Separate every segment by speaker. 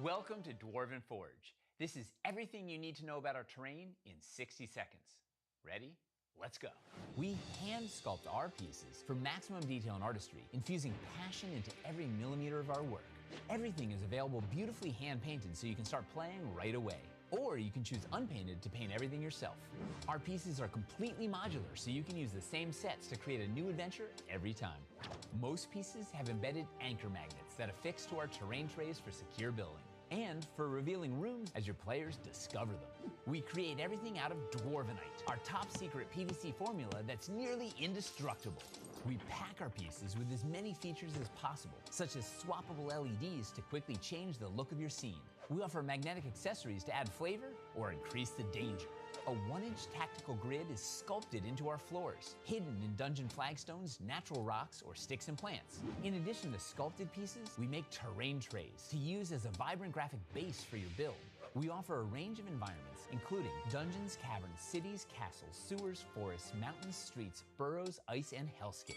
Speaker 1: Welcome to Dwarven Forge. This is everything you need to know about our terrain in 60 seconds. Ready? Let's go. We hand sculpt our pieces for maximum detail and artistry, infusing passion into every millimeter of our work. Everything is available beautifully hand painted so you can start playing right away. Or you can choose unpainted to paint everything yourself. Our pieces are completely modular, so you can use the same sets to create a new adventure every time. Most pieces have embedded anchor magnets that affix to our terrain trays for secure building, and for revealing rooms as your players discover them. We create everything out of Dwarvenite, our top secret PVC formula that's nearly indestructible. We pack our pieces with as many features as possible, such as swappable LEDs to quickly change the look of your scene. We offer magnetic accessories to add flavor or increase the danger. A 1-inch tactical grid is sculpted into our floors, hidden in dungeon flagstones, natural rocks, or sticks and plants. In addition to sculpted pieces, we make terrain trays to use as a vibrant graphic base for your build. We offer a range of environments, including dungeons, caverns, cities, castles, sewers, forests, mountains, streets, burrows, ice, and hellscape.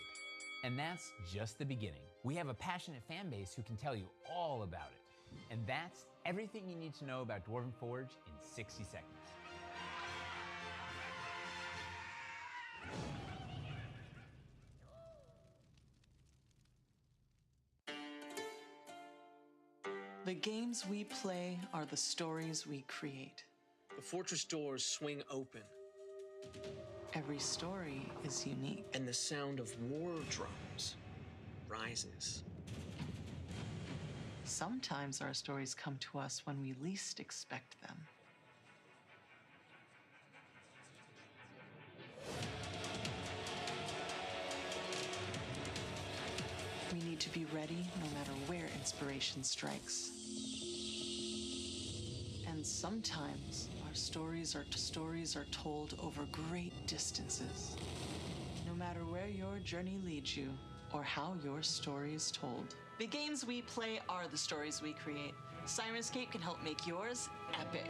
Speaker 1: And that's just the beginning. We have a passionate fan base who can tell you all about it. And that's everything you need to know about Dwarven Forge in 60 seconds.
Speaker 2: The games we play are the stories we create.
Speaker 3: The fortress doors swing open.
Speaker 2: Every story is unique.
Speaker 3: And the sound of war drums rises.
Speaker 2: Sometimes our stories come to us when we least expect them. We need to be ready no matter where inspiration strikes. And sometimes our stories are told over great distances. No matter where your journey leads you or how your story is told. The games we play are the stories we create. Sirenscape can help make yours epic.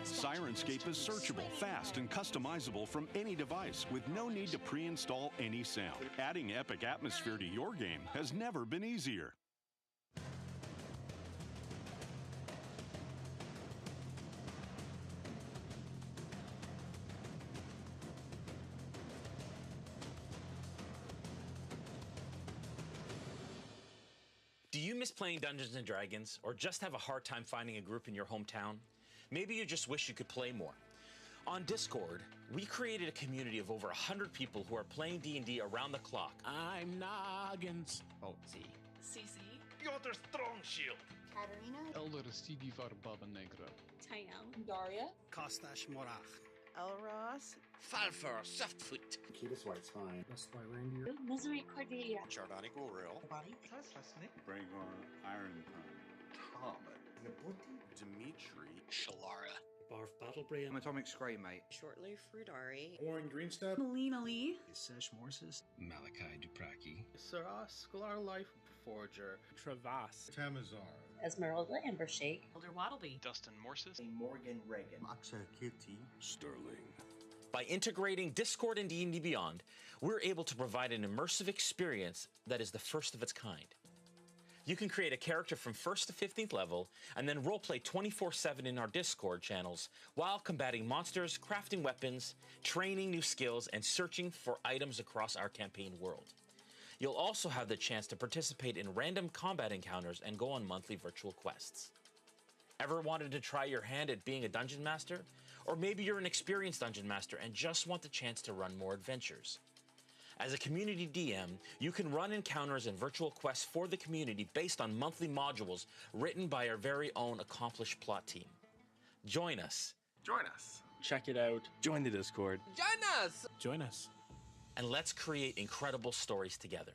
Speaker 4: Sirenscape is searchable, fast, and customizable from any device with no need to pre-install any sound. Adding epic atmosphere to your game has never been easier.
Speaker 5: Do you miss playing Dungeons & Dragons, or just have a hard time finding a group in your hometown? Maybe you just wish you could play more. On Discord, we created a community of over 100 people who are playing D&D around the clock.
Speaker 6: I'm Noggins.
Speaker 1: Oh, see.
Speaker 7: Cece.
Speaker 5: Piotr Strongshield.
Speaker 7: Katarina.
Speaker 6: Elder Sidivar Baba Negra.
Speaker 7: Tayel. Daria.
Speaker 8: Kostash Morach.
Speaker 7: Elros.
Speaker 3: Falfur Softfoot.
Speaker 8: Ketis White Spine. That's my reindeer.
Speaker 7: Misery Cordelia.
Speaker 9: Chardonic Real.
Speaker 10: Bragon Iron Tom.
Speaker 9: Dimitri.
Speaker 3: Shalara.
Speaker 8: Barf Battlebrain.
Speaker 10: Atomic Scray, mate.
Speaker 7: Shortly Frudari.
Speaker 8: Warren Greenstep.
Speaker 7: Melina Lee.
Speaker 8: Sesh Morses.
Speaker 10: Malachi Dupraki.
Speaker 6: Sarah Sklar Life Forger. Travas.
Speaker 8: Tamazar.
Speaker 7: Esmeralda Ambershake.
Speaker 11: Elder Wattleby.
Speaker 12: Dustin Morses.
Speaker 8: Morgan Reagan.
Speaker 9: Maxa Kitty.
Speaker 4: Sterling.
Speaker 5: By integrating Discord and D&D Beyond, we're able to provide an immersive experience that is the first of its kind. You can create a character from 1st to 15th level, and then roleplay 24/7 in our Discord channels while combating monsters, crafting weapons, training new skills, and searching for items across our campaign world. You'll also have the chance to participate in random combat encounters and go on monthly virtual quests. Ever wanted to try your hand at being a dungeon master? Or maybe you're an experienced dungeon master and just want the chance to run more adventures. As a community DM, you can run encounters and virtual quests for the community based on monthly modules written by our very own accomplished plot team. Join us.
Speaker 9: Join us.
Speaker 6: Check it out.
Speaker 10: Join the Discord.
Speaker 7: Join us!
Speaker 6: Join us.
Speaker 5: And let's create incredible stories together.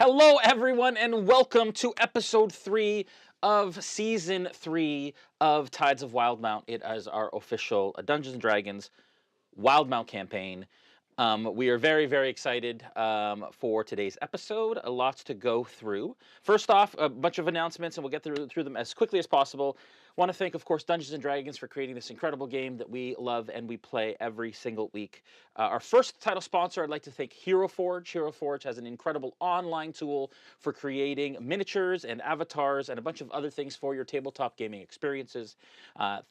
Speaker 5: Hello, everyone, and welcome to episode 3 of season 3 of Tides of Wildemount. It is our official Dungeons & Dragons Wildemount campaign. We are very, very excited for today's episode. Lots to go through. First off, a bunch of announcements, and we'll get through them as quickly as possible. Want to thank, of course, Dungeons & Dragons for creating this incredible game that we love and we play every single week. Our first title sponsor, I'd like to thank Hero Forge. Hero Forge has an incredible online tool for creating miniatures and avatars and a bunch of other things for your tabletop gaming experiences.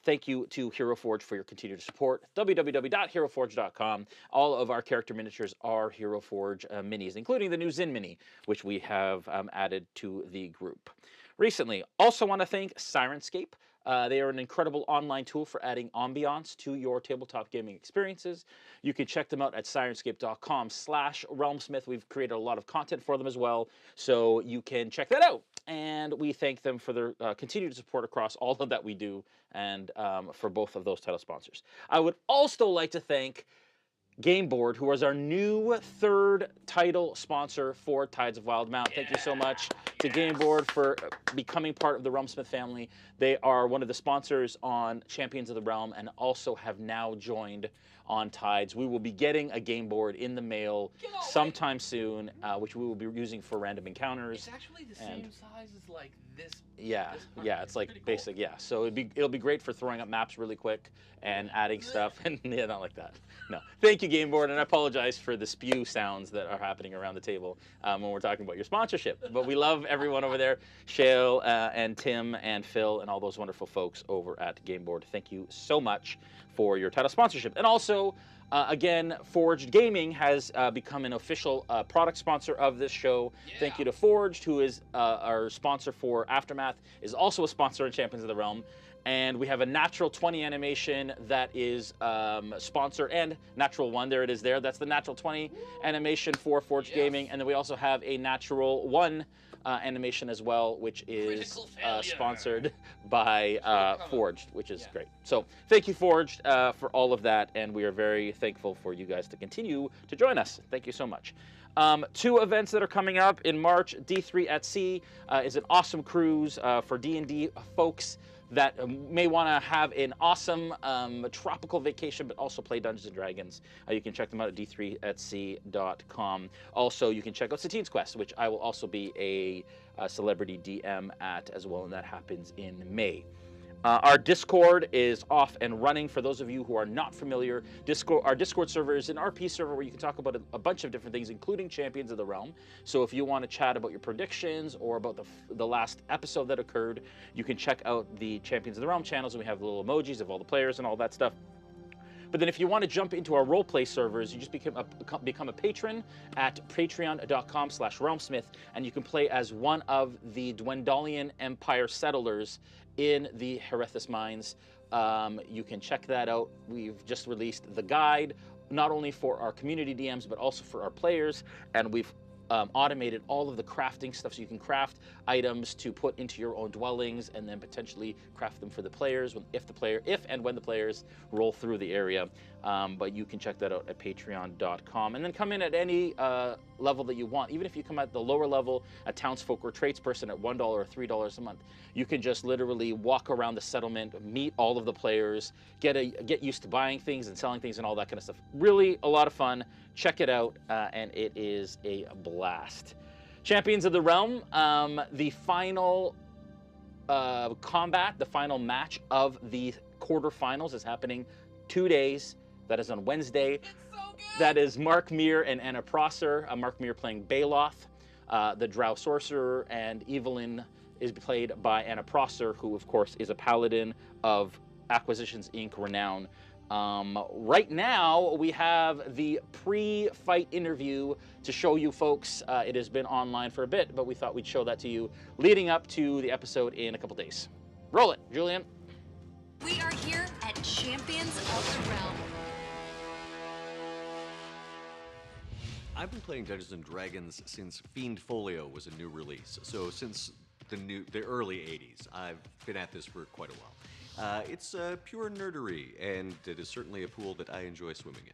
Speaker 5: Thank you to Hero Forge for your continued support. www.heroforge.com. All of our character miniatures are Hero Forge minis, including the new Zin mini, which we have added to the group recently. Also want to thank Sirenscape. They are an incredible online tool for adding ambiance to your tabletop gaming experiences. You can check them out at sirenscape.com/RealmSmith. We've created a lot of content for them as well, so you can check that out. And we thank them for their continued support across all of that we do, and for both of those title sponsors. I would also like to thank Game Board, who is our new third title sponsor for Tides of Wildemount. Thank you so much to Game Board for becoming part of the RealmSmith family. They are one of the sponsors on Champions of the Realm and also have now joined on Tides. We will be getting a Game Board in the mail sometime soon, which we will be using for random encounters.
Speaker 1: It's actually the same size as like this.
Speaker 5: Yeah,
Speaker 1: this
Speaker 5: yeah, it's like
Speaker 1: pretty
Speaker 5: basic,
Speaker 1: cool.
Speaker 5: yeah. So it'll be great for throwing up maps really quick and adding stuff, and yeah, not like that. No, thank you, Game Board, and I apologize for the spew sounds that are happening around the table when we're talking about your sponsorship. But we love everyone over there, Shale and Tim and Phil and all those wonderful folks over at Game Board. Thank you so much for your title sponsorship, and also. Again, Forged Gaming has become an official product sponsor of this show. Yeah. Thank you to Forged, who is our sponsor for Aftermath, is also a sponsor in Champions of the Realm. And we have a Natural 20 animation that is sponsor, and Natural 1, there it is there. That's the Natural 20 animation for Forged Gaming. And then we also have a Natural 1 animation as well, which is sponsored by Forged, which is great. So thank you, Forged, for all of that, and we are very thankful for you guys to continue to join us. Thank you so much. Two events that are coming up in March. D3 at Sea is an awesome cruise for D&D folks that may want to have an awesome tropical vacation, but also play Dungeons & Dragons. You can check them out at d3atsea.com. Also, you can check out Satine's Quest, which I will also be a celebrity DM at as well, and that happens in May. Our Discord is off and running. For those of you who are not familiar, our Discord server is an RP server where you can talk about a bunch of different things, including Champions of the Realm. So if you want to chat about your predictions or about the last episode that occurred, you can check out the Champions of the Realm channels, and we have little emojis of all the players and all that stuff. But then if you want to jump into our roleplay servers, you just become a patron at patreon.com/RealmSmith, and you can play as one of the Dwendalian Empire settlers in the Herethus Mines. You can check that out. We've just released the guide, not only for our community DMs, but also for our players, and we've automated all of the crafting stuff, so you can craft items to put into your own dwellings and then potentially craft them for the players if and when the players roll through the area. But you can check that out at patreon.com, and then come in at any level that you want. Even if you come at the lower level, a townsfolk or tradesperson at $1 or $3 a month, you can just literally walk around the settlement, meet all of the players, get used to buying things and selling things and all that kind of stuff. Really a lot of fun. Check it out, and it is a blast. Champions of the Realm, the final combat, the final match of the quarterfinals is happening 2 days. That is on Wednesday. It's so good. That is Mark Meir and Anna Prosser. Mark Meir playing Baloth, the Drow Sorcerer, and Evelyn is played by Anna Prosser, who of course is a paladin of Acquisitions Inc. renown. Right now, we have the pre-fight interview to show you folks. It has been online for a bit, but we thought we'd show that to you leading up to the episode in a couple days. Roll it, Julian.
Speaker 11: We are here at Champions of the Realm.
Speaker 12: I've been playing Dungeons & Dragons since Fiend Folio was a new release. So since the early 80s, I've been at this for quite a while. It's pure nerdery, and it is certainly a pool that I enjoy swimming in.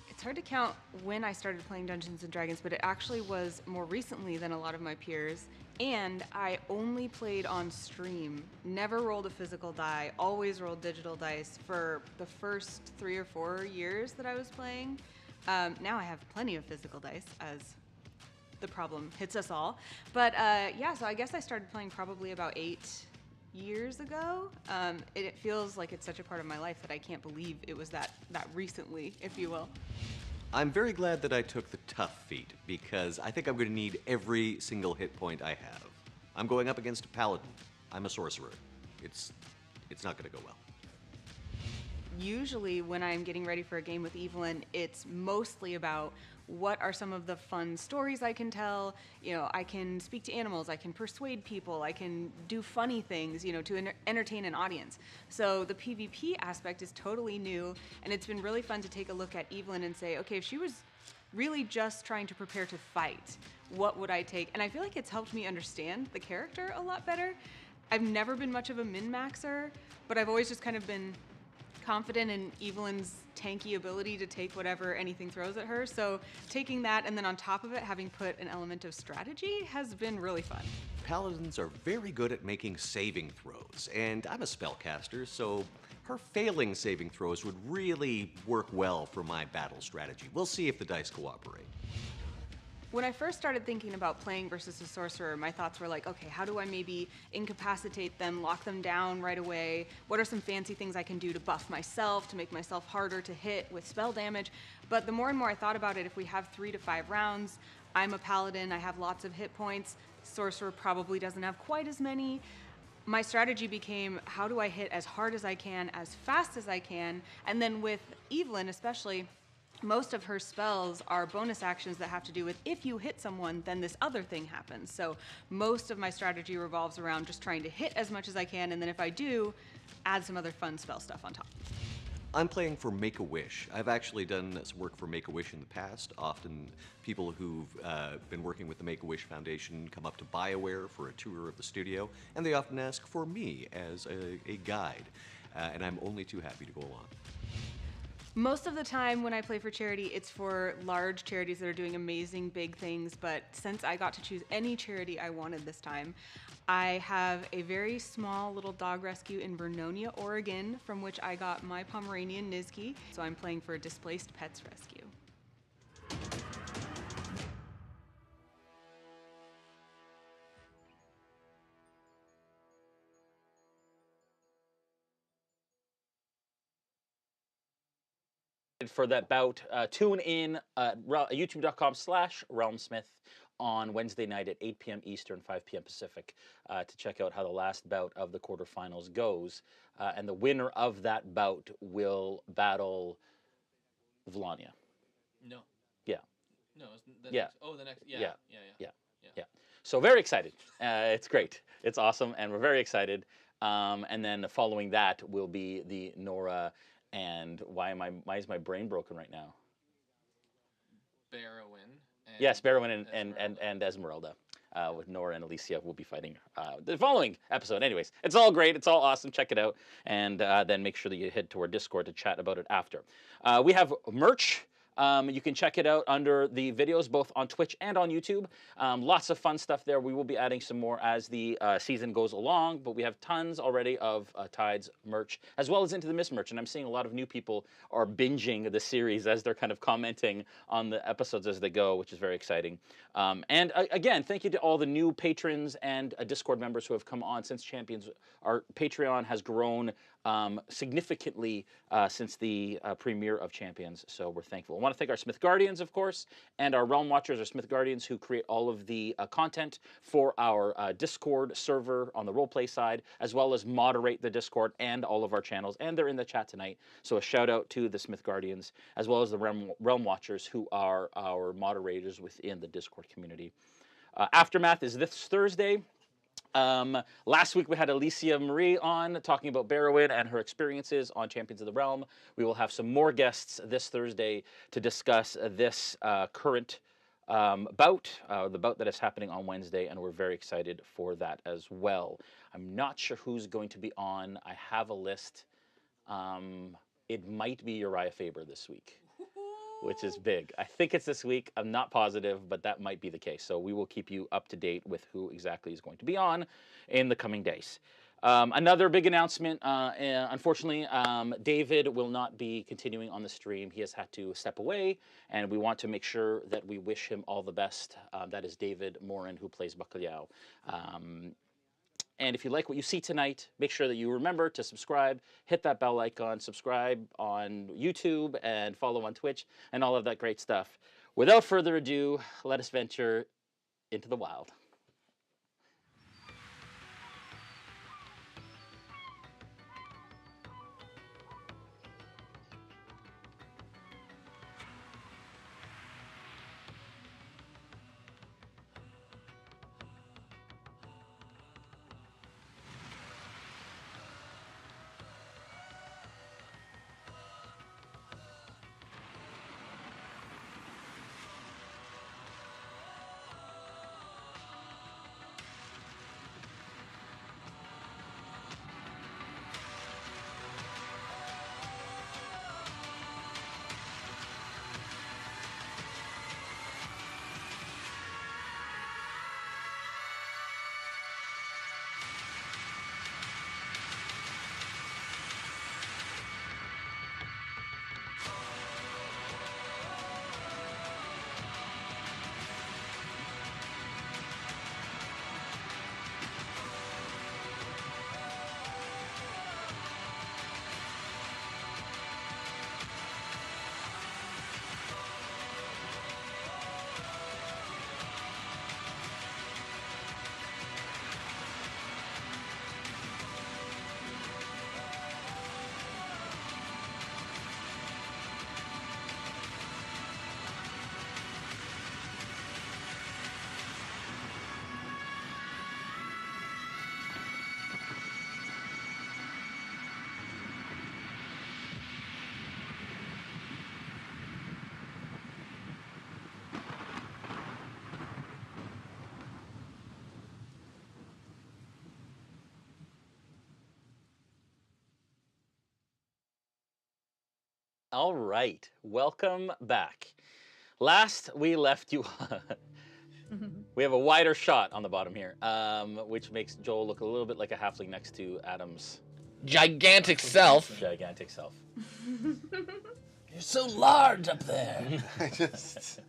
Speaker 11: It's
Speaker 13: hard to count when I started playing Dungeons & Dragons, but it actually was more recently than a lot of my peers. And I only played on stream, never rolled a physical die, always rolled digital dice for the first 3 or 4 years that I was playing. Now I have plenty of physical dice, as the problem hits us all. But yeah, so I guess I started playing probably about 8 years ago. It feels like it's such a part of my life that I can't believe it was that recently, if you will.
Speaker 12: I'm very glad that I took the tough feat, because I think I'm going to need every single hit point I have. I'm going up against a paladin. I'm a sorcerer. It's not going to go well.
Speaker 13: Usually when I'm getting ready for a game with Evelyn, it's mostly about what are some of the fun stories I can tell. You know, I can speak to animals, I can persuade people, I can do funny things, you know, to entertain an audience. So the PvP aspect is totally new, and it's been really fun to take a look at Evelyn and say, okay, if she was really just trying to prepare to fight, what would I take? And I feel like it's helped me understand the character a lot better. I've never been much of a min-maxer, but I've always just kind of been confident in Evelyn's tanky ability to take whatever anything throws at her. So taking that and then on top of it having put an element of strategy has been really fun.
Speaker 12: Paladins are very good at making saving throws, and I'm a spellcaster, so her failing saving throws would really work well for my battle strategy. We'll see if the dice cooperate.
Speaker 13: When I first started thinking about playing versus a sorcerer, my thoughts were like, okay, how do I maybe incapacitate them, lock them down right away? What are some fancy things I can do to buff myself, to make myself harder to hit with spell damage? But the more and more I thought about it, if we have 3 to 5 rounds, I'm a paladin, I have lots of hit points, sorcerer probably doesn't have quite as many. My strategy became, how do I hit as hard as I can, as fast as I can? And then with Evelyn especially, most of her spells are bonus actions that have to do with if you hit someone, then this other thing happens. So most of my strategy revolves around just trying to hit as much as I can, and then if I do, add some other fun spell stuff on top.
Speaker 12: I'm playing for Make-A-Wish. I've actually done some work for Make-A-Wish in the past. Often people who've been working with the Make-A-Wish Foundation come up to BioWare for a tour of the studio, and they often ask for me as a guide, and I'm only too happy to go along.
Speaker 13: Most of the time when I play for charity, it's for large charities that are doing amazing big things, but since I got to choose any charity I wanted this time, I have a very small little dog rescue in Vernonia, Oregon, from which I got my Pomeranian Nizki, so I'm playing for a Displaced Pets Rescue.
Speaker 5: For that bout, tune in youtube.com/RealmSmith on Wednesday night at 8 p.m. Eastern, 5 p.m. Pacific, to check out how the last bout of the quarterfinals goes. And the winner of that bout will battle Vlania.
Speaker 14: No.
Speaker 5: Yeah.
Speaker 14: No. The
Speaker 5: Yeah.
Speaker 14: Next, oh, the next. Yeah.
Speaker 5: Yeah. So very excited. It's great. It's awesome, and we're very excited. And then following that will be the Nora. And why is my brain broken right now?
Speaker 14: Barrowin.
Speaker 5: Yes, Barrowin and Esmeralda. With Nora and Alicia will be fighting the following episode. Anyways, it's all great. It's all awesome. Check it out. And then make sure that you head to our Discord to chat about it after. We have merch. You can check it out under the videos, both on Twitch and on YouTube. Lots of fun stuff there. We will be adding some more as the season goes along, but we have tons already of Tides merch, as well as Into the Mist merch. And I'm seeing a lot of new people are binging the series as they're kind of commenting on the episodes as they go, which is very exciting. And again, thank you to all the new patrons and Discord members who have come on since Champions. Our Patreon has grown significantly since the premiere of Champions, so we're thankful. I want to thank our Smithgardians, of course, and our Realm Watchers, our Smithgardians, who create all of the content for our Discord server on the roleplay side, as well as moderate the Discord and all of our channels, and they're in the chat tonight. So a shout out to the Smithgardians, as well as the Realm Watchers, who are our moderators within the Discord community. Aftermath is this Thursday. Last week we had Alicia Marie on talking about Barrowin and her experiences on Champions of the Realm. We will have some more guests this Thursday to discuss this current bout, the bout that is happening on Wednesday, and we're very excited for that as well. I'm not sure who's going to be on. I have a list. It might be Uriah Faber this week. which is big. I think it's this week. I'm not positive, but that might be the case. So we will keep you up to date with who exactly is going to be on in the coming days. Another big announcement, unfortunately, David will not be continuing on the stream. He has had to step away, and we want to make sure that we wish him all the best. That is David Morin, who plays Bacalhau. And if you like what you see tonight, make sure that you remember to subscribe, hit that bell icon, subscribe on YouTube, and follow on Twitch, and all of that great stuff. Without further ado, let us venture into the wild. All right, welcome back. Last we left you, we have a wider shot on the bottom here, which makes Joel look a little bit like a halfling next to Adam's
Speaker 15: gigantic self.
Speaker 5: Gigantic self.
Speaker 15: You're so large up there.
Speaker 9: It's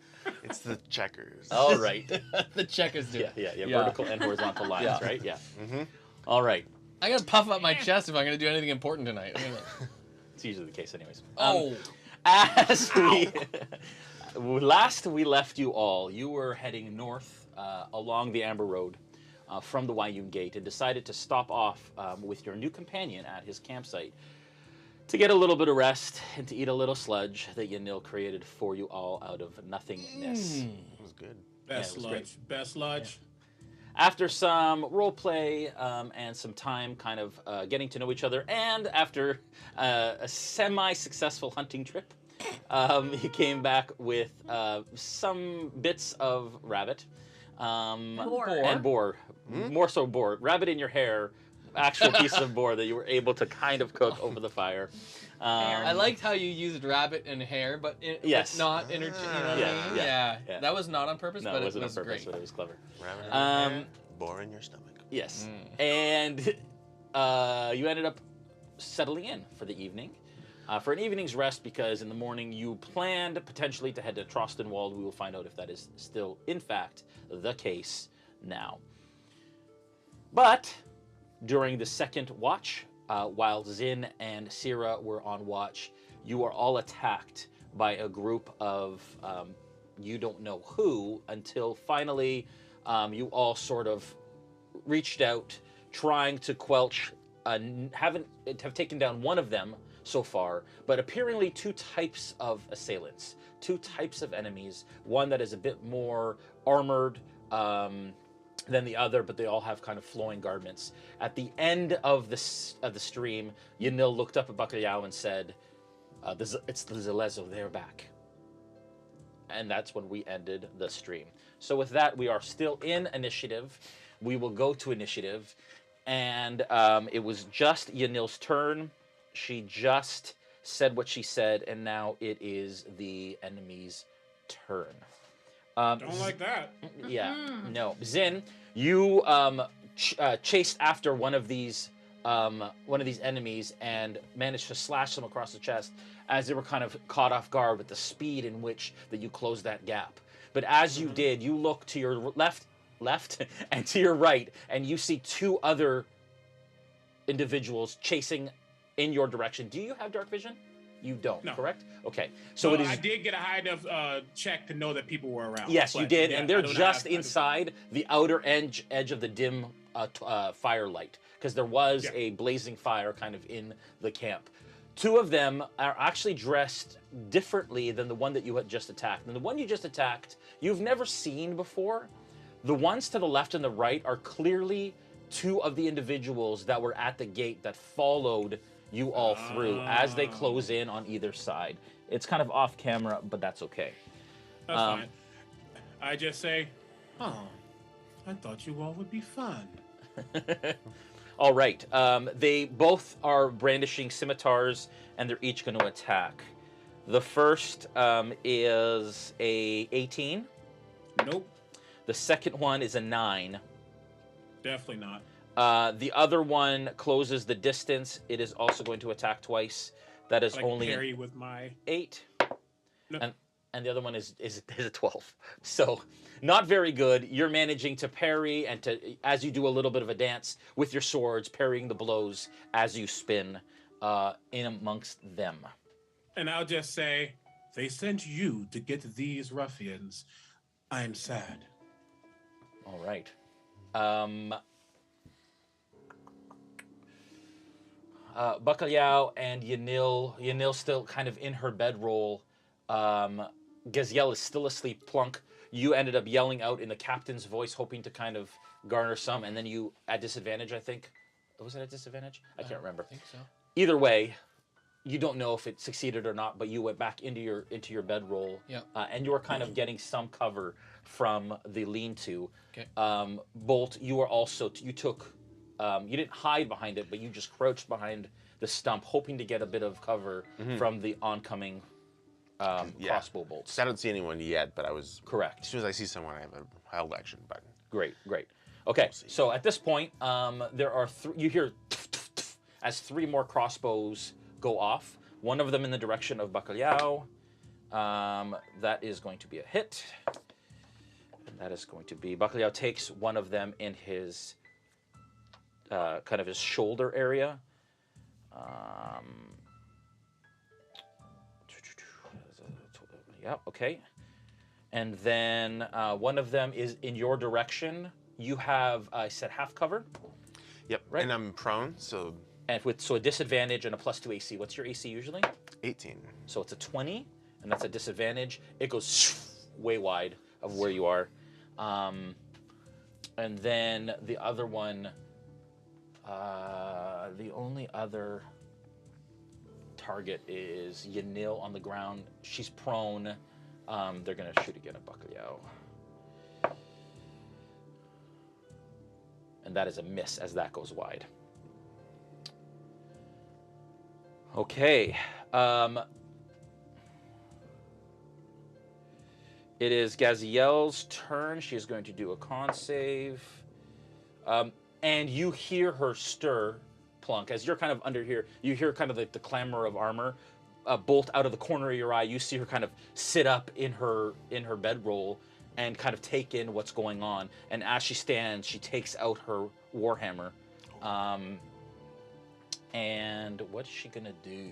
Speaker 9: the checkers.
Speaker 5: All right.
Speaker 15: The checkers do.
Speaker 5: Yeah. Vertical and horizontal lines, right? Yeah.
Speaker 9: Mm-hmm.
Speaker 5: All right.
Speaker 15: I gotta puff up my chest if I'm gonna do anything important tonight.
Speaker 5: It's usually the case anyways.
Speaker 15: As
Speaker 5: we last we left you all, you were heading north along the Amber Road from the Wayun Gate and decided to stop off with your new companion at his campsite to get a little bit of rest and to eat a little sludge that Yanil created for you all out of nothingness.
Speaker 9: It was good.
Speaker 6: Best sludge. Best sludge.
Speaker 5: After some role play and some time kind of getting to know each other, and after a semi-successful hunting trip, he came back with some bits of rabbit and boar. More so boar. Rabbit in your hair, actual pieces of boar that you were able to kind of cook over the fire.
Speaker 15: I liked how you used rabbit and hair, but
Speaker 5: yes,
Speaker 15: not interchange. You know what I mean? Yeah. That was not on purpose, but it was
Speaker 5: on purpose,
Speaker 15: great.
Speaker 5: But it was clever.
Speaker 9: Rabbit in your hair, boar in your stomach.
Speaker 5: Yes, and you ended up settling in for the evening. For an evening's rest, because in the morning you planned potentially to head to Trostenwald. We will find out if that is still, in fact, the case now. But during the second watch, while Zin and Sira were on watch, you are all attacked by a group of you don't know who, until finally you all sort of reached out, trying to quelch, have taken down one of them so far, but apparently two types of assailants, two types of enemies, one that is a bit more armored than the other, but they all have kind of flowing garments. At the end of the stream, Yanil looked up at Bacalhau and said, it's the Zelezo, they're back. And that's when we ended the stream. So with that, we are still in initiative. We will go to initiative. And it was just Yanil's turn. She just said what she said, and now it is the enemy's turn.
Speaker 6: Don't like that.
Speaker 5: Yeah, no. Zin, you chased after one of these enemies and managed to slash them across the chest as they were kind of caught off guard with the speed in which that you closed that gap. But as you did, you look to your left, and to your right, and you see two other individuals chasing in your direction. Do you have dark vision? You don't,
Speaker 6: No.
Speaker 5: Correct? Okay. So it is.
Speaker 6: I did get a high enough check to know that people were around.
Speaker 5: Yes, you did,
Speaker 6: yeah,
Speaker 5: and they're
Speaker 6: I don't
Speaker 5: just
Speaker 6: have-
Speaker 5: inside the outer edge of the dim firelight, because there was a blazing fire kind of in the camp. Two of them are actually dressed differently than the one that you had just attacked. And the one you just attacked, you've never seen before. The ones to the left and the right are clearly two of the individuals that were at the gate that followed you all through as they close in on either side. It's kind of off camera, but that's okay.
Speaker 6: That's fine. I just say, oh, I thought you all would be fun.
Speaker 5: All right. They both are brandishing scimitars, and they're each going to attack. The first is a 18.
Speaker 6: Nope.
Speaker 5: The second one is a 9.
Speaker 6: Definitely not.
Speaker 5: The other one closes the distance. It is also going to attack twice. That is only
Speaker 6: parry with my
Speaker 5: 8.
Speaker 6: No.
Speaker 5: And the other one is a 12. So not very good. You're managing to parry and to, as you do a little bit of a dance with your swords, parrying the blows as you spin in amongst them.
Speaker 6: And I'll just say, they sent you to get these ruffians. I'm sad.
Speaker 5: All right. Bacalhau and Yanil still kind of in her bedroll. Gaziel is still asleep. Plunk, you ended up yelling out in the captain's voice, hoping to kind of garner some, and then you at disadvantage, I think. Was it at disadvantage? I can't remember.
Speaker 15: I think so.
Speaker 5: Either way, you don't know if it succeeded or not, but you went back into your bedroll.
Speaker 15: Yeah.
Speaker 5: And you were kind of getting some cover from the lean-to.
Speaker 15: Okay.
Speaker 5: Bolt, you were also you took. You didn't hide behind it, but you just crouched behind the stump, hoping to get a bit of cover from the oncoming crossbow bolts.
Speaker 9: So I don't see anyone yet, but I was...
Speaker 5: Correct.
Speaker 9: As soon as I see someone, I have a held action button.
Speaker 5: Great. Okay, so at this point, there are you hear as 3 more crossbows go off. One of them in the direction of Bacalhau. That is going to be a hit. And that is going to be... Bacalhau takes one of them in his... kind of his shoulder area. Yeah, okay. And then one of them is in your direction. You have, I said, half cover.
Speaker 9: Yep,
Speaker 5: right?
Speaker 9: And I'm prone, so...
Speaker 5: And with a disadvantage and a +2 AC. What's your AC usually?
Speaker 9: 18.
Speaker 5: So it's a 20, and that's a disadvantage. It goes way wide of where you are. And then the other one... the only other target is Yanil on the ground. She's prone. They're going to shoot again at Bacalhau. And that is a miss as that goes wide. Okay. It is Gaziel's turn. She is going to do a con save. And you hear her stir, Plunk. As you're kind of under here, you hear kind of the clamor of armor. Bolt out of the corner of your eye, you see her kind of sit up in her bedroll and kind of take in what's going on. And as she stands, she takes out her warhammer. And what's she gonna do?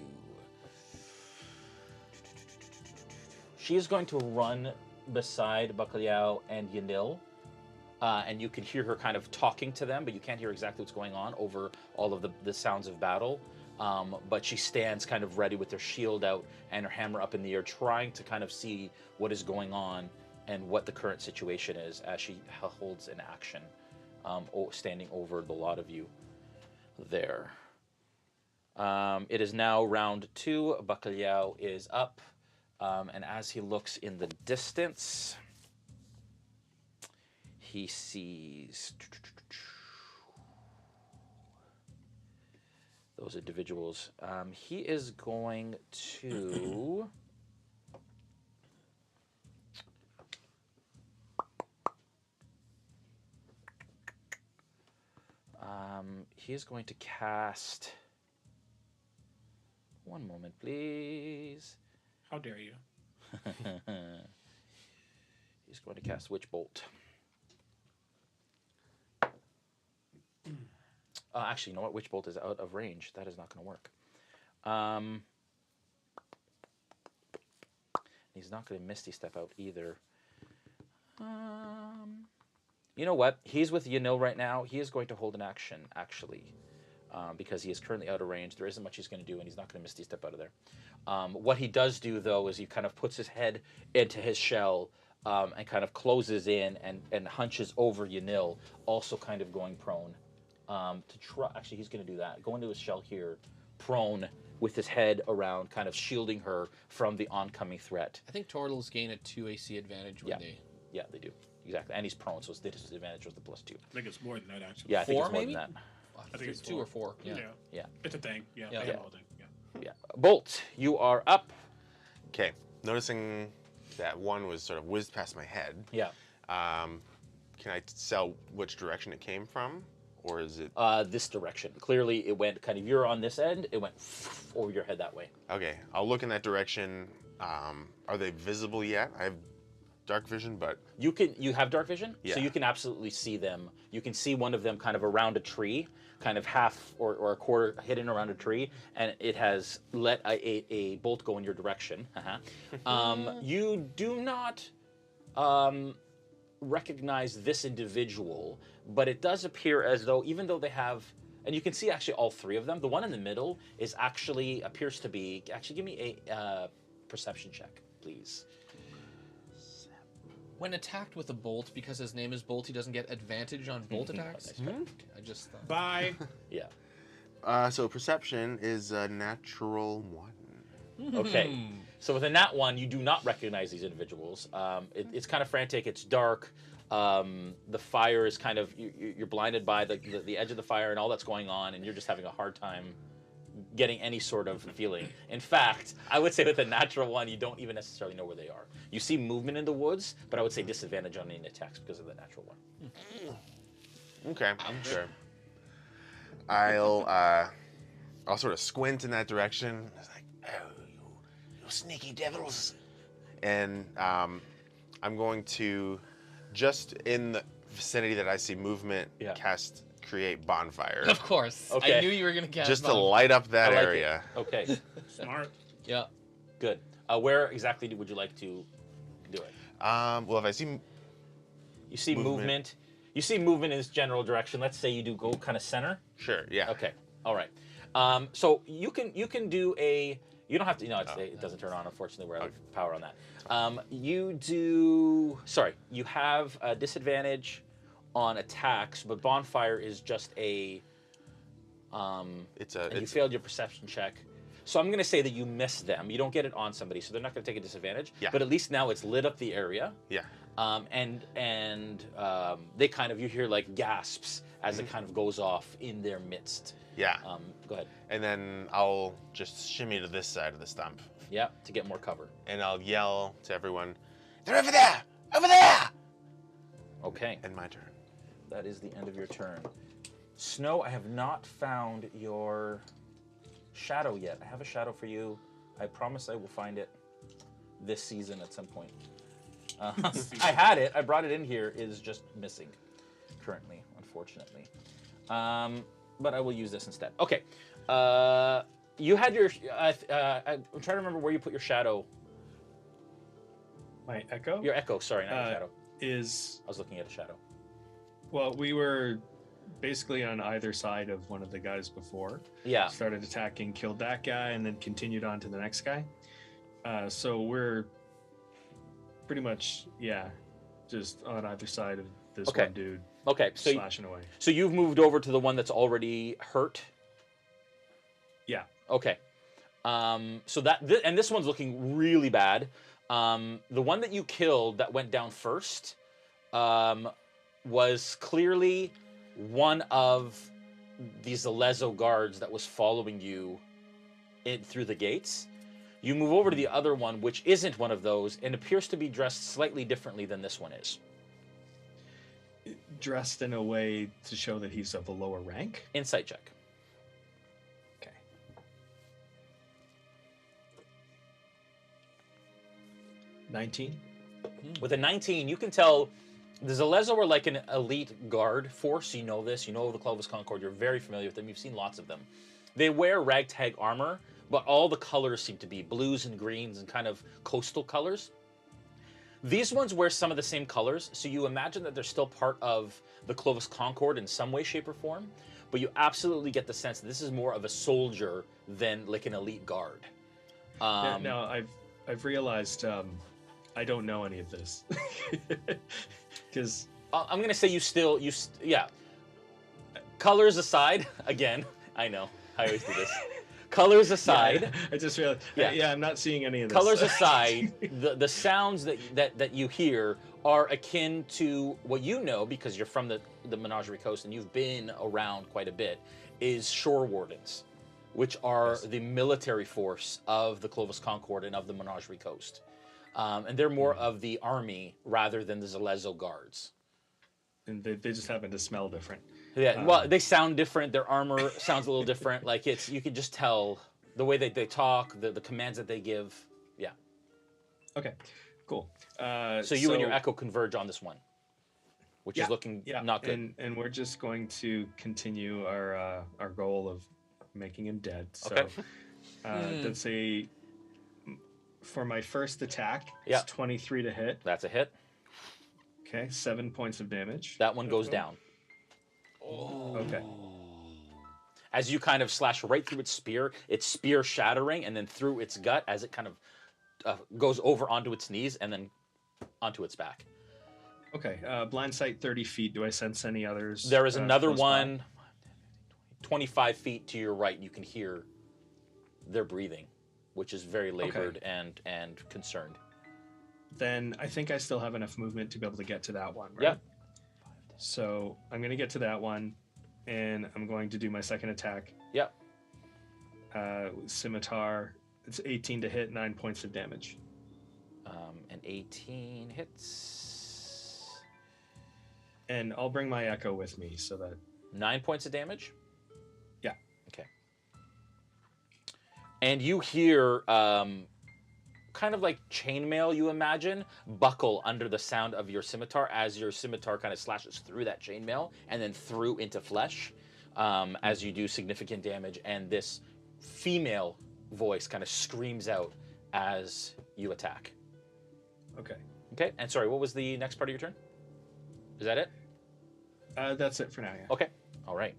Speaker 5: She is going to run beside Bacalhau and Yanil. And you can hear her kind of talking to them, but you can't hear exactly what's going on over all of the sounds of battle. But she stands kind of ready with her shield out and her hammer up in the air, trying to kind of see what is going on and what the current situation is as she holds an action, standing over the lot of you there. It is now round 2. Bacalhau is up, and as he looks in the distance... He sees those individuals. He is going to. He is going to cast. One moment, please.
Speaker 6: How dare you?
Speaker 5: He's going to cast Witch Bolt. Actually, you know what? Witch Bolt is out of range. That is not going to work. He's not going to Misty Step out either. You know what? He's with Yanil right now. He is going to hold an action, actually, because he is currently out of range. There isn't much he's going to do, and he's not going to Misty Step out of there. What he does do, though, is he kind of puts his head into his shell and kind of closes in and hunches over Yanil, also kind of going prone. To try, actually, he's going to do that. Go into his shell here, prone, with his head around, kind of shielding her from the oncoming threat.
Speaker 15: I think turtles gain a 2 AC advantage when they...
Speaker 5: Yeah, they do. Exactly. And he's prone, so his disadvantage was the +2.
Speaker 6: I think it's more than that, actually.
Speaker 5: Yeah, I think it's more
Speaker 15: maybe?
Speaker 5: than that.
Speaker 6: I think it's
Speaker 15: 2 or 4. Yeah.
Speaker 5: Yeah.
Speaker 6: It's a thing. Yeah.
Speaker 15: Yeah.
Speaker 6: Yeah.
Speaker 5: Yeah. Bolt, you are up.
Speaker 9: Okay. Noticing that one was sort of whizzed past my head.
Speaker 5: Yeah.
Speaker 9: Can I tell which direction it came from? Or is it...
Speaker 5: This direction. Clearly, it went kind of... You're on this end. It went over your head that way.
Speaker 9: Okay. I'll look in that direction. Are they visible yet? I have dark vision, but...
Speaker 5: You have dark vision?
Speaker 9: Yeah.
Speaker 5: So you can absolutely see them. You can see one of them kind of around a tree, kind of half or a quarter hidden around a tree, and it has let a bolt go in your direction. You do not recognize this individual, but it does appear as though, even though they have... And you can see actually all 3 of them. The one in the middle is actually, appears to be... Actually, give me a perception check, please.
Speaker 15: When attacked with a bolt, because his name is Bolt, he doesn't get advantage on bolt attacks. I just thought.
Speaker 6: Bye.
Speaker 5: Yeah.
Speaker 9: So perception is a natural 1.
Speaker 5: Okay. So with a nat 1, you do not recognize these individuals. It's kind of frantic. It's dark. The fire is kind of... You're blinded by the edge of the fire and all that's going on, and you're just having a hard time getting any sort of feeling. In fact, I would say with a natural 1, you don't even necessarily know where they are. You see movement in the woods, but I would say disadvantage on any attacks because of the natural 1.
Speaker 9: Okay, sure. I'll sort of squint in that direction. It's like, oh, you sneaky devils. And I'm going to, just in the vicinity that I see movement, cast Create Bonfire.
Speaker 15: Of course. Okay. I knew you were going to cast
Speaker 9: just to light up that area.
Speaker 5: Okay.
Speaker 6: Smart.
Speaker 15: Yeah.
Speaker 5: Good. Where exactly would you like to do it?
Speaker 9: Well, if I see...
Speaker 5: You see movement. You see movement in this general direction. Let's say you do go kind of center.
Speaker 9: Sure, yeah.
Speaker 5: Okay. All right. So you can do a... You don't have to... it doesn't turn on, unfortunately. We're out of power on that. You do... Sorry. You have a disadvantage on attacks, but bonfire is just a... you failed your perception check. So I'm going to say that you miss them. You don't get it on somebody, so they're not going to take a disadvantage.
Speaker 9: Yeah.
Speaker 5: But at least now it's lit up the area.
Speaker 9: Yeah.
Speaker 5: They kind of... You hear like gasps as it kind of goes off in their midst.
Speaker 9: Yeah.
Speaker 5: Go ahead.
Speaker 9: And then I'll just shimmy to this side of the stump.
Speaker 5: Yeah, to get more cover.
Speaker 9: And I'll yell to everyone, "They're over there! Over there!"
Speaker 5: Okay.
Speaker 9: And my turn.
Speaker 5: That is the end of your turn. Snow, I have not found your shadow yet. I have a shadow for you. I promise I will find it this season at some point. I had it. I brought it in here. It is just missing currently, unfortunately. But I will use this instead. Okay. You had your... I'm trying to remember where you put your shadow.
Speaker 16: My echo?
Speaker 5: Your echo, sorry, not your shadow.
Speaker 16: I
Speaker 5: was looking at a shadow.
Speaker 16: Well, we were basically on either side of one of the guys before.
Speaker 5: Yeah.
Speaker 16: Started attacking, killed that guy, and then continued on to the next guy. So we're pretty much, just on either side of this one dude.
Speaker 5: Okay, so
Speaker 16: slashing away.
Speaker 5: So you've moved over to the one that's already hurt?
Speaker 16: Yeah.
Speaker 5: Okay. So that, and this one's looking really bad. The one that you killed that went down first was clearly one of these Alezo guards that was following you through the gates. You move over to the other one, which isn't one of those, and appears to be dressed slightly differently than this one is.
Speaker 16: Dressed in a way to show that he's of a lower rank?
Speaker 5: Insight check.
Speaker 16: Okay. 19.
Speaker 5: With a 19, you can tell the Alezo are like an elite guard force. You know this. You know the Clovis Concord. You're very familiar with them. You've seen lots of them. They wear ragtag armor, but all the colors seem to be blues and greens and kind of coastal colors. These ones wear some of the same colors, so you imagine that they're still part of the Clovis Concord in some way, shape, or form, but you absolutely get the sense that this is more of a soldier than like an elite guard.
Speaker 16: Now, I've realized I don't know any of this. Because
Speaker 5: I'm going to say yeah. Colors aside, again, I know, I always do this. Colors aside,
Speaker 16: yeah, I just realized. Yeah, I'm not seeing any of this.
Speaker 5: Colors aside, the sounds that you hear are akin to what you know because you're from the Menagerie Coast and you've been around quite a bit. Is shore wardens, which are the military force of the Clovis Concord and of the Menagerie Coast, and they're more of the army rather than the Alezo guards.
Speaker 16: And they just happen to smell different.
Speaker 5: Yeah, well, they sound different. Their armor sounds a little different. Like you can just tell the way that they talk, the commands that they give. Yeah.
Speaker 16: Okay, cool.
Speaker 5: So you and your Echo converge on this one, which is looking not good.
Speaker 16: And we're just going to continue our goal of making him dead. So
Speaker 5: Okay.
Speaker 16: that's for my first attack. It's 23 to hit.
Speaker 5: That's a hit.
Speaker 16: Okay, 7 points of damage.
Speaker 5: That one goes down.
Speaker 16: Okay.
Speaker 5: As you kind of slash right through its spear shattering, and then through its gut as it kind of goes over onto its knees and then onto its back.
Speaker 16: Okay. Blind sight 30 feet. Do I sense any others?
Speaker 5: There is another
Speaker 16: close
Speaker 5: one
Speaker 16: by?
Speaker 5: 25 feet to your right. You can hear their breathing, which is very labored and concerned.
Speaker 16: Then I think I still have enough movement to be able to get to that one, right?
Speaker 5: Yeah.
Speaker 16: So I'm going to get to that one, and I'm going to do my second attack.
Speaker 5: Yeah.
Speaker 16: Scimitar. It's 18 to hit, 9 points of damage.
Speaker 5: And 18 hits.
Speaker 16: And I'll bring my Echo with me so that...
Speaker 5: 9 points of damage?
Speaker 16: Yeah.
Speaker 5: Okay. And you hear... kind of like chainmail, you imagine, buckle under the sound of your scimitar as your scimitar kind of slashes through that chainmail and then through into flesh as you do significant damage. And this female voice kind of screams out as you attack.
Speaker 16: Okay.
Speaker 5: Okay. And sorry, what was the next part of your turn? Is that it?
Speaker 16: That's it for now, yeah.
Speaker 5: Okay. All right.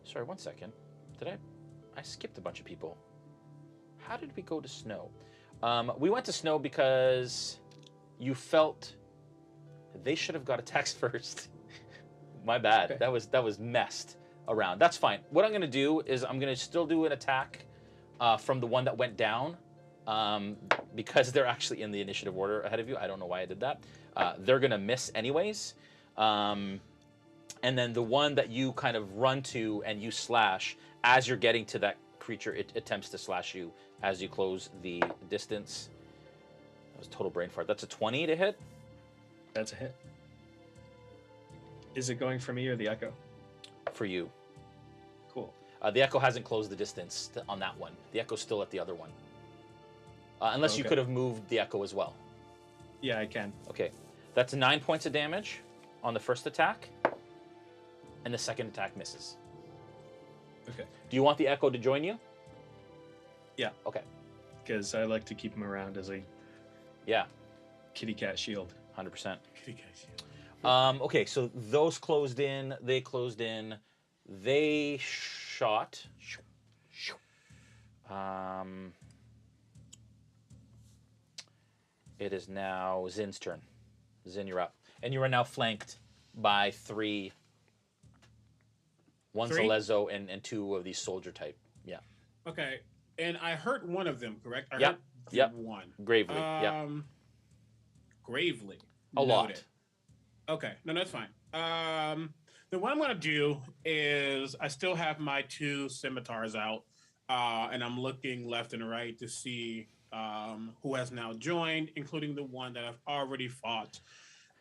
Speaker 5: Sorry, 1 second. I skipped a bunch of people. How did we go to snow? We went to snow because you felt they should have got attacks first. My bad.
Speaker 16: Okay.
Speaker 5: That was messed around. That's fine. What I'm going to do is I'm going to still do an attack from the one that went down because they're actually in the initiative order ahead of you. I don't know why I did that. They're going to miss anyways. And then the one that you kind of run to and you slash, as you're getting to that creature, it attempts to slash you as you close the distance. That was total brain fart. That's a 20 to hit?
Speaker 16: That's a hit. Is it going for me or the Echo?
Speaker 5: For you.
Speaker 16: Cool.
Speaker 5: The Echo hasn't closed the distance on that one. The Echo's still at the other one. Unless you could have moved the Echo as well.
Speaker 16: Yeah, I can.
Speaker 5: Okay. That's 9 points of damage on the first attack. And the second attack misses.
Speaker 16: Okay.
Speaker 5: Do you want the Echo to join you?
Speaker 16: Yeah.
Speaker 5: Okay.
Speaker 16: Because I like to keep him around as a kitty cat shield.
Speaker 5: 100%.
Speaker 6: Kitty cat shield.
Speaker 5: Okay, so those closed in. They closed in. They shot. It is now Zin's turn. Zin, you're up. And you are now flanked by 3. One's a Lezo and 2 of these soldier type. Yeah.
Speaker 6: Okay. And I hurt one of them, correct? I
Speaker 5: Yep.
Speaker 6: hurt
Speaker 5: Yep.
Speaker 6: one.
Speaker 5: Gravely. Yep.
Speaker 6: Gravely.
Speaker 5: A lot.
Speaker 6: Noted. Okay, no, that's fine. Then what I'm gonna do is I still have my 2 scimitars out, and I'm looking left and right to see who has now joined, including the one that I've already fought.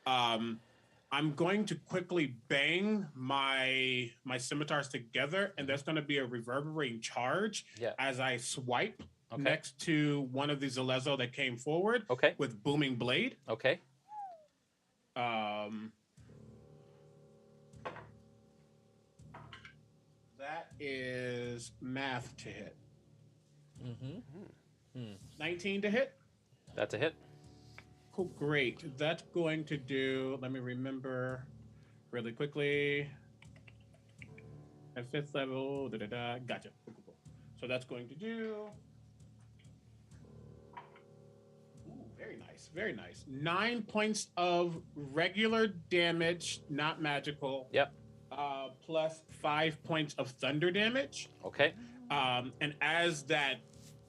Speaker 6: I'm going to quickly bang my scimitars together, and there's going to be a reverberating charge as I swipe next to one of the Zalezo that came forward with booming blade.
Speaker 5: Okay.
Speaker 6: That is math to hit. 19 to hit.
Speaker 5: That's a hit.
Speaker 6: Cool, great. That's going to do, let me remember really quickly. At 5th level, gotcha. Cool. So that's going to do, very nice, very nice. 9 points of regular damage, not magical.
Speaker 5: Yep.
Speaker 6: Plus 5 points of thunder damage.
Speaker 5: Okay.
Speaker 6: And as that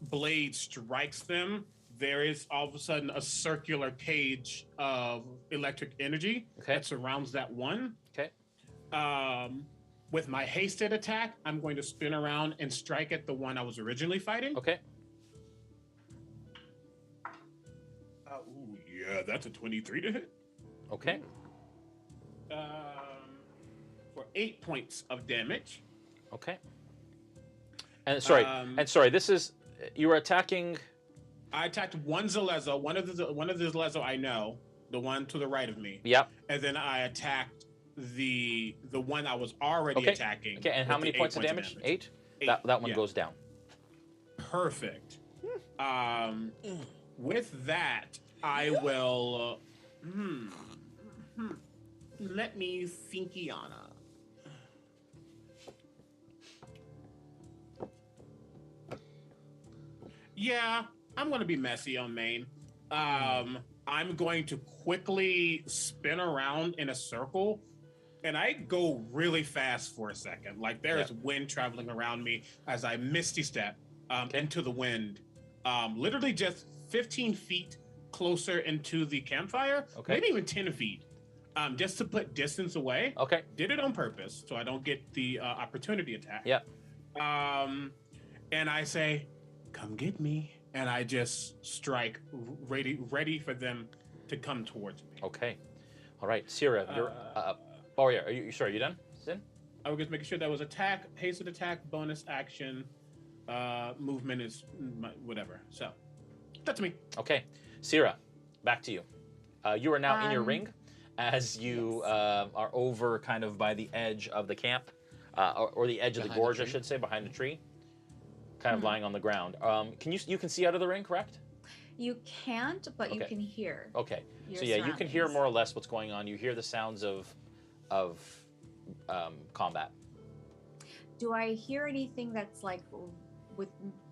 Speaker 6: blade strikes them, there is all of a sudden a circular cage of electric energy that surrounds that one.
Speaker 5: Okay.
Speaker 6: With my hasted attack, I'm going to spin around and strike at the one I was originally fighting.
Speaker 5: Okay.
Speaker 6: Ooh, yeah, that's a 23 to hit.
Speaker 5: Okay.
Speaker 6: For 8 points of damage.
Speaker 5: Okay. And sorry, this is, you were attacking.
Speaker 6: I attacked one Zalezo, one of the Zalezo I know, the one to the right of me.
Speaker 5: Yep.
Speaker 6: And then I attacked the one I was already attacking.
Speaker 5: Okay, and how many points of damage? 8? That one goes down.
Speaker 6: Perfect. With that, I will. Let me thinkiana. Yeah, I'm going to be messy on main. I'm going to quickly spin around in a circle, and I go really fast for a second. Like there is wind traveling around me as I misty step into the wind. Literally just 15 feet closer into the campfire, maybe even 10 feet, just to put distance away.
Speaker 5: Okay.
Speaker 6: Did it on purpose, so I don't get the opportunity attack.
Speaker 5: Yeah.
Speaker 6: And I say, come get me. And I just strike, ready for them to come towards me.
Speaker 5: Okay. All right, Sierra, you're. Oh yeah, are you done, Sin?
Speaker 6: I was just making sure that was attack, hasted attack, bonus action, movement is whatever. So that's me.
Speaker 5: Okay, Sierra, back to you. You are now in your ring, as you are over kind of by the edge of the camp, or the edge of the gorge, I should say, behind the tree. Kind of lying on the ground. You can see out of the ring, correct?
Speaker 17: You can't, but you can hear.
Speaker 5: Okay. So yeah, you can hear more or less what's going on. You hear the sounds of combat.
Speaker 17: Do I hear anything that's like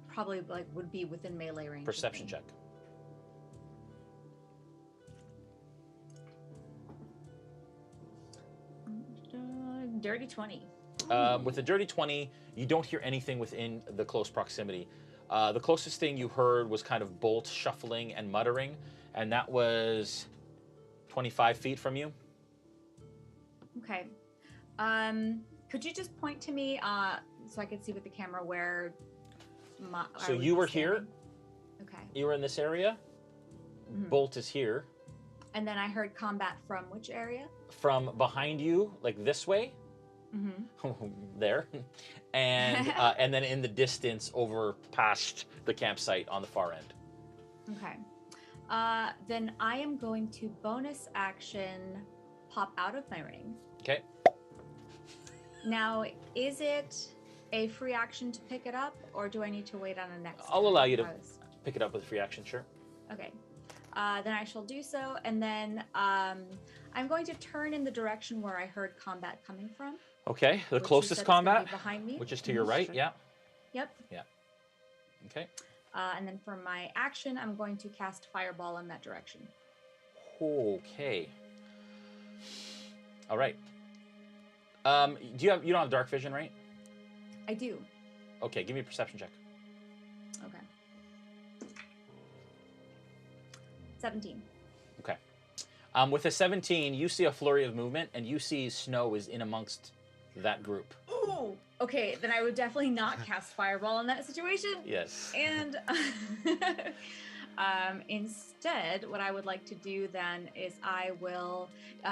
Speaker 17: probably like would be within melee range?
Speaker 5: Perception check.
Speaker 17: Dirty 20.
Speaker 5: With a dirty 20, you don't hear anything within the close proximity. The closest thing you heard was kind of bolt shuffling and muttering, and that was 25 feet from you.
Speaker 17: Okay. Could you just point to me so I could see with the camera where
Speaker 5: So you were here.
Speaker 17: Okay.
Speaker 5: You were in this area. Bolt is here.
Speaker 17: And then I heard combat from which area?
Speaker 5: From behind you, like this way. There, and then in the distance over past the campsite on the far end.
Speaker 17: Okay. Then I am going to bonus action pop out of my ring.
Speaker 5: Okay.
Speaker 17: Now, is it a free action to pick it up, or do I need to wait on a next?
Speaker 5: I'll allow you to pick it up with free action, sure.
Speaker 17: Okay. Then I shall do so, and then I'm going to turn in the direction where I heard combat coming from.
Speaker 5: Okay, the closest combat,
Speaker 17: behind me,
Speaker 5: which is to your right, yeah.
Speaker 17: Yep.
Speaker 5: Yeah. Okay.
Speaker 17: And then for my action, I'm going to cast Fireball in that direction.
Speaker 5: Okay. All right. You don't have dark vision, right?
Speaker 17: I do.
Speaker 5: Okay, give me a perception check.
Speaker 17: Okay. 17.
Speaker 5: Okay. With a 17, you see a flurry of movement, and you see Snow is in amongst that group.
Speaker 17: Ooh. Okay, then I would definitely not cast Fireball in that situation.
Speaker 5: Yes.
Speaker 17: And instead, what I would like to do then is I will.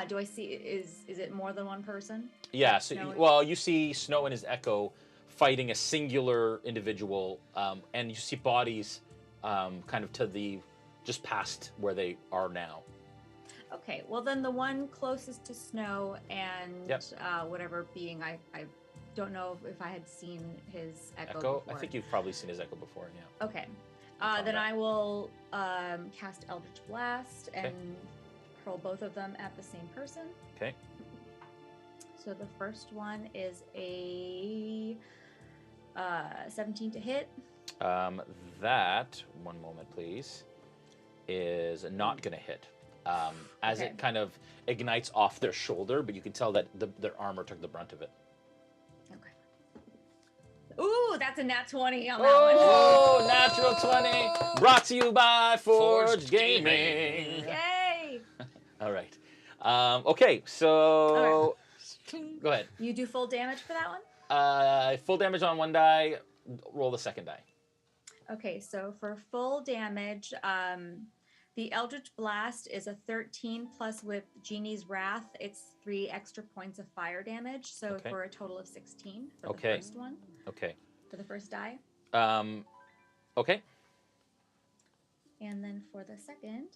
Speaker 17: Do I see? Is it more than one person?
Speaker 5: Yeah. So you see Snow and his echo fighting a singular individual, and you see bodies kind of to the just past where they are now.
Speaker 17: Okay. Well, then the one closest to Snow and whatever being I don't know if I had seen his echo before.
Speaker 5: I think you've probably seen his echo before. Yeah.
Speaker 17: Okay. Then I will cast Eldritch Blast and hurl both of them at the same person.
Speaker 5: Okay.
Speaker 17: So the first one is a 17 to hit.
Speaker 5: That, one moment please, is not going to hit. As it kind of ignites off their shoulder, but you can tell that their armor took the brunt of it.
Speaker 17: Ooh, that's a nat 20 on that
Speaker 5: one. Natural 20. Brought to you by Forge Gaming.
Speaker 17: Yay!
Speaker 5: All right. Okay, so go ahead.
Speaker 17: You do full damage for that one?
Speaker 5: Full damage on one die. Roll the second die.
Speaker 17: Okay, so for full damage, the Eldritch Blast is a 13 plus with Genie's Wrath. It's 3 extra points of fire damage, so for a total of 16 for the first one.
Speaker 5: Okay.
Speaker 17: For the first die.
Speaker 5: Okay.
Speaker 17: And then for the second,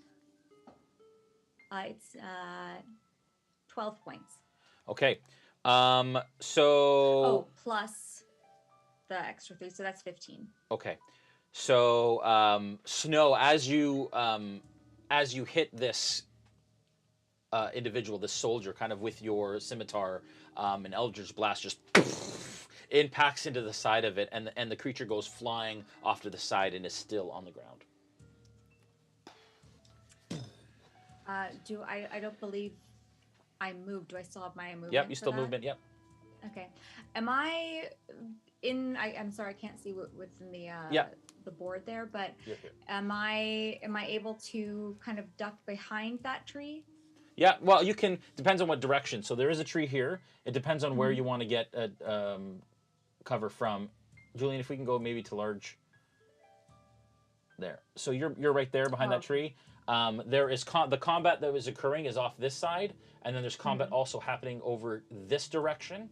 Speaker 17: it's 12 points.
Speaker 5: Okay. So.
Speaker 17: Plus the extra 3, so that's 15.
Speaker 5: Okay. So Snow, as you hit this individual, this soldier, kind of with your scimitar, an Eldritch Blast just impacts into the side of it, and the creature goes flying off to the side and is still on the ground.
Speaker 17: I don't believe I moved. Do I still have my movement?
Speaker 5: Yep, you still movement. Yep.
Speaker 17: Okay. Am I in? I'm sorry, I can't see what's in the board there, but am I able to kind of duck behind that tree?
Speaker 5: Yeah, well, you can. Depends on what direction. So there is a tree here. It depends on where you want to get cover from. Julian, if we can go maybe to large. There. So you're right there behind that tree. There is the combat that was occurring is off this side, and then there's combat also happening over this direction.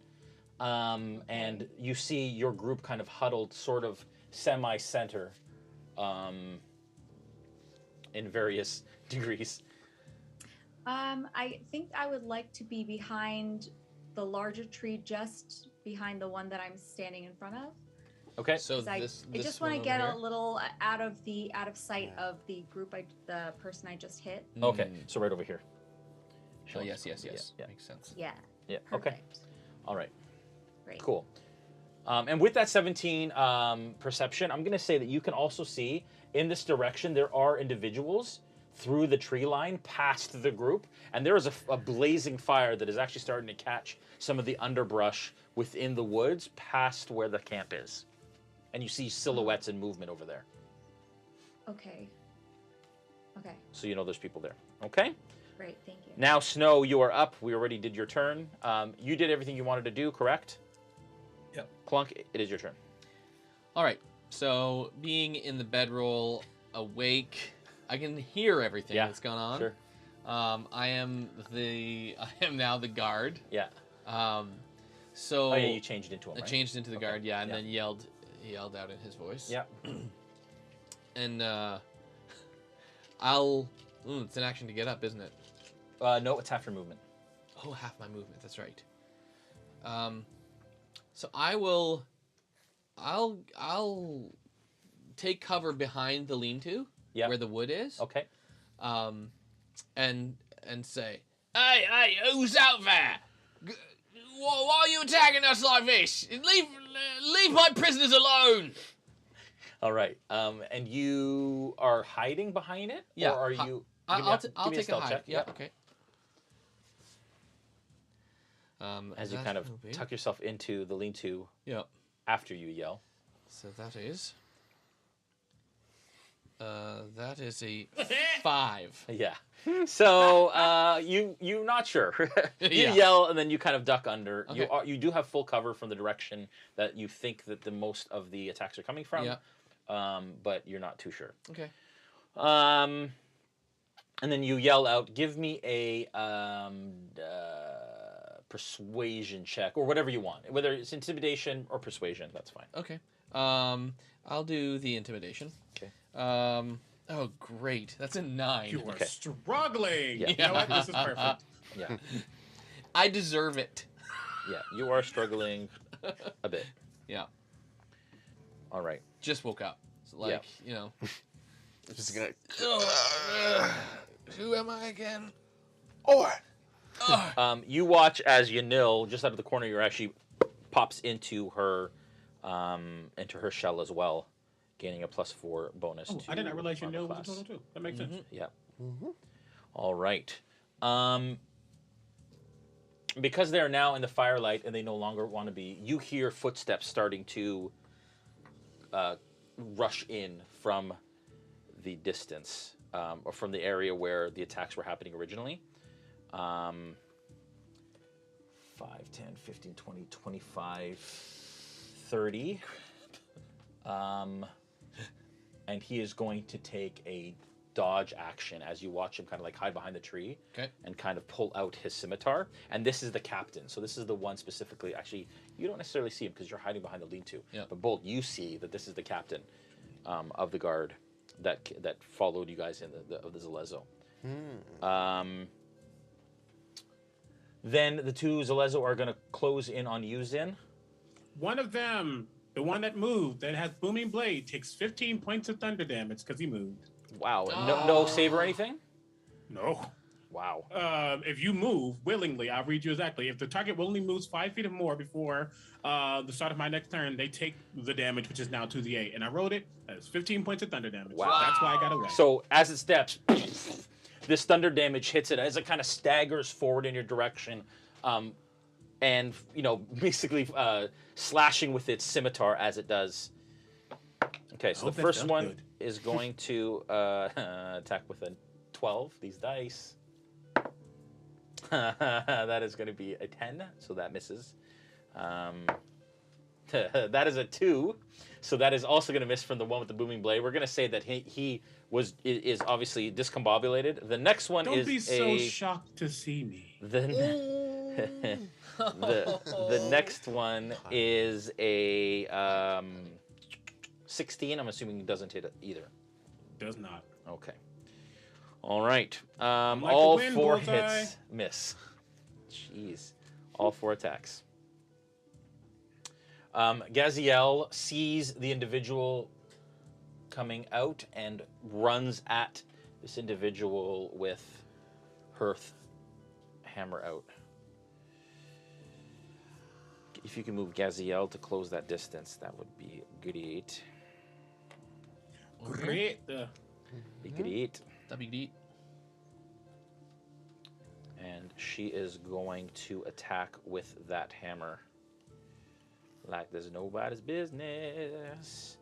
Speaker 5: And you see your group kind of huddled, sort of semi-center, in various degrees.
Speaker 17: I think I would like to be behind the larger tree, just behind the one that I'm standing in front of.
Speaker 5: Okay.
Speaker 15: So
Speaker 17: I just want to get a little out of sight of the group, the person I just hit.
Speaker 5: Okay. So right over here.
Speaker 15: Oh yes. Yeah. Makes sense.
Speaker 17: Yeah.
Speaker 5: Yeah.
Speaker 17: Perfect.
Speaker 5: Okay. All right.
Speaker 17: Great.
Speaker 5: Cool. And with that 17 perception, I'm going to say that you can also see in this direction there are individuals through the tree line past the group, and there is a blazing fire that is actually starting to catch some of the underbrush within the woods past where the camp is. And you see silhouettes and movement over there.
Speaker 17: Okay. Okay.
Speaker 5: So you know there's people there. Okay?
Speaker 17: Great, thank you.
Speaker 5: Now, Snow, you are up. We already did your turn. You did everything you wanted to do, correct?
Speaker 15: Yep.
Speaker 5: Clunk, it is your turn.
Speaker 15: All right. So being in the bedroll, awake, I can hear everything that's going on.
Speaker 5: Sure.
Speaker 15: I am now the guard.
Speaker 5: Yeah.
Speaker 15: So.
Speaker 5: Oh yeah, you changed into him. Right?
Speaker 15: I changed into the guard. Yeah, and then yelled out in his voice.
Speaker 5: Yeah.
Speaker 15: And it's an action to get up, isn't it?
Speaker 5: No, it's half your movement.
Speaker 15: Oh, half my movement. That's right. So I'll take cover behind the lean-to, where the wood is.
Speaker 5: Okay.
Speaker 15: And say, hey, who's out there? Why are you attacking us like this? Leave my prisoners alone.
Speaker 5: All right. And you are hiding behind it?
Speaker 15: Yeah.
Speaker 5: Or are you?
Speaker 15: I'll take a hide.
Speaker 5: Check.
Speaker 15: Yeah. Okay.
Speaker 5: As you kind of tuck yourself into the lean-to.
Speaker 15: Yep.
Speaker 5: After you yell.
Speaker 15: So that is That is a 5.
Speaker 5: Yeah. So you're not sure. You
Speaker 15: Yeah.
Speaker 5: yell and then you kind of duck under.
Speaker 15: Okay.
Speaker 5: You do have full cover from the direction that you think that the most of the attacks are coming from.
Speaker 15: Yeah.
Speaker 5: But you're not too sure.
Speaker 15: Okay.
Speaker 5: And then you yell out, "Give me a persuasion check or whatever you want. Whether it's intimidation or persuasion, that's fine."
Speaker 15: Okay. I'll do the intimidation.
Speaker 5: Okay.
Speaker 15: Oh, great. That's a 9.
Speaker 6: You are struggling.
Speaker 5: Yeah.
Speaker 6: You know what? This is perfect.
Speaker 5: Yeah.
Speaker 15: I deserve it.
Speaker 5: Yeah, you are struggling a bit.
Speaker 15: Yeah.
Speaker 5: All right.
Speaker 15: Just woke up. So, like, you know.
Speaker 9: Just gonna.
Speaker 15: Who am I again?
Speaker 5: You watch as Yanil, just out of the corner, you're actually pops into her shell as well, gaining a +4 bonus.
Speaker 6: Oh,
Speaker 5: to
Speaker 6: I did not realize you
Speaker 5: armor
Speaker 6: know
Speaker 5: class.
Speaker 6: the total too. That makes sense.
Speaker 5: Yeah. All right. Because they're now in the firelight and they no longer want to be, you hear footsteps starting to rush in from the distance, or from the area where the attacks were happening originally. 5, 10, 15, 20, 25, 30. And he is going to take a dodge action as you watch him kind of like hide behind the tree and kind of pull out his scimitar. And this is the captain. So this is the one specifically. Actually, you don't necessarily see him because you're hiding behind the lean-to.
Speaker 15: Yeah.
Speaker 5: But Bolt, you see that this is the captain of the guard that followed you guys in the Zalezo. Then the two Zalezo are going to close in on you, Zin.
Speaker 6: One of them, the one that moved, that has booming blade, takes 15 points of thunder damage because he moved.
Speaker 5: Wow. No save or anything?
Speaker 6: No.
Speaker 5: Wow.
Speaker 6: If you move willingly, I'll read you exactly. If the target willingly moves 5 feet or more before the start of my next turn, they take the damage, which is now 2d8. And I wrote it as 15 points of thunder damage.
Speaker 5: Wow.
Speaker 6: That's why I got away.
Speaker 5: So as it steps, this thunder damage hits it as it kind of staggers forward in your direction, and basically slashing with its scimitar as it does. Okay, so the first one is going to attack with a 12. These dice. That is going to be a 10, so that misses. That is a 2, so that is also going to miss from the one with the booming blade. We're going to say that he is obviously discombobulated. The next one
Speaker 6: Don't
Speaker 5: is
Speaker 6: be so shocked to see me.
Speaker 5: the next one is a 16. I'm assuming it doesn't hit it either.
Speaker 6: Does not.
Speaker 5: Okay. All right.
Speaker 6: like
Speaker 5: All
Speaker 6: the wind,
Speaker 5: 4
Speaker 6: bullseye.
Speaker 5: hits miss. Jeez. All 4 attacks. Gaziel sees the individual coming out and runs at this individual with her hammer out. If you can move Gaziel to close that distance, that would be great.
Speaker 6: Great.
Speaker 5: Be great.
Speaker 15: That'd be neat.
Speaker 5: And she is going to attack with that hammer. Like there's nobody's business.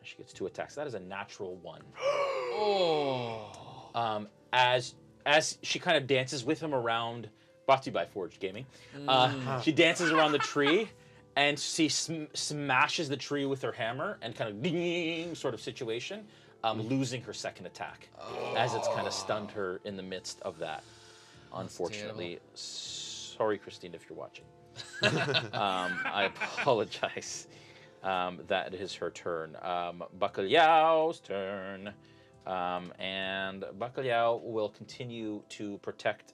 Speaker 5: She gets 2 attacks. That is a natural 1. As she kind of dances with him around, brought to you by Forge Gaming. She dances around the tree, and she smashes the tree with her hammer, and kind of ding sort of situation, losing her second attack, as it's kind of stunned her in the midst of that. Unfortunately, sorry, Christine, if you're watching. I apologize. That is her turn. Bacalhao's turn. And Bacalhau will continue to protect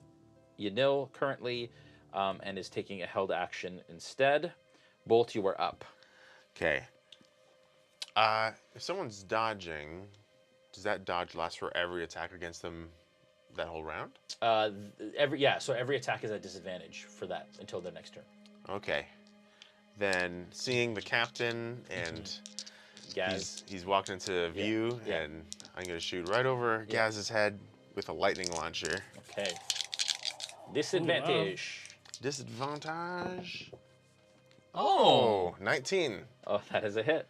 Speaker 5: Yanil currently, and is taking a held action instead. Bolt, you are up.
Speaker 9: Okay. If someone's dodging, does that dodge last for every attack against them that whole round?
Speaker 5: So every attack is at disadvantage for that until their next turn.
Speaker 9: Okay. Then seeing the captain and
Speaker 5: Gaz,
Speaker 9: he's walked into view, and I'm gonna shoot right over Gaz's head with a lightning launcher.
Speaker 5: Okay. Disadvantage.
Speaker 9: Disadvantage.
Speaker 5: Oh.
Speaker 9: 19.
Speaker 5: Oh, that is a hit.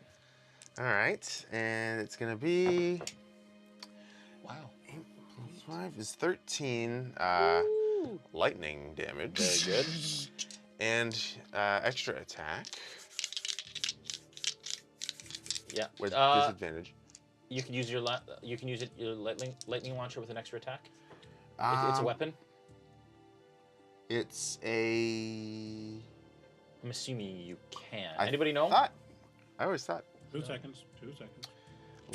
Speaker 9: All right, and it's gonna be.
Speaker 15: Wow.
Speaker 9: 8 plus 5 is 13 lightning damage.
Speaker 5: Very good.
Speaker 9: And extra attack.
Speaker 5: Yeah.
Speaker 9: With disadvantage.
Speaker 5: You can use your your lightning launcher with an extra attack. It's a weapon.
Speaker 9: It's a.
Speaker 5: I'm assuming you can. Anybody know?
Speaker 9: I always thought.
Speaker 6: 2 seconds. 2 seconds.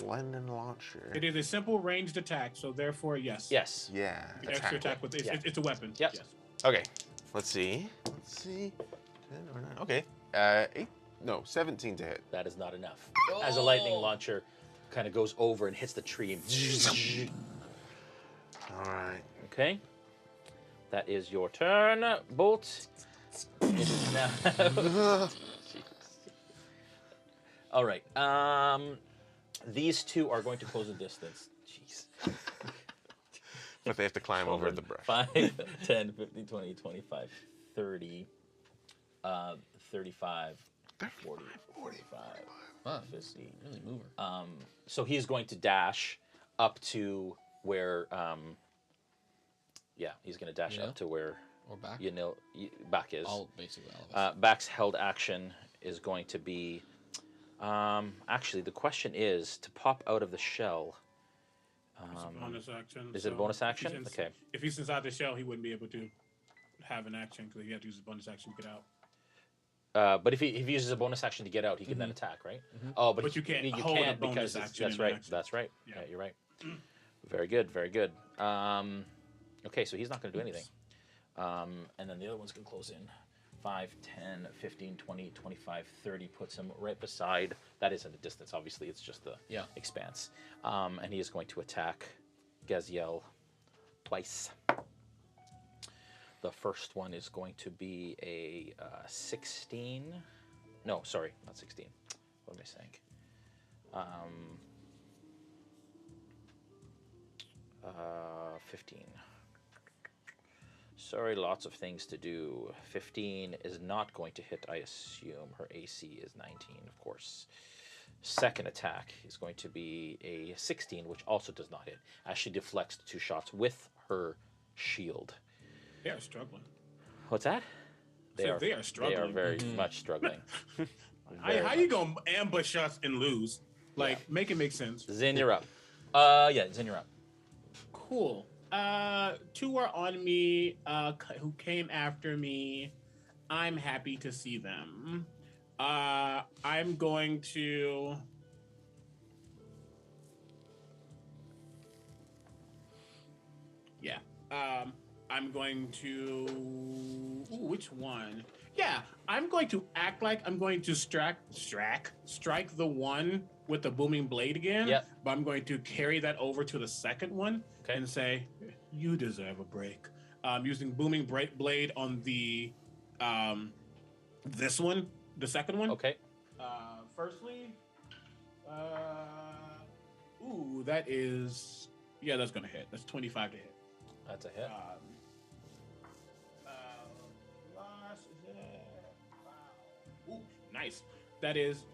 Speaker 9: Lightning launcher.
Speaker 6: It is a simple ranged attack, so therefore, yes.
Speaker 5: Yes.
Speaker 9: Yeah.
Speaker 6: The extra attack with it's a weapon.
Speaker 5: Yep.
Speaker 6: Yes.
Speaker 9: Okay. Let's see. 10 or 9. Okay. 8. No, 17 to hit.
Speaker 5: That is not enough. As a lightning launcher kind of goes over and hits the tree. And
Speaker 9: All right.
Speaker 5: Okay. That is your turn, Bolt. It is now. All right. These two are going to close the distance. Jeez.
Speaker 9: But they have to climb over the brush.
Speaker 5: 5, 10, 15, 20, 25, 30, 35, 40, 45,
Speaker 15: Wow,
Speaker 5: 50.
Speaker 15: really mover.
Speaker 5: So he's going to dash up to where, he's going to dash up to where
Speaker 15: or back.
Speaker 5: Back is.
Speaker 15: All basically all of us.
Speaker 5: Back's held action is going to be. Actually, the question is to pop out of the shell.
Speaker 6: It's a bonus action.
Speaker 5: Is it a bonus action? Okay.
Speaker 6: If he's inside the shell, he wouldn't be able to have an action because he had to use his bonus action to get out.
Speaker 5: But if he uses a bonus action to get out, he can then attack, right? Oh, but
Speaker 6: you can't
Speaker 5: you
Speaker 6: hold a
Speaker 5: can't
Speaker 6: bonus
Speaker 5: because
Speaker 6: action
Speaker 5: that's
Speaker 6: in an
Speaker 5: right.
Speaker 6: action.
Speaker 5: That's right.
Speaker 6: Yeah.
Speaker 5: Yeah, you're right. Very good. Very good. Okay, so he's not going to do anything. And then the other one's going to close in. 5, 10, 15, 20, 25, 30 puts him right beside. That isn't a distance, obviously. It's just the expanse. And he is going to attack Gaziel twice. The first one is going to be a 16. No, sorry, not 16. What am I saying? 15. Sorry, lots of things to do. 15 is not going to hit, I assume. Her AC is 19, of course. Second attack is going to be a 16, which also does not hit, as she deflects 2 shots with her shield.
Speaker 6: They are struggling.
Speaker 5: What's that?
Speaker 6: They are struggling.
Speaker 5: They are very much struggling.
Speaker 6: How you gonna ambush us and lose? Like, make it make sense.
Speaker 5: Zin, you're up. Zin, you're up.
Speaker 6: Cool. 2 are on me, who came after me. I'm happy to see them. I'm going to... Yeah. I'm going to... Ooh, which one? Yeah, I'm going to act like I'm going to strike the one with the booming blade again.
Speaker 5: Yep.
Speaker 6: But I'm going to carry that over to the second one and say, you deserve a break. Using booming blade on the this one, the second one.
Speaker 5: Okay.
Speaker 6: Firstly, that is that's gonna hit. That's 25 to hit.
Speaker 5: That's a hit.
Speaker 6: Nice. That is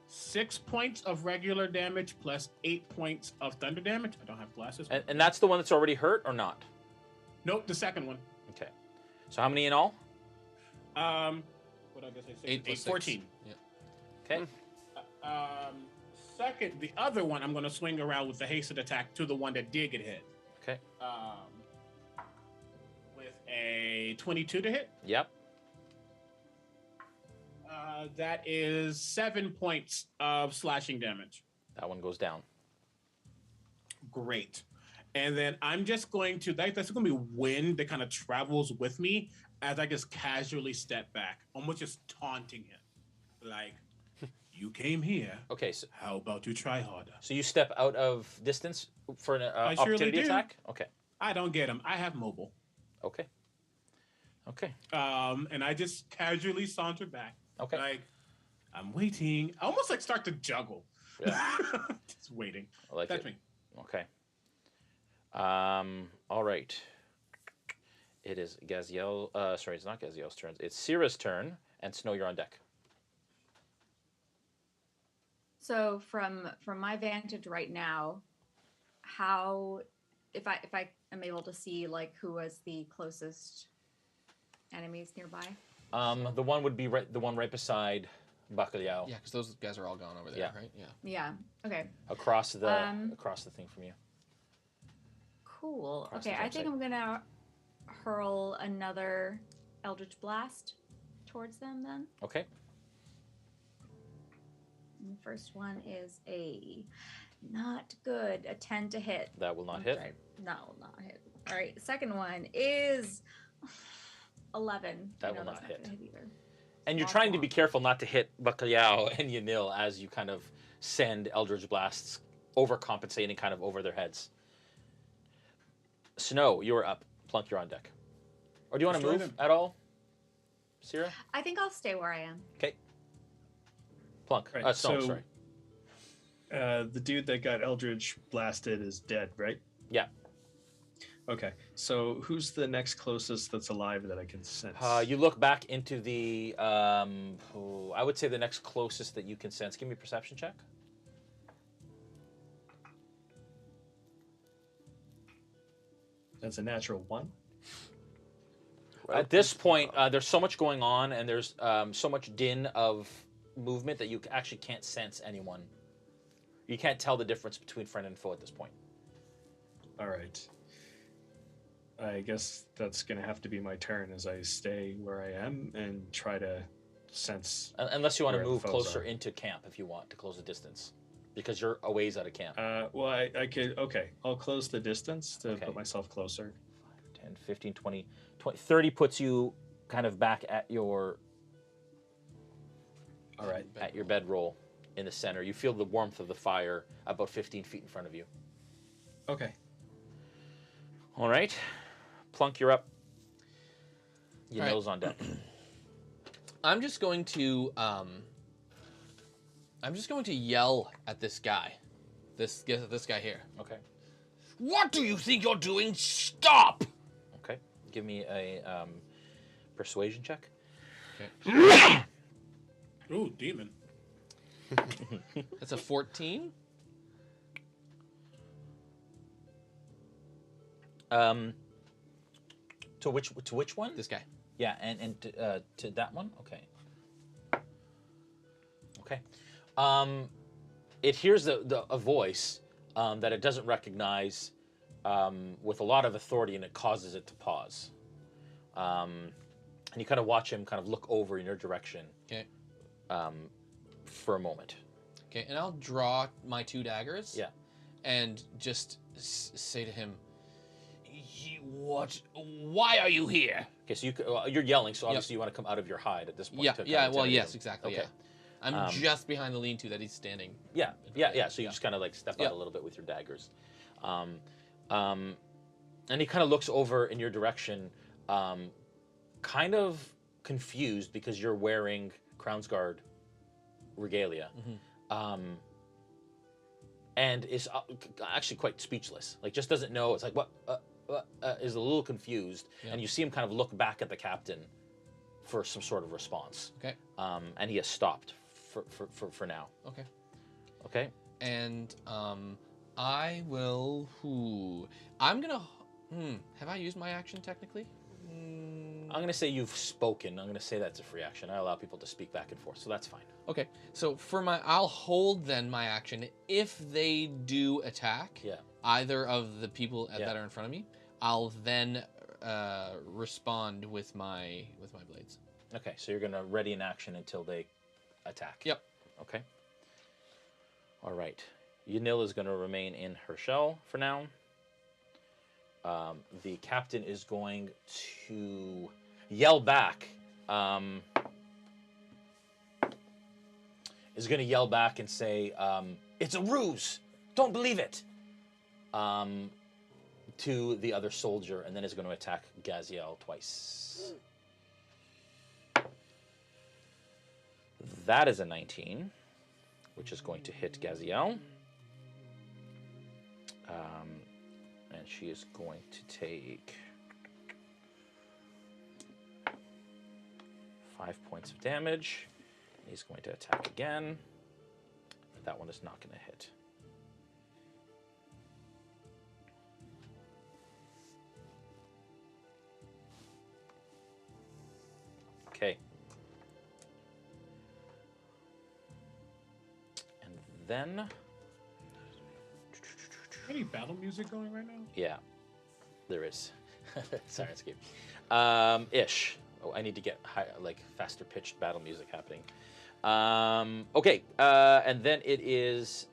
Speaker 6: 6 points of regular damage plus 8 points of thunder damage. I don't have glasses.
Speaker 5: And that's the one that's already hurt or not?
Speaker 6: Nope, the second one.
Speaker 5: Okay. So how many in all?
Speaker 6: What did I say?
Speaker 15: 8 plus
Speaker 6: 14.
Speaker 15: Yeah.
Speaker 5: Okay.
Speaker 6: Second, the other one, I'm going to swing around with the hasted attack to the one that did get hit.
Speaker 5: Okay.
Speaker 6: With a 22 to hit.
Speaker 5: Yep.
Speaker 6: That is 7 points of slashing damage.
Speaker 5: That one goes down.
Speaker 6: Great. And then I'm just going to, that's going to be wind that kind of travels with me as I just casually step back, almost just taunting him. Like, you came here.
Speaker 5: Okay. So
Speaker 6: how about you try harder?
Speaker 5: So you step out of distance for an opportunity attack? Okay.
Speaker 6: I don't get him. I have mobile.
Speaker 5: Okay. Okay.
Speaker 6: And I just casually saunter back.
Speaker 5: Okay.
Speaker 6: Like, I'm waiting. I almost like start to juggle. Yeah. Just waiting.
Speaker 5: I like
Speaker 6: That's
Speaker 5: it.
Speaker 6: me.
Speaker 5: Okay. All right. It is Gaziel. Sorry, it's not Gaziel's turn. It's Syrah's turn. And Snow, you're on deck.
Speaker 17: So from my vantage right now, how if I am able to see like who was the closest enemies nearby?
Speaker 5: The one would be the one right beside Bacalhau.
Speaker 15: Yeah, because those guys are all gone over there, right? Yeah.
Speaker 17: Yeah. Okay.
Speaker 5: Across the thing from you.
Speaker 17: Cool.
Speaker 5: Across
Speaker 17: Okay,
Speaker 5: the
Speaker 17: I think
Speaker 5: campsite.
Speaker 17: I'm gonna hurl another Eldritch Blast towards them then.
Speaker 5: Okay.
Speaker 17: And the first one is a not good, a 10 to hit.
Speaker 5: That will not hit.
Speaker 17: Right. No, not hit. All right. The second one is 11.
Speaker 5: That
Speaker 17: You know
Speaker 5: will
Speaker 17: that's
Speaker 5: not hit.
Speaker 17: gonna either.
Speaker 5: And you're trying to be careful not to hit Bacalhau and Yanil as you kind of send Eldritch Blasts overcompensating kind of over their heads. Snow, you're up. Plunk, you're on deck. Or do you want to
Speaker 6: Destroy
Speaker 5: move
Speaker 6: them.
Speaker 5: at all, Sierra?
Speaker 17: I think I'll stay where I am.
Speaker 5: Okay. Plunk.
Speaker 16: Right,
Speaker 5: Snow,
Speaker 16: so-
Speaker 5: sorry.
Speaker 16: The dude that got Eldritch blasted is dead, right?
Speaker 5: Yeah.
Speaker 16: Okay. So who's the next closest that's alive that I can sense?
Speaker 5: You look back into the, I would say the next closest that you can sense. Give me a perception check.
Speaker 16: That's a natural 1.
Speaker 5: At this point, there's so much going on, and there's so much din of movement that you actually can't sense anyone. You can't tell the difference between friend and foe at this point.
Speaker 16: All right. I guess that's going to have to be my turn as I stay where I am and try to sense.
Speaker 5: Unless you want to
Speaker 16: where the
Speaker 5: move
Speaker 16: foes
Speaker 5: closer
Speaker 16: are.
Speaker 5: into camp if you want to close the distance. Because you're a ways out of camp.
Speaker 16: Well, I could. Okay. I'll close the distance to put myself closer.
Speaker 5: 10, 15, 20, 30 puts you kind of back at your
Speaker 16: All right.
Speaker 5: at your bedroll in the center. You feel the warmth of the fire about 15 feet in front of you.
Speaker 16: Okay.
Speaker 5: All right. Plunk, you're up. Your
Speaker 15: All right.
Speaker 5: nose on deck.
Speaker 15: I'm just going to yell at this guy. This guy here.
Speaker 5: Okay.
Speaker 15: What do you think you're doing? Stop!
Speaker 5: Okay. Give me a persuasion check.
Speaker 15: Okay.
Speaker 6: Ooh, demon.
Speaker 15: That's a 14.
Speaker 5: To which one?
Speaker 15: This guy.
Speaker 5: Yeah, and to that one. Okay. Okay. It hears a voice that it doesn't recognize with a lot of authority, and it causes it to pause. And you kind of watch him kind of look over in your direction.
Speaker 15: Okay.
Speaker 5: For a moment.
Speaker 15: Okay, and I'll draw my 2 daggers.
Speaker 5: Yeah.
Speaker 15: And just say to him, "What? Why are you here?"
Speaker 5: Okay, so you're yelling, so obviously you want to come out of your hide at this point.
Speaker 15: Yeah,
Speaker 5: to kind
Speaker 15: yeah.
Speaker 5: of
Speaker 15: Well,
Speaker 5: intimidate
Speaker 15: yes,
Speaker 5: him.
Speaker 15: exactly.
Speaker 5: Okay.
Speaker 15: Yeah. I'm just behind the lean-to that he's standing.
Speaker 5: Yeah. So you just kind of like step out a little bit with your daggers, and he kind of looks over in your direction, kind of confused because you're wearing Crownsguard regalia, and is actually quite speechless. Like just doesn't know. It's like what is a little confused, and you see him kind of look back at the captain for some sort of response.
Speaker 15: Okay.
Speaker 5: And he has stopped for now.
Speaker 15: Okay.
Speaker 5: Okay.
Speaker 15: And I will. I'm gonna. Have I used my action technically?
Speaker 5: I'm gonna say you've spoken. I'm gonna say that's a free action. I allow people to speak back and forth, so that's fine.
Speaker 15: Okay. So I'll hold then my action. If they do attack, either of the people that are in front of me, I'll then respond with my blades.
Speaker 5: Okay, so you're gonna ready an action until they attack.
Speaker 15: Yep.
Speaker 5: Okay. All right. Yanil is gonna remain in her shell for now. The captain is going to yell back. Is going to yell back and say, "It's a ruse! Don't believe it!" To the other soldier, and then is going to attack Gaziel twice. That is a 19, which is going to hit Gaziel. And she is going to take 5 points of damage. He's going to attack again. That one is not going to hit. Okay. And then...
Speaker 6: Any battle music going right now?
Speaker 5: Yeah, there is. Sirenscape. Ish. Oh, I need to get faster pitched battle music happening. Okay, and then it is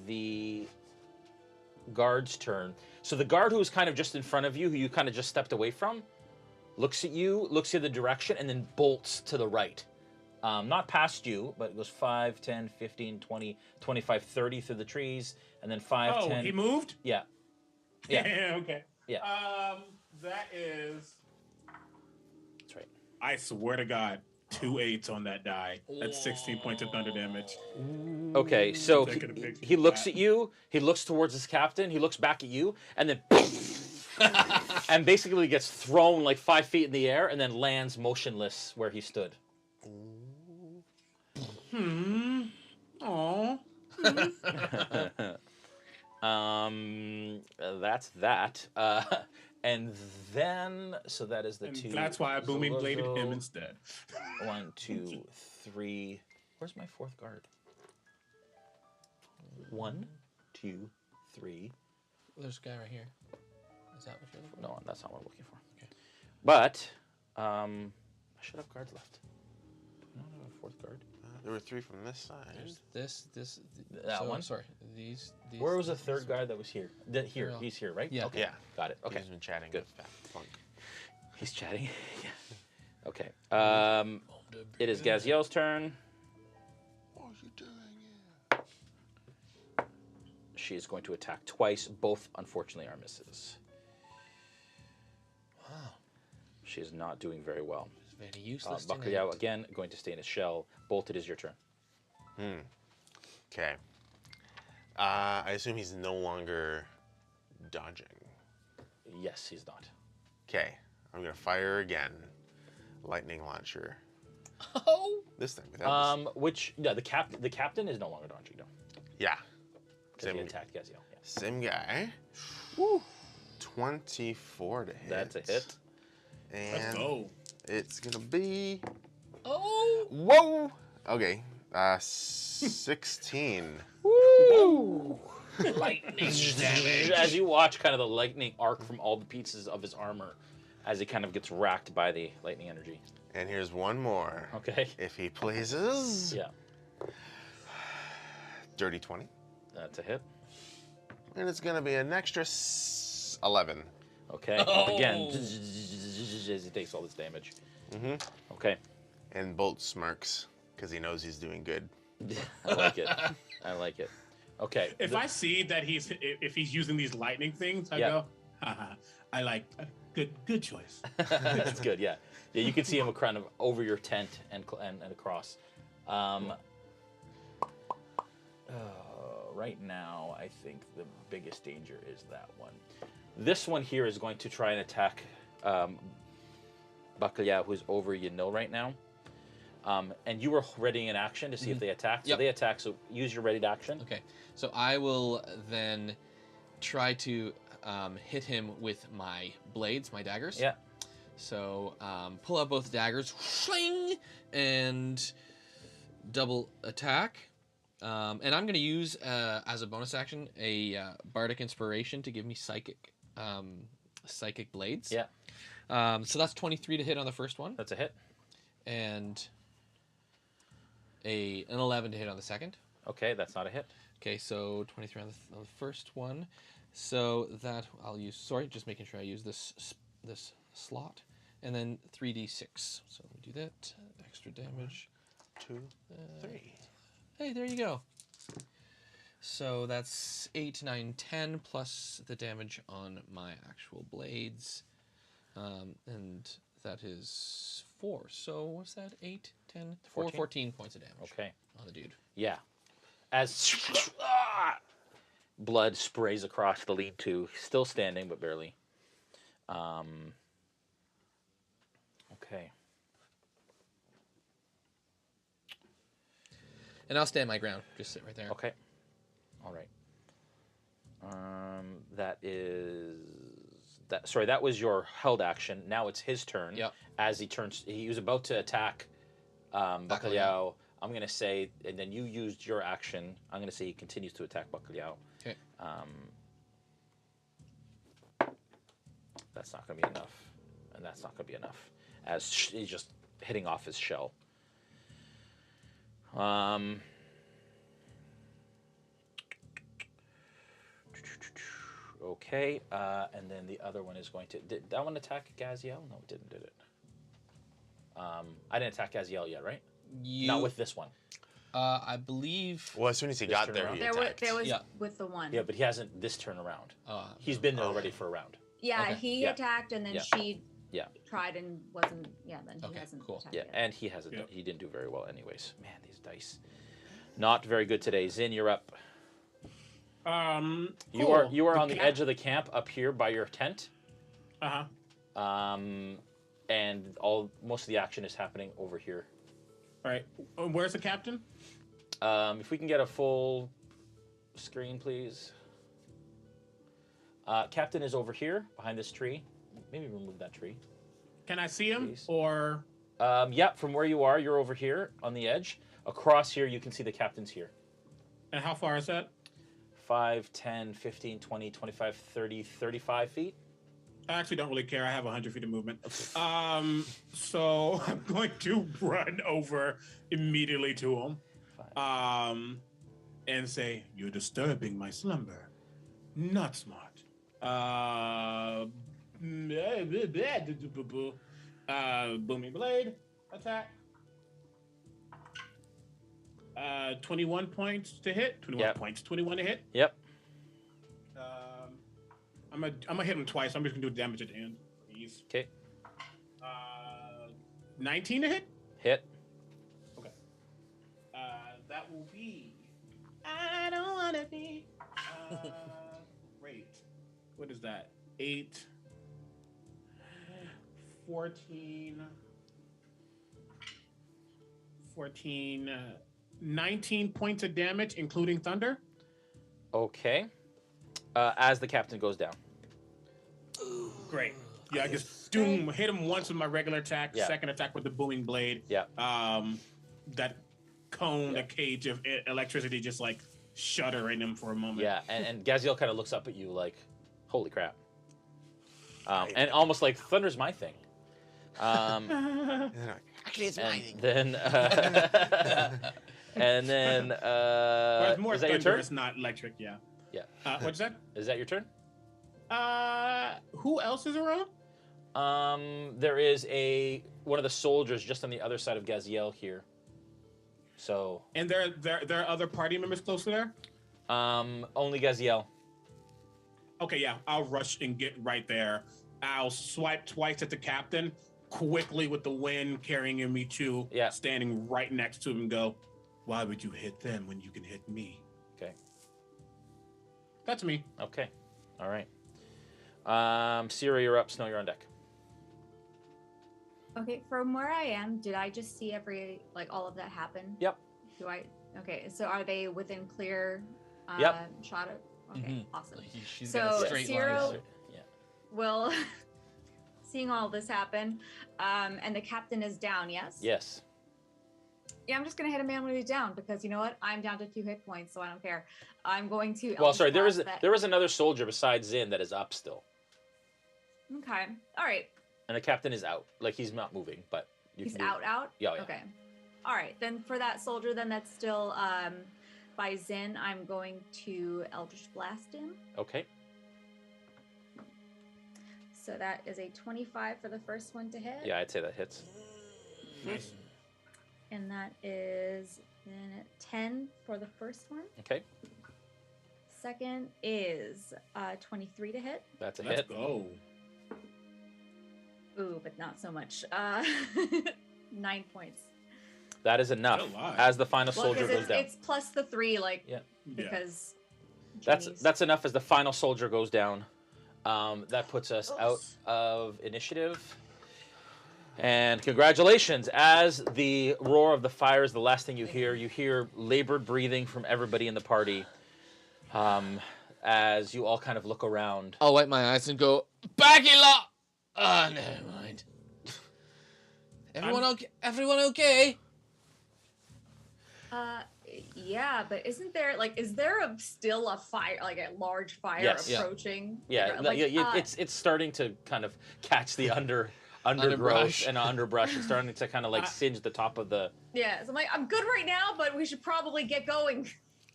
Speaker 5: the guard's turn. So the guard who is kind of just in front of you, who you kind of just stepped away from, looks at you, looks in the direction, and then bolts to the right. Not past you, but it goes 5, 10, 15, 20, 25, 30 through the trees, and then 5, 10.
Speaker 6: Oh, he moved?
Speaker 5: Yeah.
Speaker 6: Yeah. Okay.
Speaker 5: Yeah.
Speaker 6: That is...
Speaker 5: That's right.
Speaker 6: I swear to God, 2 8s on that die. That's 16 points of thunder damage.
Speaker 5: Okay, so he looks at you, he looks towards his captain, he looks back at you, and then and basically gets thrown like 5 feet in the air and then lands motionless where he stood.
Speaker 6: Aww.
Speaker 5: That's that. And then, so that is the
Speaker 6: And
Speaker 5: 2.
Speaker 6: that's why I booming bladed him instead.
Speaker 5: 1, 2, 3. Where's my 4th guard? 1, 2, 3.
Speaker 15: There's a guy right here. Is that what you're looking for?
Speaker 5: No, that's not what I'm looking for. Okay. But I should have guards left. Do we not have a 4th guard?
Speaker 9: There were 3 from this side.
Speaker 15: There's
Speaker 5: That one.
Speaker 15: Sorry, these.
Speaker 5: Where was the 3rd guard that was here? Here, he's here, right?
Speaker 15: Yeah.
Speaker 5: Okay.
Speaker 9: Yeah.
Speaker 5: Got it. Okay.
Speaker 9: He's been chatting.
Speaker 5: Good.
Speaker 9: With Plunk.
Speaker 5: He's chatting. Yeah. Okay. It is Gaziel's turn.
Speaker 9: What are you doing
Speaker 5: She is going to attack twice. Both, unfortunately, are misses.
Speaker 15: Wow.
Speaker 5: She is not doing very well.
Speaker 15: It's very useless.
Speaker 5: Bakayao, again, going to stay in his shell. Bolt, it is your turn.
Speaker 9: Okay. I assume he's no longer dodging.
Speaker 5: Yes, he's not.
Speaker 9: Okay. I'm going to fire again. Lightning launcher.
Speaker 15: Oh!
Speaker 9: This time without
Speaker 5: the captain is no longer dodging, no.
Speaker 9: Yeah.
Speaker 5: Because he attacked Gaziel. Yeah.
Speaker 9: Same guy. Woo. 24 to hit.
Speaker 5: That's a hit.
Speaker 9: And
Speaker 6: Let's go.
Speaker 9: it's going to be...
Speaker 15: Oh!
Speaker 9: Whoa! Okay. 16.
Speaker 5: Woo! Lightning damage. As you watch kind of the lightning arc from all the pieces of his armor as he kind of gets racked by the lightning energy.
Speaker 9: And here's one more.
Speaker 5: Okay.
Speaker 9: If he pleases.
Speaker 5: Yeah.
Speaker 9: Dirty 20.
Speaker 5: That's a hit.
Speaker 9: And it's going to be an extra 11.
Speaker 5: Okay.
Speaker 15: Oh.
Speaker 5: Again, as he takes all this damage.
Speaker 9: Mm-hmm.
Speaker 5: Okay.
Speaker 9: And Bolt smirks because he knows he's doing good.
Speaker 5: I like it. I like it. Okay.
Speaker 6: If I see that if he's using these lightning things, I
Speaker 5: Yeah.
Speaker 6: go, haha, I like good choice.
Speaker 5: That's good. Yeah. Yeah. You can see him kind of over your tent and across. Right now, I think the biggest danger is that one. This one here is going to try and attack Bakayao, who's over Yanil right now. And you were readying an action to see if they attack. So
Speaker 15: Yep.
Speaker 5: they attack, so use your readied action.
Speaker 15: Okay, so I will then try to hit him with my blades, my daggers.
Speaker 5: Yeah.
Speaker 15: So pull out both daggers, swing, and double attack. And I'm going to use, as a bonus action, a bardic inspiration to give me psychic blades.
Speaker 5: Yeah.
Speaker 15: So that's 23 to hit on the first one.
Speaker 5: That's a hit.
Speaker 15: And an 11 to hit on the second.
Speaker 5: Okay, that's not a hit.
Speaker 15: Okay, so 23 on the first one. So that I'll use. Sorry, just making sure I use this slot, and then 3d6. So let me do that. Extra damage.
Speaker 9: 2, 3.
Speaker 15: Hey, there you go. So that's 8, 9, 10 plus the damage on my actual blades, and that is 4. So what's that? 8, 10, 14 points of damage.
Speaker 5: Okay.
Speaker 15: On the dude.
Speaker 5: Yeah. As blood sprays across the lean-to, still standing but barely. Okay.
Speaker 15: And I'll stand my ground. Just sit right there.
Speaker 5: Okay. All right. That is that. Sorry, that was your held action. Now it's his turn.
Speaker 15: Yep.
Speaker 5: As he turns, he was about to attack Bacalhau. I'm gonna say, and then you used your action. I'm gonna say he continues to attack Bacalhau.
Speaker 15: Okay.
Speaker 5: That's not gonna be enough, and that's not gonna be enough. As he's just hitting off his shell. Okay, and then the other one is going to. Did that one attack Gaziel? No, it didn't, did it? I didn't attack Gaziel yet, right? Not with this one.
Speaker 15: I believe.
Speaker 9: Well, as soon as he got there, he attacked.
Speaker 17: There was with the one.
Speaker 5: Yeah, but he hasn't this turn around. He's been there already for a round.
Speaker 17: Yeah, he attacked and then she tried and wasn't. Yeah, then he hasn't attacked yet.
Speaker 5: And he hasn't. He didn't do very well, anyways. Man, these dice, not very good today. Zin, you're up. You are on the edge of the camp up here by your tent. And most of the action is happening over here.
Speaker 6: All right, where's the captain?
Speaker 5: If we can get a full screen, please. Captain is over here behind this tree. Maybe remove that tree.
Speaker 6: Can I see him?
Speaker 5: Please.
Speaker 6: Or?
Speaker 5: Yeah, from where you are, you're over here on the edge. Across here, you can see the captain's here.
Speaker 6: And how far is that?
Speaker 5: 5, 10, 15, 20, 25, 30, 35 feet.
Speaker 6: I actually don't really care. I have 100 feet of movement. So I'm going to run over immediately to him. And say, "You're disturbing my slumber. Not smart." Booming blade attack. 21 points to hit. 21 points. 21 to hit.
Speaker 5: Yep.
Speaker 6: I'm gonna hit him twice. I'm just gonna do damage at the end. Please.
Speaker 5: Okay.
Speaker 6: 19 to hit.
Speaker 5: Hit.
Speaker 6: Okay. That will be. I don't wanna be. Wait. What is that? 8. 14. 19 points of damage, including thunder.
Speaker 5: Okay. As the captain goes down.
Speaker 6: Great. Yeah, I just hit him once with my regular attack.
Speaker 5: Yeah.
Speaker 6: Second attack with the booming blade.
Speaker 5: Yeah.
Speaker 6: That cone, a cage of electricity, just like shuddering him for a moment.
Speaker 5: Yeah, and Gaziel kind of looks up at you like, "Holy crap!" And almost like thunder's my thing.
Speaker 9: Actually, it's my thing.
Speaker 5: Then, and then,
Speaker 6: more
Speaker 5: is that your
Speaker 6: thunder,
Speaker 5: turn?
Speaker 6: it's not electric. Yeah.
Speaker 5: Yeah.
Speaker 6: What's that?
Speaker 5: Is that your turn?
Speaker 6: Who else is around?
Speaker 5: There is one of the soldiers just on the other side of Gaziel here. So.
Speaker 6: And there are other party members close to there?
Speaker 5: Only Gaziel.
Speaker 6: Okay, yeah. I'll rush and get right there. I'll swipe twice at the captain, quickly with the wind carrying me to standing right next to him and go, "Why would you hit them when you can hit me?"
Speaker 5: Okay.
Speaker 6: That's me.
Speaker 5: Okay. All right. Sierra, you're up. Snow, you're on deck.
Speaker 17: Okay, from where I am, did I just see all of that happen?
Speaker 5: Yep.
Speaker 17: Okay, so are they within clear shot of? Okay, awesome.
Speaker 15: She's got a straight line.
Speaker 17: Will, seeing all this happen, and the captain is down, yes?
Speaker 5: Yes.
Speaker 17: Yeah, I'm just going to hit a man when he's down because you know what? I'm down to 2 hit points, so I don't care. I'm going to...
Speaker 5: Well, sorry, there was another soldier besides Zin that is up still.
Speaker 17: Okay, all right.
Speaker 5: And the captain is out. Like, he's not moving, but...
Speaker 17: He's out?
Speaker 5: Yeah.
Speaker 17: Okay. All right, then for that soldier then that's still by Zin, I'm going to Eldritch Blast him.
Speaker 5: Okay.
Speaker 17: So that is a 25 for the first one to hit.
Speaker 5: Yeah, I'd say that hits.
Speaker 6: Nice.
Speaker 17: And that is then 10 for the first one.
Speaker 5: Okay.
Speaker 17: Second is 23 to hit.
Speaker 5: That's a hit.
Speaker 6: Let's go.
Speaker 17: Ooh, but not so much. 9 points.
Speaker 5: That is enough. As the final soldier goes down.
Speaker 17: It's plus the 3, because...
Speaker 5: That's enough as the final soldier goes down. That puts us out of initiative. And congratulations. As the roar of the fire is the last thing you hear labored breathing from everybody in the party. As you all kind of look around.
Speaker 15: I'll wipe my eyes and go, Bagula! Ah, never mind. Everyone okay?
Speaker 17: Yeah, but isn't there is there still a fire, like a large fire
Speaker 5: Yes.
Speaker 17: approaching?
Speaker 5: Yeah, it's starting to kind of catch the undergrowth and underbrush and starting to kind of like singe the top of the.
Speaker 17: Yeah, so I'm like, I'm good right now, but we should probably get going.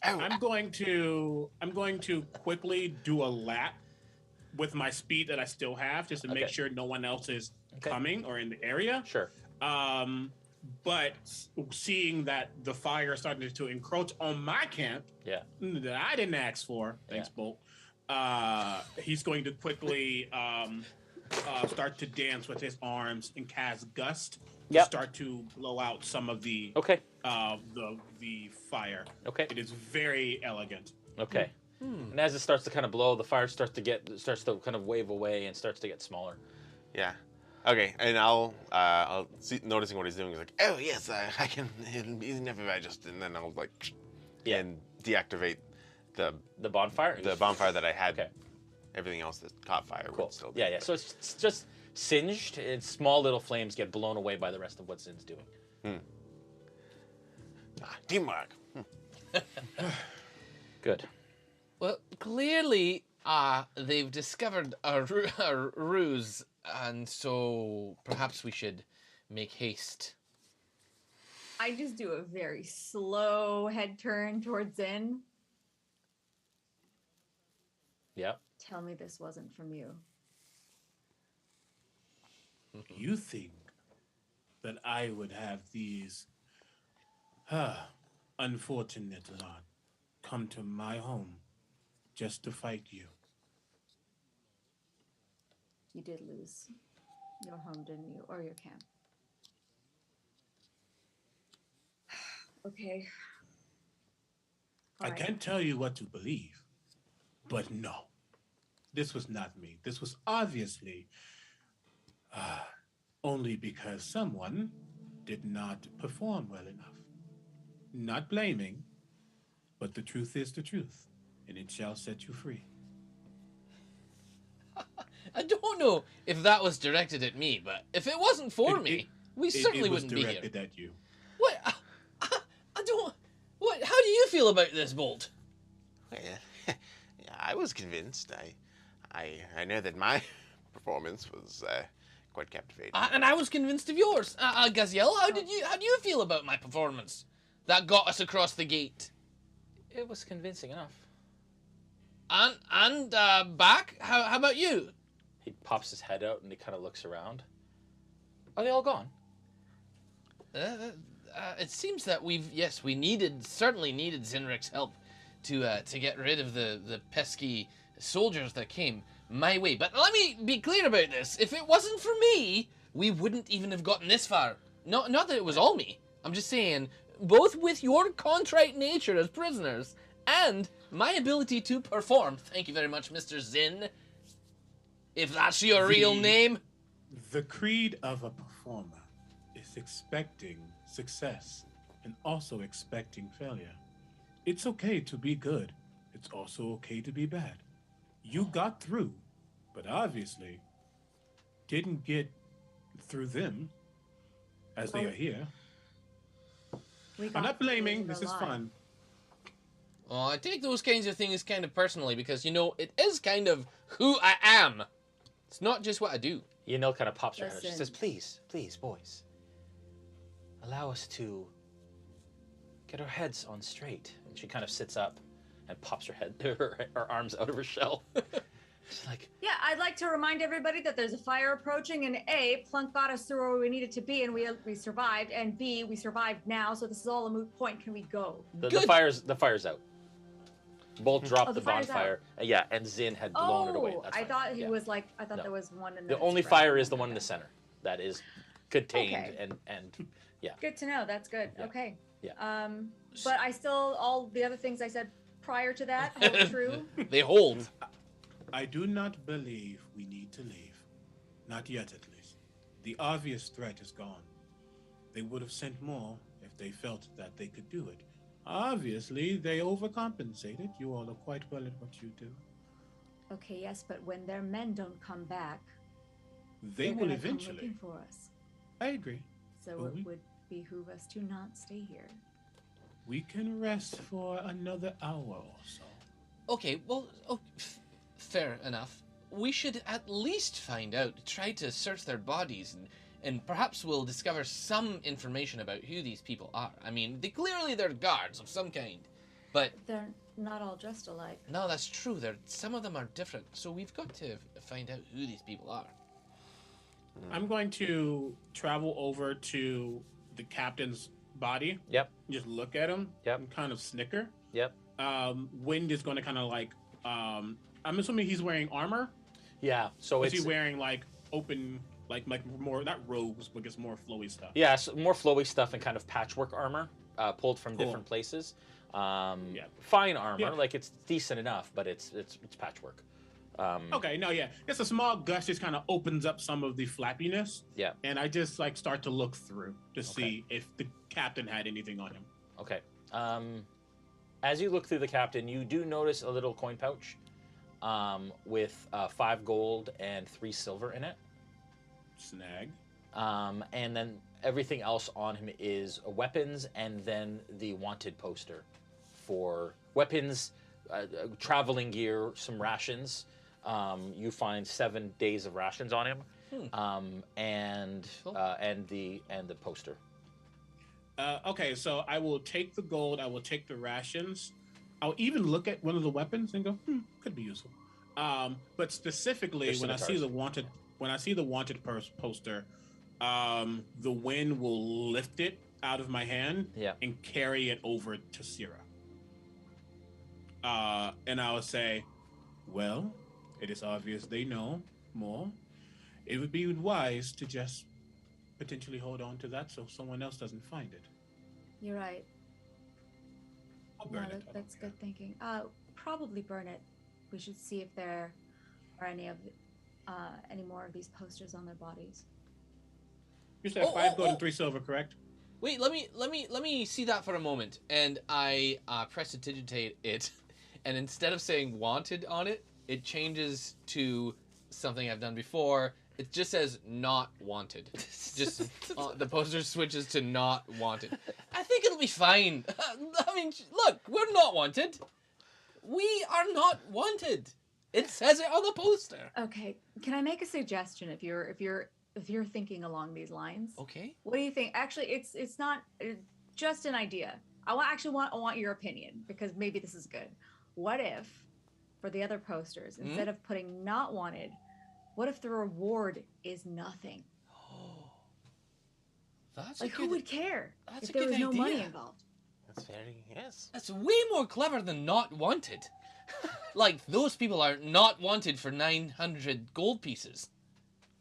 Speaker 6: I'm going to quickly do a lap with my speed that I still have, just to make sure no one else is coming or in the area.
Speaker 5: Sure.
Speaker 6: But seeing that the fire started to encroach on my camp, that I didn't ask for, thanks, Bolt. He's going to quickly start to dance with his arms and cast Gust to start to blow out some of the the fire.
Speaker 5: Okay.
Speaker 6: It is very elegant.
Speaker 5: Okay. And as it starts to kind of blow, the fire starts to kind of wave away and starts to get smaller.
Speaker 9: Yeah. Okay, and I'll see, noticing what he's doing. He's like, oh yes, I can. Easy enough if I just, and then I'll and deactivate the
Speaker 5: bonfire.
Speaker 9: The bonfire that I had. Okay. Everything else that caught fire would still be.
Speaker 5: Yeah. So it's just singed, and small little flames get blown away by the rest of what Zin's doing.
Speaker 9: Teamwork.
Speaker 5: Good.
Speaker 15: Well, clearly, they've discovered a ruse, and so perhaps we should make haste.
Speaker 17: I just do a very slow head turn towards Zin.
Speaker 5: Yep.
Speaker 17: Tell me this wasn't from you.
Speaker 6: You think that I would have these unfortunate lot come to my home just to fight you?
Speaker 17: You did lose your home, didn't you? Or your camp. Okay.
Speaker 6: I can't tell you what to believe, but no. This was not me. This was obviously only because someone did not perform well enough. Not blaming, but the truth is the truth, and it shall set you free.
Speaker 15: I don't know if that was directed at me, but if it wasn't for me, we certainly wouldn't be here.
Speaker 6: It was directed at you.
Speaker 15: What? I don't... What? How do you feel about this, Bolt?
Speaker 9: Well, I was convinced. I know that my performance was quite captivating.
Speaker 15: And I was convinced of yours. Gaziel, how do you feel about my performance? That got us across the gate.
Speaker 5: It was convincing enough.
Speaker 15: And back? How about you?
Speaker 5: He pops his head out and he kind of looks around. Are they all gone?
Speaker 15: It seems that we certainly needed Zinric's help to get rid of the pesky soldiers that came my way. But let me be clear about this. If it wasn't for me, we wouldn't even have gotten this far. Not that it was all me. I'm just saying, both with your contrite nature as prisoners and my ability to perform. Thank you very much, Mr. Zin. If that's your real name.
Speaker 6: The creed of a performer is expecting success and also expecting failure. It's okay to be good. It's also okay to be bad. You got through, but obviously didn't get through them as they are here. I'm not blaming. This is fun.
Speaker 15: Well, I take those kinds of things kind of personally because, it is kind of who I am. It's not just what I do.
Speaker 5: Kind of pops her head. She says, please, boys, allow us to get our heads on straight. And she kind of sits up and pops her arms out of her shell. She's like,
Speaker 17: yeah, I'd like to remind everybody that there's a fire approaching, and A, Plunk got us through where we needed to be, and we survived, and B, we survived now, so this is all a moot point. Can we go?
Speaker 5: The fire's out. Bolt dropped the bonfire. And Zin had blown it away. That's
Speaker 17: I thought he was like, I thought there was one in
Speaker 5: the only fire is the one in the center. That is contained and yeah.
Speaker 17: Good to know. That's good.
Speaker 5: Yeah.
Speaker 17: Okay.
Speaker 5: Yeah.
Speaker 17: But I still, all the other things I said prior to that hold true.
Speaker 15: They hold.
Speaker 6: I do not believe we need to leave. Not yet, at least. The obvious threat is gone. They would have sent more if they felt that they could do it. Obviously, they overcompensated. You all are quite well at what you do.
Speaker 17: Okay, yes, but when their men don't come back,
Speaker 6: They
Speaker 17: they're
Speaker 6: will
Speaker 17: gonna come
Speaker 6: eventually.
Speaker 17: looking for us.
Speaker 6: I agree.
Speaker 17: So
Speaker 6: But
Speaker 17: it would behoove us to not stay here.
Speaker 6: We can rest for another hour or so.
Speaker 15: Okay, well, fair enough. We should at least find out, try to search their bodies, and perhaps we'll discover some information about who these people are. I mean, they're guards of some kind, but...
Speaker 17: They're not all dressed alike.
Speaker 15: No, that's true. Some of them are different, so we've got to find out who these people are.
Speaker 6: I'm going to travel over to the captain's body.
Speaker 5: Yep.
Speaker 6: Just look at him.
Speaker 5: Yep.
Speaker 6: And kind of snicker.
Speaker 5: Yep.
Speaker 6: Wind is going to kind of like. I'm assuming he's wearing armor.
Speaker 5: Yeah. So
Speaker 6: is
Speaker 5: it's
Speaker 6: he wearing like open, like more not robes, but just more flowy stuff?
Speaker 5: Yeah, so more flowy stuff and kind of patchwork armor, pulled from different places. Fine armor,
Speaker 6: Yeah.
Speaker 5: like it's decent enough, but it's patchwork.
Speaker 6: Okay, no, yeah. Just a small gust just kind of opens up some of the flappiness.
Speaker 5: Yeah.
Speaker 6: And I just like start to look through to see if the captain had anything on him.
Speaker 5: Okay. As you look through the captain, you do notice a little coin pouch with 5 gold and 3 silver in it.
Speaker 6: Snag.
Speaker 5: And then everything else on him is weapons and then the wanted poster for weapons, traveling gear, some rations. You find 7 days of rations on him, and the poster.
Speaker 6: Okay, so I will take the gold. I will take the rations. I'll even look at one of the weapons and go, could be useful. But specifically,
Speaker 5: There's
Speaker 6: when I see
Speaker 5: scimitars.
Speaker 6: the wanted poster, the wind will lift it out of my hand and carry it over to Syrah. And I will say, well, it is obvious they know more. It would be wise to just potentially hold on to that so someone else doesn't find it.
Speaker 17: You're right.
Speaker 6: I'll
Speaker 17: No,
Speaker 6: burn it.
Speaker 17: that's good thinking. Probably burn it. We should see if there are any more of these posters on their bodies.
Speaker 6: You said 5 gold and 3 silver, correct?
Speaker 15: Wait, let me see that for a moment. And I prestidigitate it, and instead of saying wanted on it, it changes to something I've done before. It just says not wanted. Just the poster switches to not wanted. I think it'll be fine. I mean, look, we're not wanted. We are not wanted. It says it on the poster.
Speaker 17: Okay, can I make a suggestion if you're thinking along these lines?
Speaker 15: Okay.
Speaker 17: What do you think? Actually, it's not just an idea. I want your opinion because maybe this is good. What if for the other posters, instead of putting not wanted, what if the reward is nothing?
Speaker 15: That's
Speaker 17: like who would care
Speaker 15: That's
Speaker 17: if
Speaker 15: a
Speaker 17: there was
Speaker 15: good
Speaker 17: no
Speaker 15: idea.
Speaker 17: money involved?
Speaker 9: That's very, yes.
Speaker 15: That's way more clever than not wanted. Like, those people are not wanted for 900 gold pieces.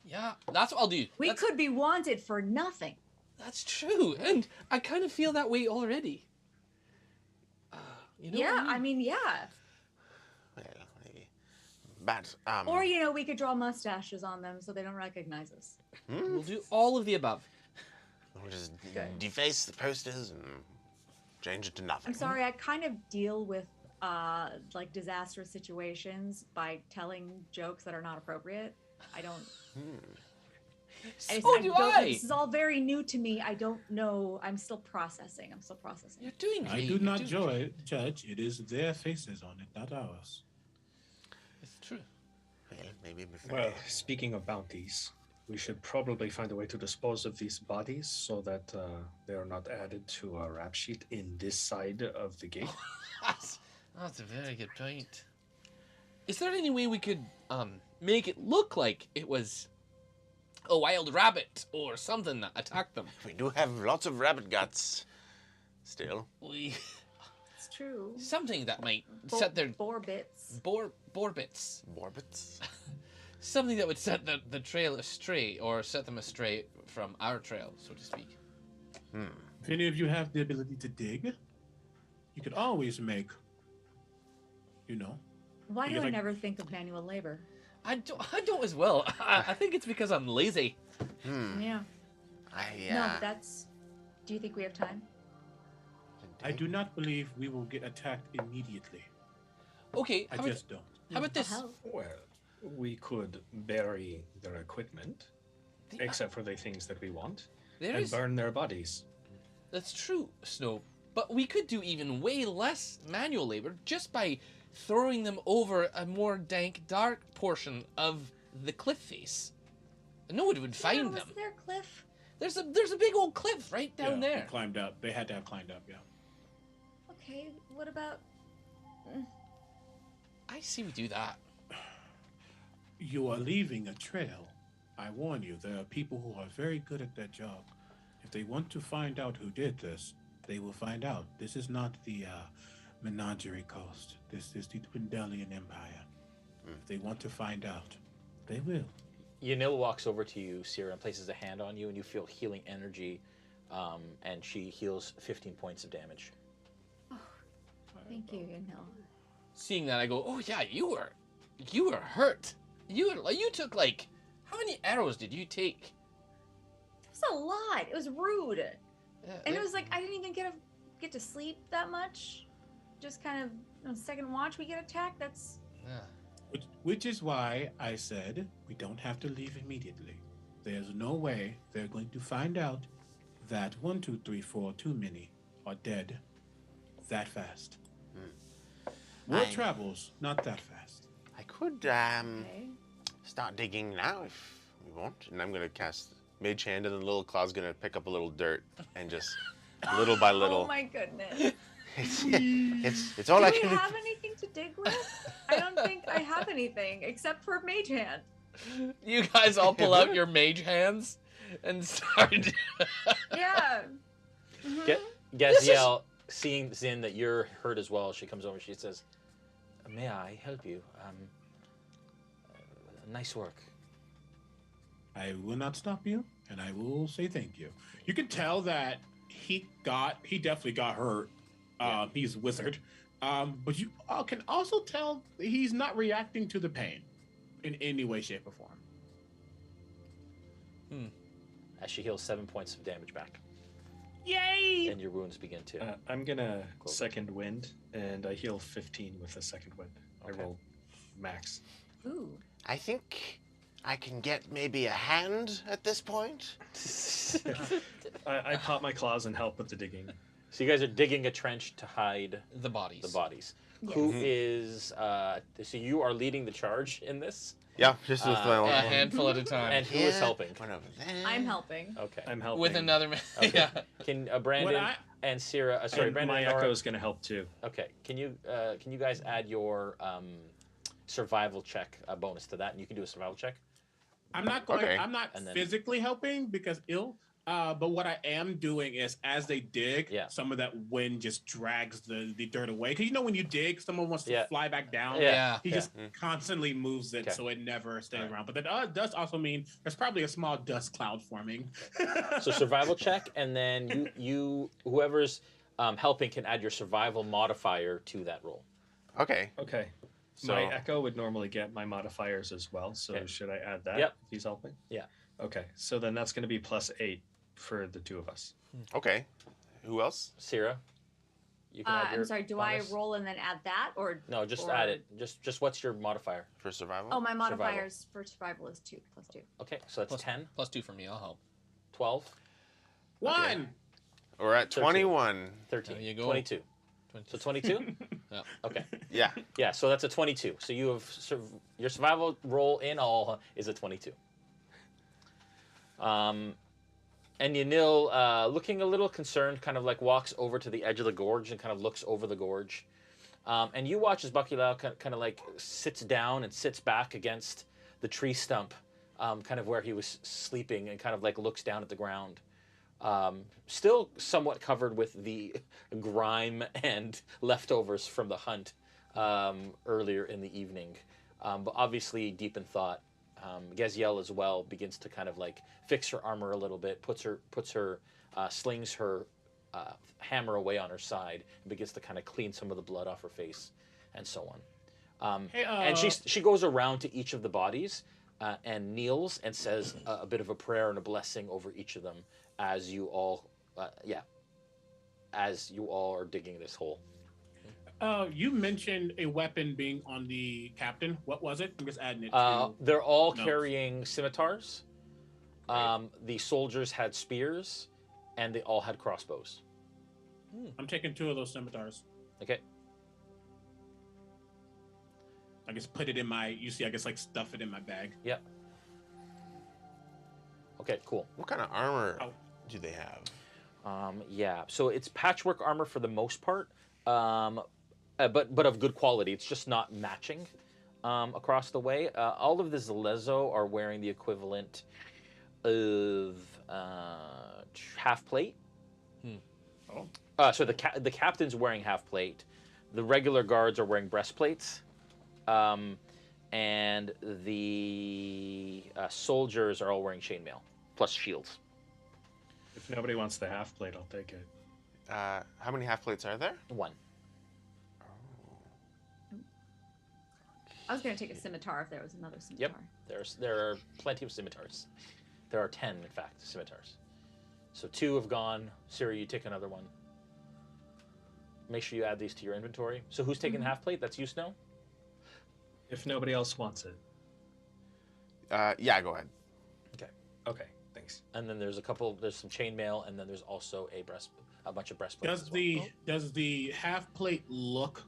Speaker 15: Yeah, that's what I'll do.
Speaker 17: We could be wanted for nothing.
Speaker 15: That's true, and I kind of feel that way already. You know
Speaker 17: yeah,
Speaker 15: what I mean?
Speaker 17: yeah.
Speaker 9: Well, maybe. But,
Speaker 17: Or, we could draw mustaches on them so they don't recognize us.
Speaker 15: We'll do all of the above.
Speaker 9: We'll just
Speaker 17: Good.
Speaker 9: deface the posters and change it to nothing.
Speaker 17: I'm sorry, I kind of deal with like disastrous situations by telling jokes that are not appropriate. I don't.
Speaker 15: So do I.
Speaker 17: This is all very new to me. I don't know. I'm still processing.
Speaker 15: You're doing great.
Speaker 6: I do not judge. It is their faces on it, not ours.
Speaker 15: It's true.
Speaker 9: Well, maybe before.
Speaker 16: Well, speaking of bounties, we should probably find a way to dispose of these bodies so that they are not added to a rap sheet in this side of the gate.
Speaker 15: That's a very good point. Is there any way we could make it look like it was a wild rabbit or something that attacked them?
Speaker 9: We do have lots of rabbit guts still.
Speaker 17: It's true.
Speaker 15: Something that might set their
Speaker 17: boar bits.
Speaker 15: Boar bits.
Speaker 9: Borbits?
Speaker 15: Something that would set the trail astray, or set them astray from our trail, so to speak.
Speaker 6: If any of you have the ability to dig, you could always make,
Speaker 17: Why do
Speaker 6: you
Speaker 17: I
Speaker 6: like-
Speaker 17: never think of manual labor?
Speaker 15: I don't as well. I think it's because I'm lazy.
Speaker 17: Yeah.
Speaker 9: I,
Speaker 17: No, that's. Do you think we have time?
Speaker 6: I do not believe we will get attacked immediately.
Speaker 15: Okay,
Speaker 6: I just don't.
Speaker 15: How about this?
Speaker 16: Well, we could bury their equipment, except for the things that we want, and burn their bodies.
Speaker 15: That's true, Snow. But we could do even way less manual labor just by throwing them over a more dank, dark portion of the cliff face. No one would find them.
Speaker 17: Was there a cliff?
Speaker 15: There's a big old cliff right down
Speaker 6: They
Speaker 15: there.
Speaker 6: climbed up. They had to have climbed up, yeah.
Speaker 17: Okay, what about...
Speaker 15: I see we do that.
Speaker 6: You are leaving a trail. I warn you, there are people who are very good at their job. If they want to find out who did this, they will find out. This is not the Menagerie Coast. This is the Twindelian Empire. If they want to find out, they will.
Speaker 5: Yanil walks over to you, Sierra, and places a hand on you, and you feel healing energy, and she heals 15 points of damage.
Speaker 17: Oh, thank you, Yanil.
Speaker 15: Seeing that, I go, oh yeah, you were hurt. You took like, how many arrows did you take?
Speaker 17: It was a lot. It was rude. And it was like I didn't even get to sleep that much. Just kind of on second watch we get attacked. That's
Speaker 6: Which is why I said we don't have to leave immediately. There's no way they're going to find out that 1, 2, 3, 4 too many are dead that fast. Word travels, not that fast.
Speaker 9: I could start digging now if we want, and I'm gonna cast Mage Hand, and the little claw's gonna pick up a little dirt and just little by little.
Speaker 17: Oh my goodness.
Speaker 9: It's all I
Speaker 17: Do
Speaker 9: can.
Speaker 17: we have anything to dig with? I don't think I have anything except for Mage Hand.
Speaker 15: You guys all pull out your mage hands and start.
Speaker 17: Yeah.
Speaker 5: Gaziel, seeing Zin that you're hurt as well, she comes over. She says, "May I help you? Nice work."
Speaker 6: I will not stop you, and I will say thank you. You can tell that he definitely got hurt. He's a wizard. But you can also tell he's not reacting to the pain in any way, shape, or form.
Speaker 5: As she heals 7 points of damage back.
Speaker 6: Yay!
Speaker 5: And your wounds begin to.
Speaker 16: I'm gonna second wind, and I heal 15 with a second wind.
Speaker 5: Okay.
Speaker 16: I roll max.
Speaker 17: Ooh.
Speaker 9: I think I can get maybe a hand at this point.
Speaker 16: I pop my claws and help with the digging.
Speaker 5: So you guys are digging a trench to hide
Speaker 15: the bodies.
Speaker 5: Yes.
Speaker 17: Yes.
Speaker 5: Who is? So you are leading the charge in this.
Speaker 9: Yeah, just with my own.
Speaker 15: A handful at a time.
Speaker 5: And who is helping?
Speaker 17: I'm helping.
Speaker 5: Okay.
Speaker 16: I'm helping.
Speaker 15: With another man.
Speaker 5: Okay.
Speaker 15: Yeah.
Speaker 5: Can Brandon and Sierra? Sorry,
Speaker 16: and
Speaker 5: Brandon.
Speaker 16: my
Speaker 5: and Nora-
Speaker 16: Echo's gonna help too.
Speaker 5: Okay. Can you guys add your survival check bonus to that, and you can do a survival check.
Speaker 6: I'm not going.
Speaker 9: Okay.
Speaker 6: I'm not
Speaker 5: And then-
Speaker 6: physically helping because ill. But what I am doing is, as they dig, some of that wind just drags the dirt away. Because when you dig, someone wants to fly back down.
Speaker 15: Yeah.
Speaker 6: He just constantly moves it, so it never stays around. But that does also mean there's probably a small dust cloud forming.
Speaker 5: So survival check, and then you whoever's helping can add your survival modifier to that roll.
Speaker 9: Okay.
Speaker 16: Okay.
Speaker 5: So-
Speaker 16: My Echo would normally get my modifiers as well, so
Speaker 5: Okay.
Speaker 16: should I add that
Speaker 5: Yep.
Speaker 16: if he's helping?
Speaker 5: Yeah.
Speaker 16: Okay, so then that's going to be +8 for the two of us.
Speaker 9: Okay. Who else?
Speaker 5: Sierra, you can add your
Speaker 17: I'm sorry, do
Speaker 5: bonus.
Speaker 17: I roll and then add that?
Speaker 5: No, just
Speaker 17: or-
Speaker 5: add it. Just what's your modifier?
Speaker 9: For survival?
Speaker 17: Oh, my
Speaker 5: Survival.
Speaker 17: modifiers for survival is 2 + 2.
Speaker 5: Okay, so that's 10.
Speaker 15: +2 for me. I'll help.
Speaker 5: 12.
Speaker 6: 1.
Speaker 9: We're at
Speaker 5: 13.
Speaker 9: 21.
Speaker 5: 13.
Speaker 15: There you go.
Speaker 5: 22. So 22?
Speaker 15: Yeah.
Speaker 5: Okay.
Speaker 9: Yeah.
Speaker 5: Yeah, so that's a 22. So you have your survival roll in all is a 22. And Yanil, looking a little concerned, kind of like walks over to the edge of the gorge and kind of looks over the gorge. And you watch as Buckylau kind of like sits down and sits back against the tree stump, kind of where he was sleeping, and kind of like looks down at the ground. Still somewhat covered with the grime and leftovers from the hunt earlier in the evening, but obviously deep in thought. Gaziel as well begins to kind of like fix her armor a little bit, slings her hammer away on her side, and begins to kind of clean some of the blood off her face, and so on. And she goes around to each of the bodies and kneels and says a bit of a prayer and a blessing over each of them as you all, as you all are digging this hole.
Speaker 6: You mentioned a weapon being on the captain. What was it? I'm just adding it to
Speaker 5: They're all
Speaker 6: notes.
Speaker 5: carrying scimitars. The soldiers had spears, and they all had crossbows.
Speaker 6: I'm taking 2 of those scimitars.
Speaker 5: Okay.
Speaker 6: I guess put it in my. You see, I guess like stuff it in my bag.
Speaker 5: Yep. Okay, cool.
Speaker 9: What kind of armor do they have?
Speaker 5: Yeah, so it's patchwork armor for the most part, but of good quality. It's just not matching across the way. All of the Zalezo are wearing the equivalent of half plate. So the captain's wearing half plate. The regular guards are wearing breastplates. And the soldiers are all wearing chainmail, plus shields.
Speaker 16: If nobody wants the half plate, I'll take it.
Speaker 9: How many half plates are there?
Speaker 5: 1.
Speaker 17: I was going to take a scimitar if there was another scimitar.
Speaker 5: Yep, there are plenty of scimitars. There are 10, in fact, scimitars. So 2 have gone. Siri, you take another one. Make sure you add these to your inventory. So who's taking half plate? That's you, Snow?
Speaker 16: If nobody else wants it.
Speaker 9: Yeah, go ahead.
Speaker 16: Okay, thanks.
Speaker 5: And then there's some chainmail, and then there's also a bunch of breastplates.
Speaker 6: Does the half plate look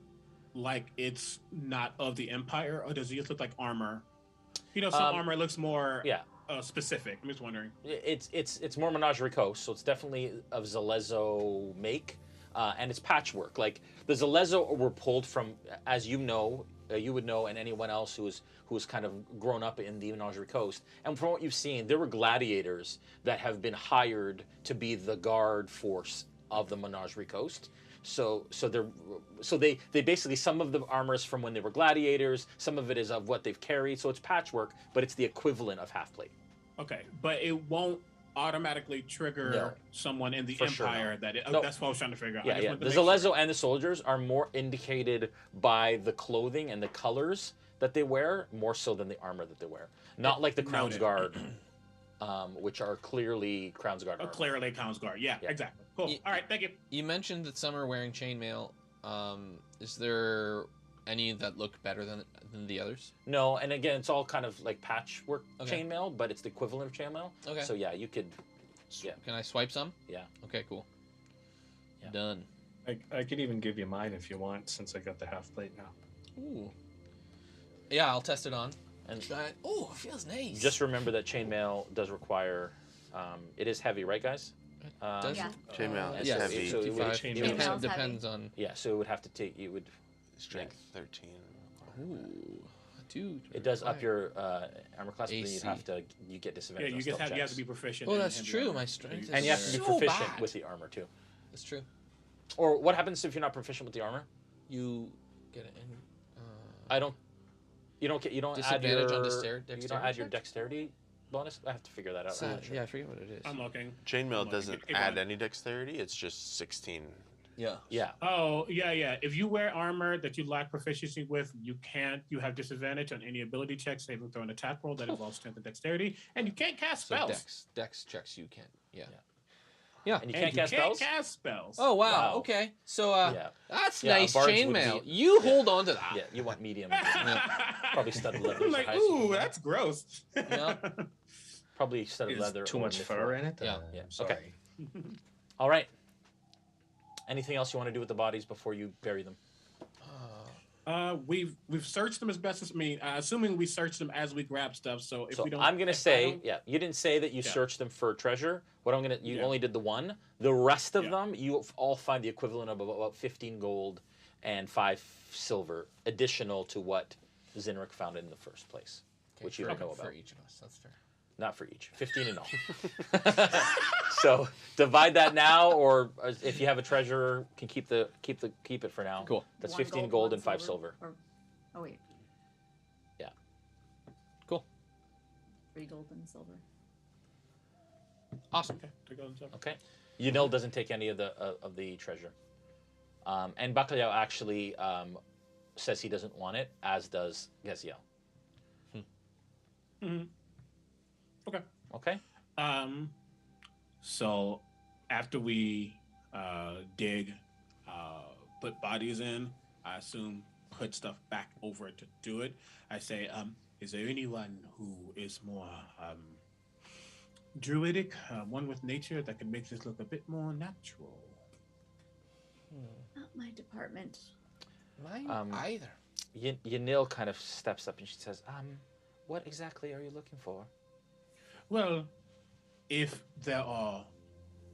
Speaker 6: like it's not of the Empire, or does it just look like armor? You know, some armor looks more specific. I'm just wondering.
Speaker 5: It's more Menagerie Coast, so it's definitely of Zalezo make, and it's patchwork. Like the Zalezo were pulled from, as you know, you would know, and anyone else who's kind of grown up in the Menagerie Coast. And from what you've seen, there were gladiators that have been hired to be the guard force of the Menagerie Coast. So they basically, some of the armor is from when they were gladiators, some of it is of what they've carried. So it's patchwork, but it's the equivalent of half plate.
Speaker 6: Okay, but it won't automatically trigger someone in the Empire that's what I was trying to figure out.
Speaker 5: Yeah. The Zalezo and the soldiers are more indicated by the clothing and the colors that they wear, more so than the armor that they wear. Not like the Crown's Guard, which are clearly Crown's Guard armor.
Speaker 6: Clearly Crown's Guard. Yeah, exactly. Cool. All right, thank you.
Speaker 15: You mentioned that some are wearing chainmail. Is there any that look better than the others?
Speaker 5: No, and again, it's all kind of like patchwork chainmail, but it's the equivalent of chainmail. Okay. So yeah, you could. Yeah.
Speaker 15: Can I swipe some?
Speaker 5: Yeah.
Speaker 15: Okay, cool. Yeah. Done.
Speaker 16: I could even give you mine if you want, since I got the half plate now.
Speaker 15: Ooh. Yeah, I'll test it on. And oh, it feels nice.
Speaker 5: Just remember that chainmail does require. It is heavy, right, guys?
Speaker 9: Chainmail is
Speaker 5: yes,
Speaker 9: heavy.
Speaker 5: So
Speaker 15: it depends on.
Speaker 5: Yeah, so it would have to take. You would.
Speaker 9: Strength 13.
Speaker 15: Ooh, dude.
Speaker 5: It does up your armor class, but then you get disadvantage.
Speaker 6: Yeah, you have to be proficient.
Speaker 15: Oh, that's true. My strength is
Speaker 5: and you have to be proficient with the armor too.
Speaker 15: That's true.
Speaker 5: Or what happens if you're not proficient with the armor?
Speaker 15: You get it in.
Speaker 5: You don't add your dexterity bonus. I have to figure that out.
Speaker 15: Yeah, I forget what it is.
Speaker 6: I'm looking.
Speaker 9: Chainmail doesn't add any dexterity. It's just 16.
Speaker 15: Yeah.
Speaker 5: Yeah.
Speaker 6: Oh, yeah. If you wear armor that you lack proficiency with, you have disadvantage on any ability checks, saving throw, an attack roll that involves strength and dexterity, and you can't cast spells.
Speaker 15: So dex checks you can't. Yeah.
Speaker 5: And you can't cast spells.
Speaker 15: Oh wow. Okay. So that's nice chainmail. You hold on to that.
Speaker 5: Yeah. You want medium. Probably studded leather.
Speaker 6: I'm like, ooh, that's gross.
Speaker 5: Yeah. Probably studded leather.
Speaker 16: Too much fur in it.
Speaker 5: Yeah. Okay. All right. Anything else you want to do with the bodies before you bury them?
Speaker 6: We've searched them as best as assuming we searched them as we grab stuff. So if we don't,
Speaker 5: I'm gonna say, you didn't say that you searched them for treasure. What you only did the one. The rest of them, you all find the equivalent of about 15 gold and 5 silver, additional to what Zinric found in the first place, which you don't know about.
Speaker 15: For each of us, that's fair.
Speaker 5: Not for each. 15 in all. So divide that now, or if you have a treasure, can keep it for now.
Speaker 15: Cool.
Speaker 5: That's 15 gold and 5 silver.
Speaker 17: Oh wait.
Speaker 5: Yeah.
Speaker 15: Cool.
Speaker 17: 3 gold and silver.
Speaker 15: Awesome.
Speaker 5: Okay. Yunil doesn't take any of the treasure, and Bacalhau actually says he doesn't want it, as does Geziel.
Speaker 6: Okay.
Speaker 5: Okay.
Speaker 6: So after we dig, put bodies in. I assume put stuff back over to do it. I say, is there anyone who is more druidic, one with nature that can make this look a bit more natural?
Speaker 17: Not my department.
Speaker 15: Mine either.
Speaker 5: Yanil kind of steps up and she says, what exactly are you looking for?
Speaker 6: Well, if there are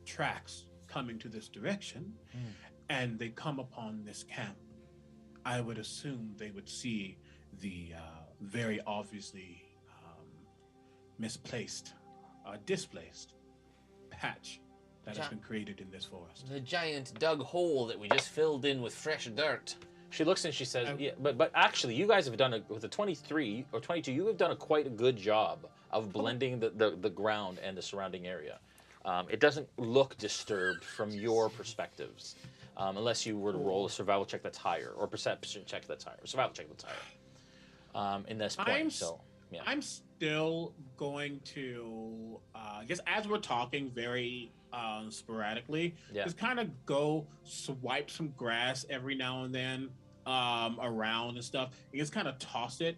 Speaker 6: tracks coming to this direction and they come upon this camp, I would assume they would see the very obviously misplaced, displaced patch that has been created in this forest.
Speaker 15: The giant dug hole that we just filled in with fresh dirt.
Speaker 5: She looks and she says, yeah, but actually you guys have done, with the 23 or 22, you have done quite a good job of blending the ground and the surrounding area. It doesn't look disturbed from your perspectives, unless you were to roll a survival check that's higher, or perception check that's higher, or survival check that's higher. In this point, yeah.
Speaker 6: I'm still going to, I guess as we're talking very sporadically, just kind of go swipe some grass every now and then around and stuff, and just kind of toss it.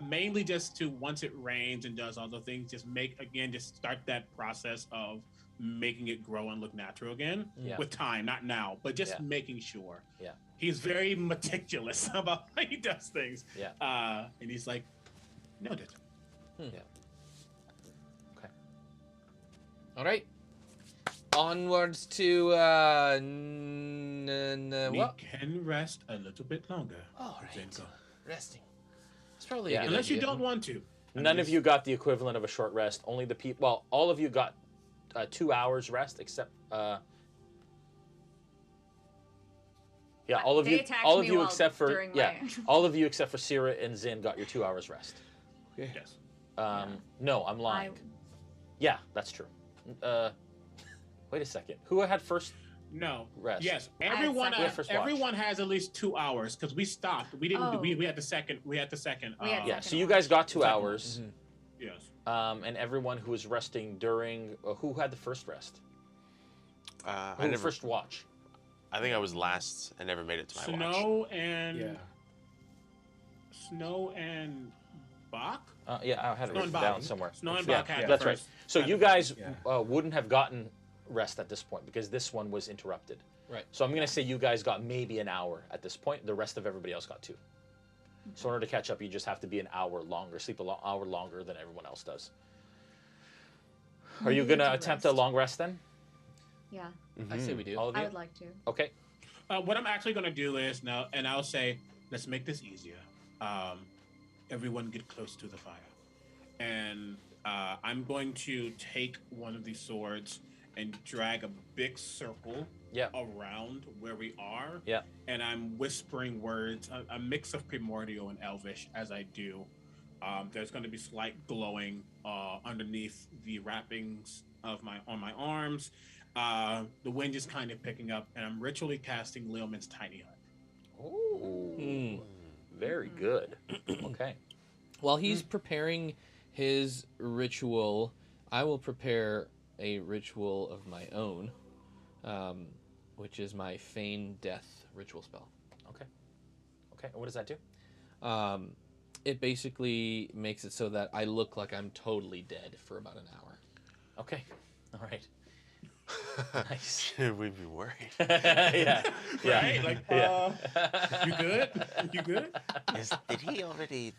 Speaker 6: Mainly just to, once it rains and does other things, just start that process of making it grow and look natural again with time, not now, but just making sure.
Speaker 5: Yeah.
Speaker 6: He's very meticulous about how he does things.
Speaker 5: Yeah.
Speaker 6: And he's like, noted.
Speaker 5: Yeah. Okay.
Speaker 15: All right. Onwards to
Speaker 6: we can rest a little bit longer.
Speaker 15: All right.
Speaker 6: Zenko.
Speaker 15: Resting. It's probably a good
Speaker 6: unless
Speaker 15: idea.
Speaker 6: you don't want to.
Speaker 5: None of you got the equivalent of a short rest. Only the people. Well, all of you got 2 hours rest, except. Yeah, all of you except for all of you except for Sierra and Zin got your 2 hours rest.
Speaker 15: Okay.
Speaker 6: Yes.
Speaker 5: No, I'm lying. Yeah, that's true. Wait a second. Who had first?
Speaker 6: No.
Speaker 5: Rest.
Speaker 6: Yes. Everyone has at least 2 hours because we stopped. We didn't. We had the second. We had the second.
Speaker 5: Yeah. So you guys got 2 hours.
Speaker 6: Yes.
Speaker 5: And everyone who was resting during who had the first rest? First watch.
Speaker 9: I think I was last and never made it to my watch.
Speaker 6: Snow and Bach?
Speaker 5: Yeah, I had it written down somewhere.
Speaker 6: Snow and Bach had
Speaker 5: that's
Speaker 6: first.
Speaker 5: right. So you guys wouldn't have gotten rest at this point because this one was interrupted.
Speaker 15: Right.
Speaker 5: So I'm going to say you guys got maybe an hour at this point. The rest of everybody else got 2. So in order to catch up, you just have to be an hour longer, sleep an hour longer than everyone else does. Are you going to attempt a long rest then?
Speaker 17: Yeah.
Speaker 15: I say we do.
Speaker 5: All of you?
Speaker 17: I would like to.
Speaker 5: Okay.
Speaker 6: What I'm actually going to do is now, and I'll say, let's make this easier. Everyone get close to the fire. And I'm going to take one of these swords and drag a big circle around where we are.
Speaker 5: Yeah.
Speaker 6: And I'm whispering words, a mix of Primordial and Elvish as I do. There's going to be slight glowing underneath the wrappings of my arms. The wind is kind of picking up, and I'm ritually casting Lileman's tiny hut.
Speaker 5: Ooh. Very good. Okay.
Speaker 15: While he's preparing his ritual, I will prepare a ritual of my own, which is my Feign Death ritual spell.
Speaker 5: Okay. Okay. What does that do?
Speaker 15: It basically makes it so that I look like I'm totally dead for about an hour.
Speaker 5: Okay. All right. Nice.
Speaker 9: Should we be worried?
Speaker 5: Yeah.
Speaker 6: Right? Like, you good? You good?
Speaker 9: Did he already?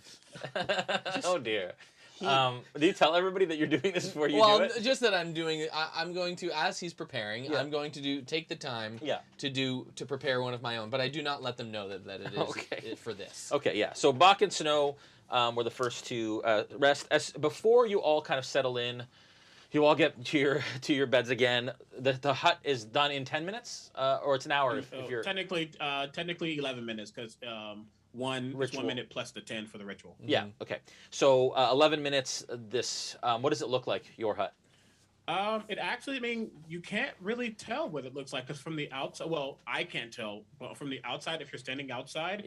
Speaker 5: Oh dear. Do you tell everybody that you're doing this before you
Speaker 15: do
Speaker 5: it?
Speaker 15: Just that I'm doing it. I'm going to, as he's preparing, I'm going to take the time to prepare one of my own, but I do not let them know that it is for this.
Speaker 5: Okay, yeah. So Bach and Snow were the first to rest. Before you all kind of settle in, you all get to your beds again. The hut is done in 10 minutes, or it's an hour if you're
Speaker 6: technically 11 minutes because one 1 minute plus the 10 for the ritual.
Speaker 5: Yeah. Okay. So 11 minutes. This what does it look like? Your hut.
Speaker 6: It actually, I mean, you can't really tell what it looks like because from the outside, well, I can't tell, but from the outside, if you're standing outside,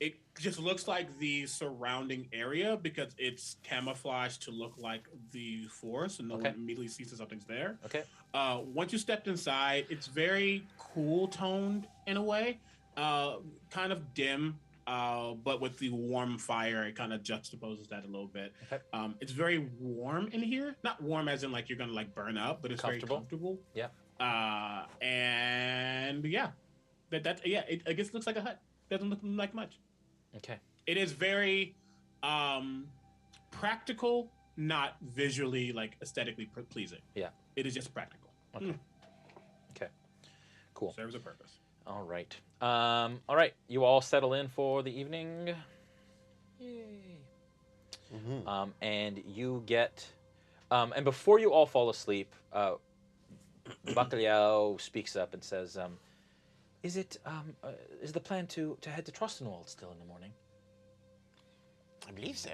Speaker 6: it just looks like the surrounding area because it's camouflaged to look like the forest, and no one immediately sees that something's there.
Speaker 5: Okay.
Speaker 6: Once you stepped inside, it's very cool toned in a way, kind of dim, but with the warm fire, it kind of juxtaposes that a little bit.
Speaker 5: Okay.
Speaker 6: It's very warm in here, not warm as in like you're gonna like burn up, but it's very comfortable.
Speaker 5: Yeah.
Speaker 6: And yeah, it I guess looks like a hut. Doesn't look like much.
Speaker 5: Okay.
Speaker 6: It is very practical, not visually like aesthetically pleasing.
Speaker 5: Yeah.
Speaker 6: It is just practical.
Speaker 5: Okay. Okay. Cool.
Speaker 6: Serves a purpose.
Speaker 5: All right. All right. You all settle in for the evening. Yay. And you get, and before you all fall asleep, Bacalhau speaks up and says, is the plan to head to Trostenwald still in the morning?
Speaker 9: I believe so.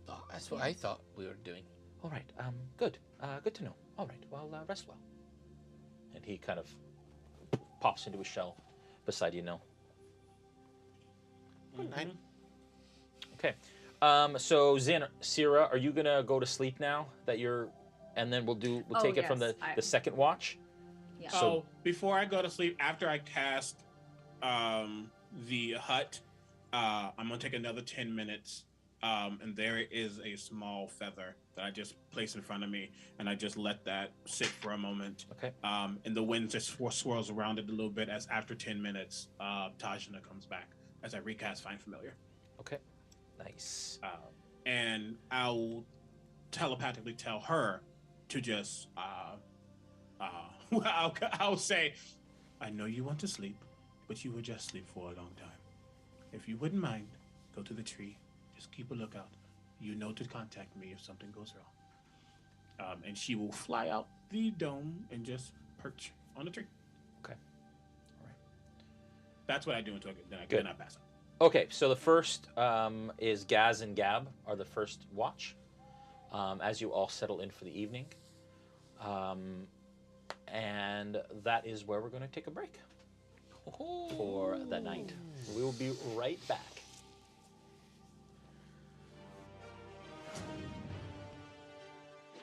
Speaker 15: Oh, that's what I thought we were doing.
Speaker 5: All right. Good. Good to know. All right. Well, rest well. And he kind of pops into his shell beside you now.
Speaker 9: Good night.
Speaker 5: Okay. So Sierra, are you gonna go to sleep now that you're, and then we'll take it from the second watch?
Speaker 17: Yeah.
Speaker 6: So before I go to sleep, after I cast the hut, I'm gonna take another 10 minutes, and there is a small feather that I just place in front of me, and I just let that sit for a moment.
Speaker 5: Okay.
Speaker 6: And the wind just swirls around it a little bit as after 10 minutes, Tajana comes back as I recast Find Familiar.
Speaker 5: Okay. Nice.
Speaker 6: And I'll telepathically tell her to just I'll say, I know you want to sleep, but you will just sleep for a long time. If you wouldn't mind, go to the tree. Just keep a lookout. You know to contact me if something goes wrong. And she will fly out the dome and just perch on the tree.
Speaker 5: Okay. All right.
Speaker 6: That's what I do until then I pass out.
Speaker 5: Okay, so the first is Gaz and Gab are the first watch as you all settle in for the evening. And that is where we're going to take a break for the night. We will be right back.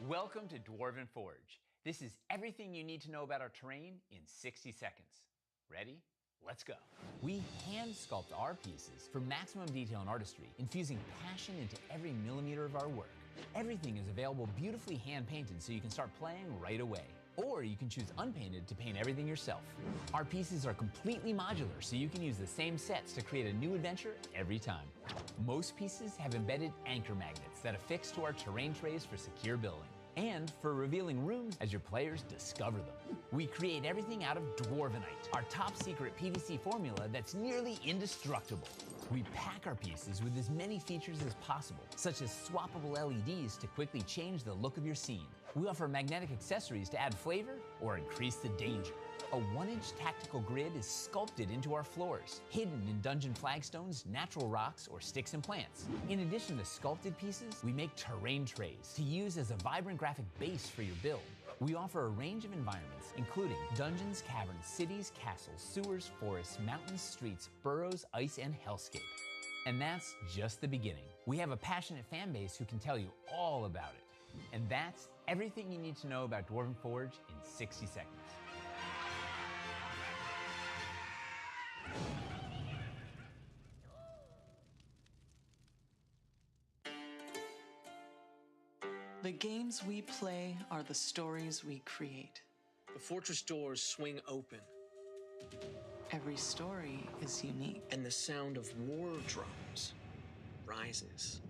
Speaker 1: Welcome to Dwarven Forge. This is everything you need to know about our terrain in 60 seconds. Ready? Let's go. We hand sculpt our pieces for maximum detail and artistry, infusing passion into every millimeter of our work. Everything is available beautifully hand painted so you can start playing right away. Or you can choose unpainted to paint everything yourself. Our pieces are completely modular, so you can use the same sets to create a new adventure every time. Most pieces have embedded anchor magnets that affix to our terrain trays for secure building, and for revealing rooms as your players discover them. We create everything out of Dwarvenite, our top secret PVC formula that's nearly indestructible. We pack our pieces with as many features as possible, such as swappable LEDs to quickly change the look of your scene. We offer magnetic accessories to add flavor or increase the danger. A 1-inch tactical grid is sculpted into our floors, hidden in dungeon flagstones, natural rocks, or sticks and plants. In addition to sculpted pieces, we make terrain trays to use as a vibrant graphic base for your build. We offer a range of environments, including dungeons, caverns, cities, castles, sewers, forests, mountains, streets, burrows, ice, and hellscape. And that's just the beginning. We have a passionate fan base who can tell you all about it. And that's everything you need to know about Dwarven Forge in 60 seconds.
Speaker 2: The games we play are the stories we create.
Speaker 3: The fortress doors swing open.
Speaker 2: Every story is unique.
Speaker 3: And the sound of war drums rises.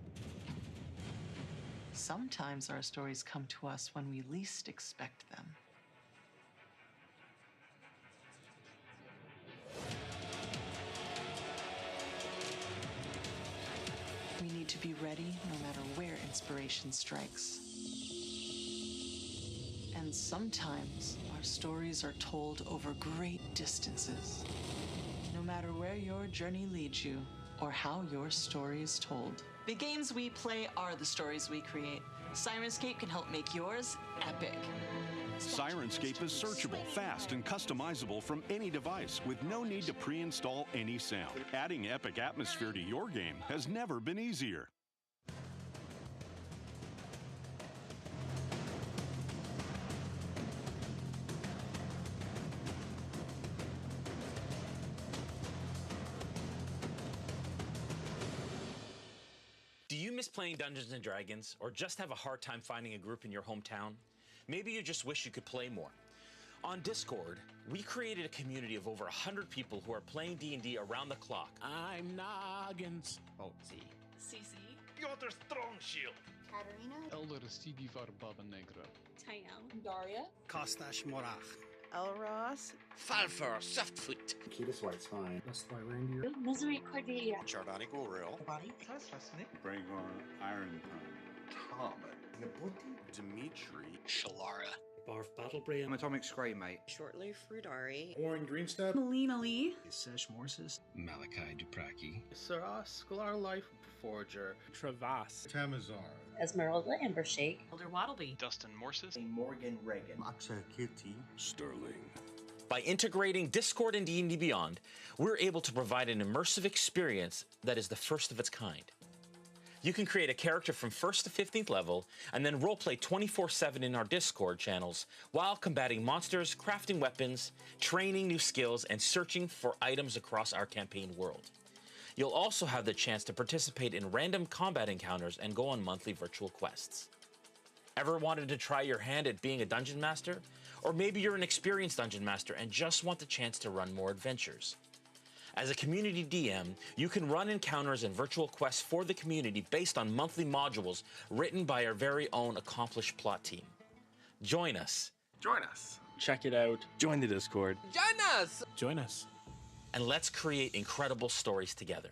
Speaker 2: Sometimes our stories come to us when we least expect them. We need to be ready no matter where inspiration strikes. And sometimes our stories are told over great distances. No matter where your journey leads you or how your story is told. The games we play are the stories we create. Sirenscape can help make yours epic.
Speaker 4: Sirenscape is searchable, fast, and customizable from any device with no need to pre-install any sound. Adding epic atmosphere to your game has never been easier.
Speaker 5: Do you miss playing Dungeons & Dragons, or just have a hard time finding a group in your hometown? Maybe you just wish you could play more. On Discord, we created a community of over 100 people who are playing D&D around the clock.
Speaker 6: I'm Noggins.
Speaker 1: Oh, see.
Speaker 11: Cece.
Speaker 5: Piotr Strong Shield.
Speaker 11: Katarina.
Speaker 18: Elder Sidivar Baba Negra.
Speaker 11: Tayel. Daria.
Speaker 3: Kostash Morach.
Speaker 7: Elros.
Speaker 3: Falfur Softfoot.
Speaker 8: Ketis White Spine.
Speaker 18: S3 Reindeer.
Speaker 11: Misery Cordelia.
Speaker 3: Chardani Gulril.
Speaker 10: Braegon Iron Tom.
Speaker 3: Dimitri.
Speaker 8: Shalara.
Speaker 10: Barf Battlebrain. Atomic Scray, mate.
Speaker 7: Shortly Frudari.
Speaker 8: Warren Greenstep.
Speaker 7: Melina Lee.
Speaker 8: Sesh Morses.
Speaker 10: Malachi Dupraki.
Speaker 18: Sarah Sklar Life Forger.
Speaker 6: Travas.
Speaker 8: Tamazar.
Speaker 7: Esmeralda Ambershake.
Speaker 2: Elder Waddleby.
Speaker 18: Dustin Morses.
Speaker 8: Morgan Reagan.
Speaker 3: Aksha Kitty.
Speaker 4: Sterling.
Speaker 5: By integrating Discord and D&D Beyond, we're able to provide an immersive experience that is the first of its kind. You can create a character from 1st to 15th level, and then roleplay 24/7 in our Discord channels while combating monsters, crafting weapons, training new skills, and searching for items across our campaign world. You'll also have the chance to participate in random combat encounters and go on monthly virtual quests. Ever wanted to try your hand at being a dungeon master? Or maybe you're an experienced dungeon master and just want the chance to run more adventures. As a community DM, you can run encounters and virtual quests for the community based on monthly modules written by our very own accomplished plot team. Join us.
Speaker 9: Join us.
Speaker 16: Check it out. Join the Discord.
Speaker 1: Join us!
Speaker 6: Join us.
Speaker 5: And let's create incredible stories together.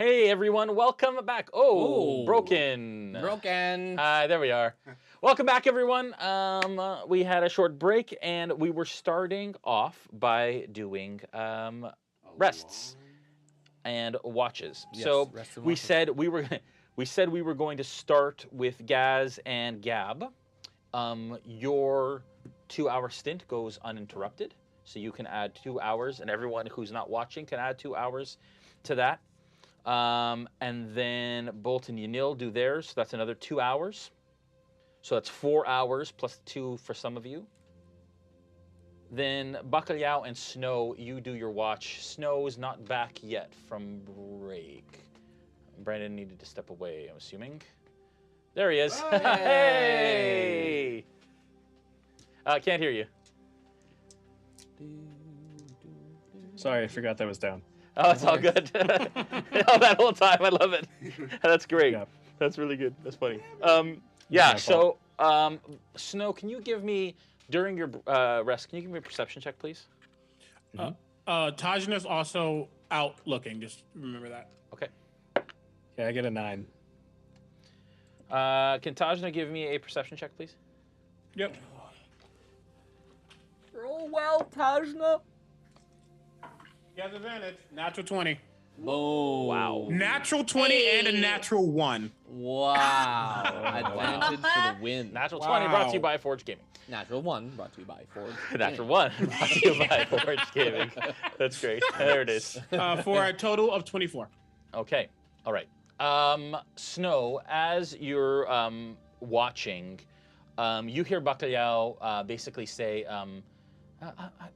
Speaker 5: Hey everyone, welcome back. Oh, broken.
Speaker 15: Broken.
Speaker 5: There we are. Welcome back, everyone. We had a short break, and we were starting off by doing rests and watches.
Speaker 15: Yes,
Speaker 5: so
Speaker 15: rests and
Speaker 5: we
Speaker 15: watches.
Speaker 5: said we were going to start with Gaz and Gab. Your 2-hour stint goes uninterrupted, so you can add 2 hours, and everyone who's not watching can add 2 hours to that. And then Bolt and Yanil do theirs, so that's another 2 hours. So that's 4 hours plus 2 for some of you. Then Bacalhau and Snow, you do your watch. Snow is not back yet from break. Brandon needed to step away, I'm assuming. There he is. Hey! Can't hear you.
Speaker 16: Sorry, I forgot that was down.
Speaker 5: Oh, it's all good. Oh, that whole time, I love it. That's great. Yeah. That's really good. That's funny. Yeah. So, Snow, can you give me during your rest? Can you give me a perception check, please?
Speaker 6: Tajna's also out looking. Just remember that.
Speaker 5: Okay.
Speaker 16: Yeah, I get a 9.
Speaker 5: Can Tajna give me a perception check, please?
Speaker 6: Yep.
Speaker 15: Roll well, Tajna.
Speaker 6: He has advantage. Natural 20.
Speaker 15: Boom.
Speaker 5: Wow.
Speaker 6: Natural 20 and a natural 1.
Speaker 15: Wow. Advantage for the win.
Speaker 5: Natural 20 brought to you by Forge Gaming.
Speaker 15: Natural 1 brought to you by Forge.
Speaker 5: Natural 1 brought to you by Forge Gaming. That's great. There it is.
Speaker 6: For a total of 24.
Speaker 5: Okay. All right. Snow, as you're watching, you hear Bacalhau basically say,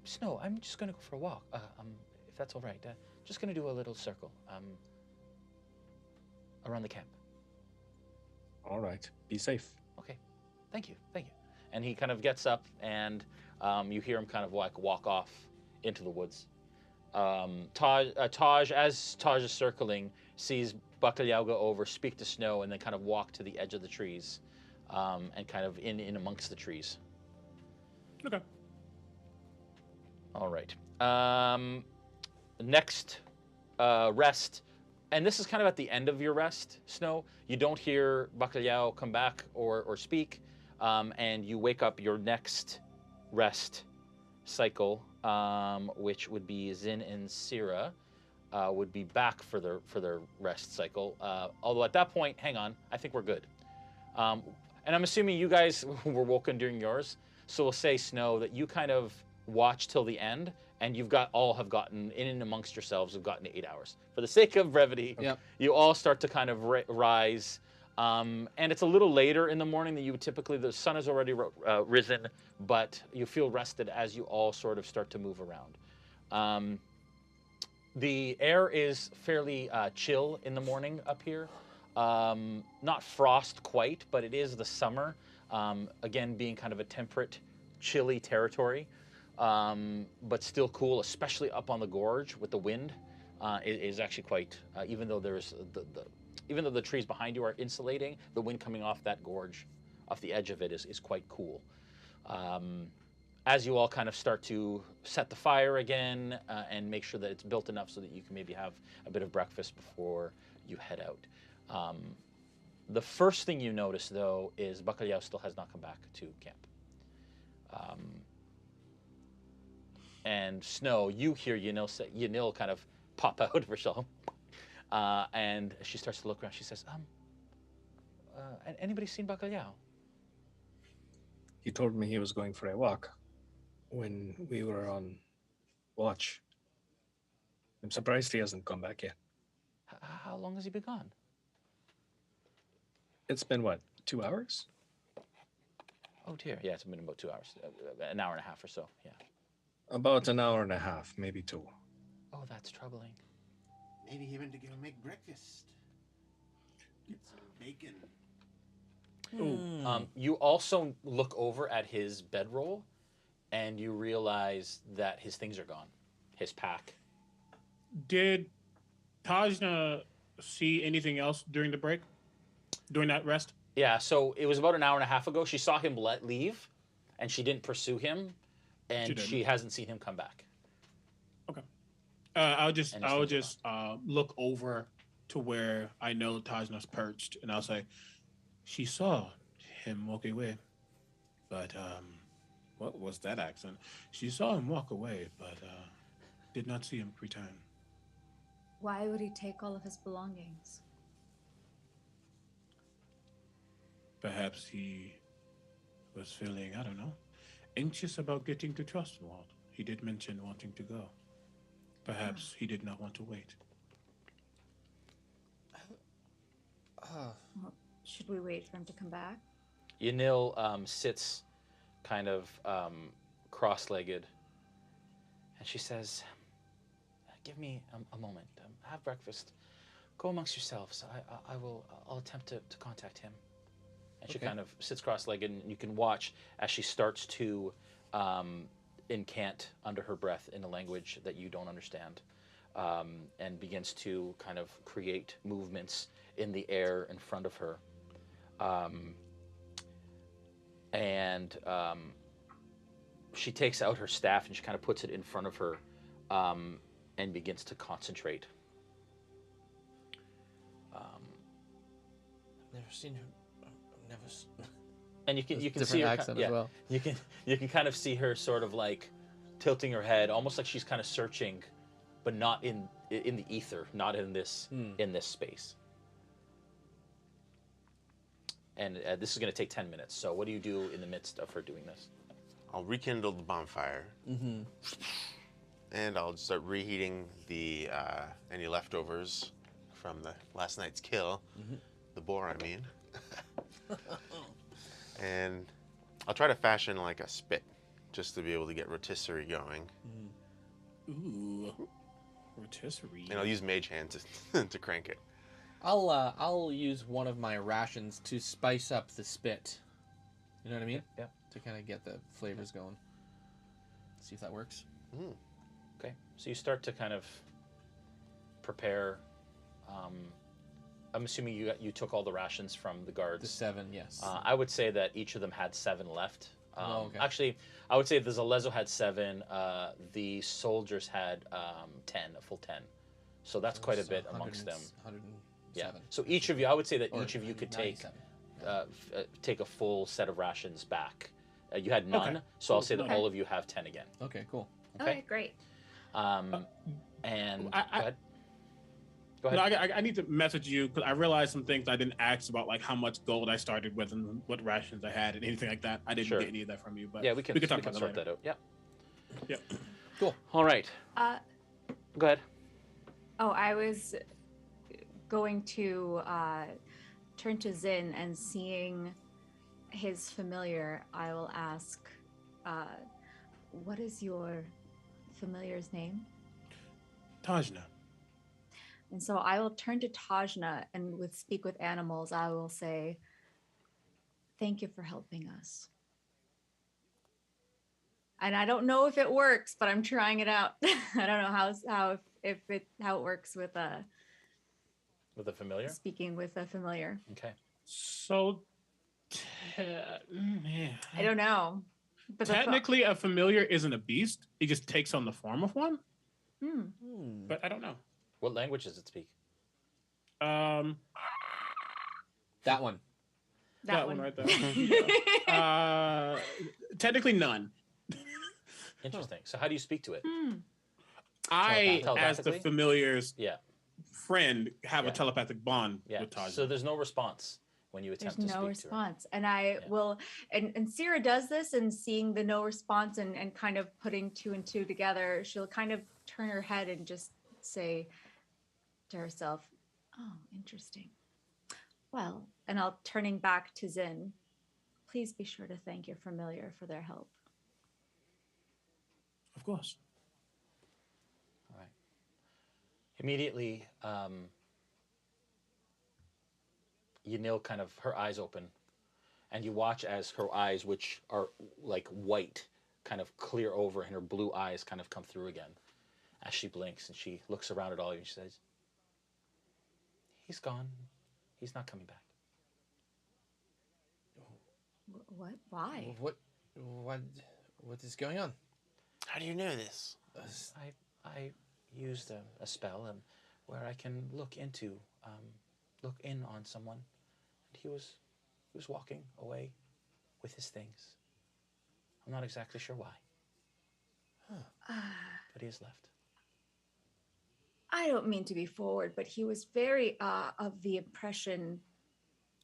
Speaker 5: Snow, I'm just going to go for a walk, if that's all right. Just going to do a little circle around the camp.
Speaker 16: All right. Be safe.
Speaker 5: Okay. Thank you. Thank you. And he kind of gets up, and you hear him kind of like walk off into the woods. Taj, as Taj is circling, sees Bacalhau go over, speak to Snow, and then kind of walk to the edge of the trees and kind of in amongst the trees.
Speaker 6: Okay.
Speaker 5: All right. Next rest, and this is kind of at the end of your rest, Snow. You don't hear Bacalhau come back or speak, and you wake up your next rest cycle, which would be Zin and Syrah would be back for their rest cycle. Although at that point, hang on, I think we're good. And I'm assuming you guys were woken during yours, so we'll say, Snow, that you kind of watch till the end, and have gotten in and amongst yourselves have gotten 8 hours. For the sake of brevity, you all start to kind of rise, and it's a little later in the morning than you would typically. The sun has already risen, but you feel rested as you all sort of start to move around. The air is fairly chill in the morning up here. Not frost quite, but it is the summer. Again, being kind of a temperate, chilly territory. But still cool, especially up on the gorge with the wind. It is actually quite, even though there's even though the trees behind you are insulating, the wind coming off that gorge, off the edge of it, is quite cool. As you all kind of start to set the fire again and make sure that it's built enough so that you can maybe have a bit of breakfast before you head out. The first thing you notice, though, is Bacalhau still has not come back to camp. And Snow, you hear Yanil kind of pop out of herself. And she starts to look around. She says, anybody seen Bacalhau?
Speaker 16: He told me he was going for a walk when we were on watch. I'm surprised he hasn't come back yet.
Speaker 5: How long has he been gone?
Speaker 16: It's been, what, 2 hours?
Speaker 5: Oh, dear. Yeah, it's been about 2 hours. An hour and a half or so, yeah.
Speaker 16: About an hour and a half, maybe 2.
Speaker 5: Oh, that's troubling.
Speaker 3: Maybe he went to go make breakfast. Get some bacon.
Speaker 5: You also look over at his bedroll, and you realize that his things are gone. His pack.
Speaker 6: Did Tajna see anything else during the break? During that rest?
Speaker 5: Yeah, so it was about an hour and a half ago. She saw him leave, and she didn't pursue him, and she hasn't seen him come back.
Speaker 6: Okay. I'll just look over to where I know Tajna's perched, and I'll say, she saw him walk away, but what was that accent? She saw him walk away, but did not see him return.
Speaker 17: Why would he take all of his belongings?
Speaker 6: Perhaps he was feeling, I don't know, anxious about getting to Trustwald. He did mention wanting to go. Perhaps he did not want to wait.
Speaker 17: Well, should we wait for him to come back?
Speaker 5: Yanil sits kind of cross-legged, and she says, give me a moment. Have breakfast. Go amongst yourselves. I'll attempt to contact him. And she kind of sits cross-legged, and you can watch as she starts to incant under her breath in a language that you don't understand, and begins to kind of create movements in the air in front of her. She takes out her staff and she kind of puts it in front of her and begins to concentrate.
Speaker 15: I've never seen her.
Speaker 5: And you can
Speaker 15: Different
Speaker 5: see her
Speaker 15: accent as well.
Speaker 5: You can kind of see her sort of like tilting her head, almost like she's kind of searching, but not in the ether, not in this space. And this is going to take 10 minutes. So what do you do in the midst of her doing this?
Speaker 9: I'll rekindle the bonfire, and I'll start reheating the any leftovers from the last night's kill, the boar, I mean. And I'll try to fashion like a spit, just to be able to get rotisserie going.
Speaker 6: Ooh, rotisserie.
Speaker 9: And I'll use Mage Hand to crank it.
Speaker 15: I'll use one of my rations to spice up the spit. You know what I mean?
Speaker 5: Yeah.
Speaker 15: To kind of get the flavors going. See if that works.
Speaker 5: Okay. So you start to kind of prepare. I'm assuming you took all the rations from the guards.
Speaker 15: The 7, yes.
Speaker 5: I would say that each of them had 7 left.
Speaker 15: Okay.
Speaker 5: Actually, I would say the Zalezo had 7. The soldiers had 10, a full 10. So that's quite a bit amongst them.
Speaker 15: 107.
Speaker 5: Yeah. So each of you, I would say that each of you could take take a full set of rations back. You had none, so I'll say that all of you have 10 again.
Speaker 15: Okay, cool.
Speaker 17: Okay, great.
Speaker 5: And go ahead. Go
Speaker 6: No,
Speaker 5: ahead.
Speaker 6: I need to message you because I realized some things I didn't ask about, like how much gold I started with and what rations I had and anything like that. I didn't get any of that from you, but
Speaker 5: yeah, we can
Speaker 6: talk about
Speaker 5: sort
Speaker 6: that
Speaker 5: that out. Yeah.
Speaker 6: Yeah.
Speaker 5: Cool. All right. Go ahead.
Speaker 17: Oh, I was going to turn to Zin, and seeing his familiar, I will ask, what is your familiar's name?
Speaker 6: Tajna.
Speaker 17: And so I will turn to Tajna, and with Speak with Animals, I will say, thank you for helping us. And I don't know if it works, but I'm trying it out. I don't know how it works with a
Speaker 5: familiar.
Speaker 17: Speaking with a familiar.
Speaker 5: Okay.
Speaker 6: So,
Speaker 17: I don't know. But
Speaker 6: technically, a familiar isn't a beast. It just takes on the form of one. But I don't know.
Speaker 5: What language does it speak?
Speaker 15: That one.
Speaker 6: That one right there. Technically, none.
Speaker 5: Interesting. So how do you speak to it?
Speaker 6: I, as the
Speaker 5: Telepathically?
Speaker 6: familiar's friend, have
Speaker 5: Yeah.
Speaker 6: a telepathic bond
Speaker 5: Yeah.
Speaker 6: with Tajna.
Speaker 5: So there's no response when you attempt
Speaker 17: There's
Speaker 5: to
Speaker 17: no
Speaker 5: speak
Speaker 17: response. And I will, and Sierra does this, and seeing the no response and kind of putting 2 and 2 together, she'll kind of turn her head and just say to herself, oh, interesting. Well, and I'll turning back to Zin, please be sure to thank your familiar for their help.
Speaker 6: Of course.
Speaker 5: All right. Immediately, Yanil kind of, her eyes open, and you watch as her eyes, which are like white, kind of clear over, and her blue eyes kind of come through again as she blinks, and she looks around at all of you and she says, he's gone. He's not coming back.
Speaker 17: What? Why?
Speaker 15: What is going on?
Speaker 9: How do you know this?
Speaker 5: I used a spell, and
Speaker 19: where I can look in on someone. And he was walking away with his things. I'm not exactly sure why. But he has left.
Speaker 17: I don't mean to be forward, but he was very of the impression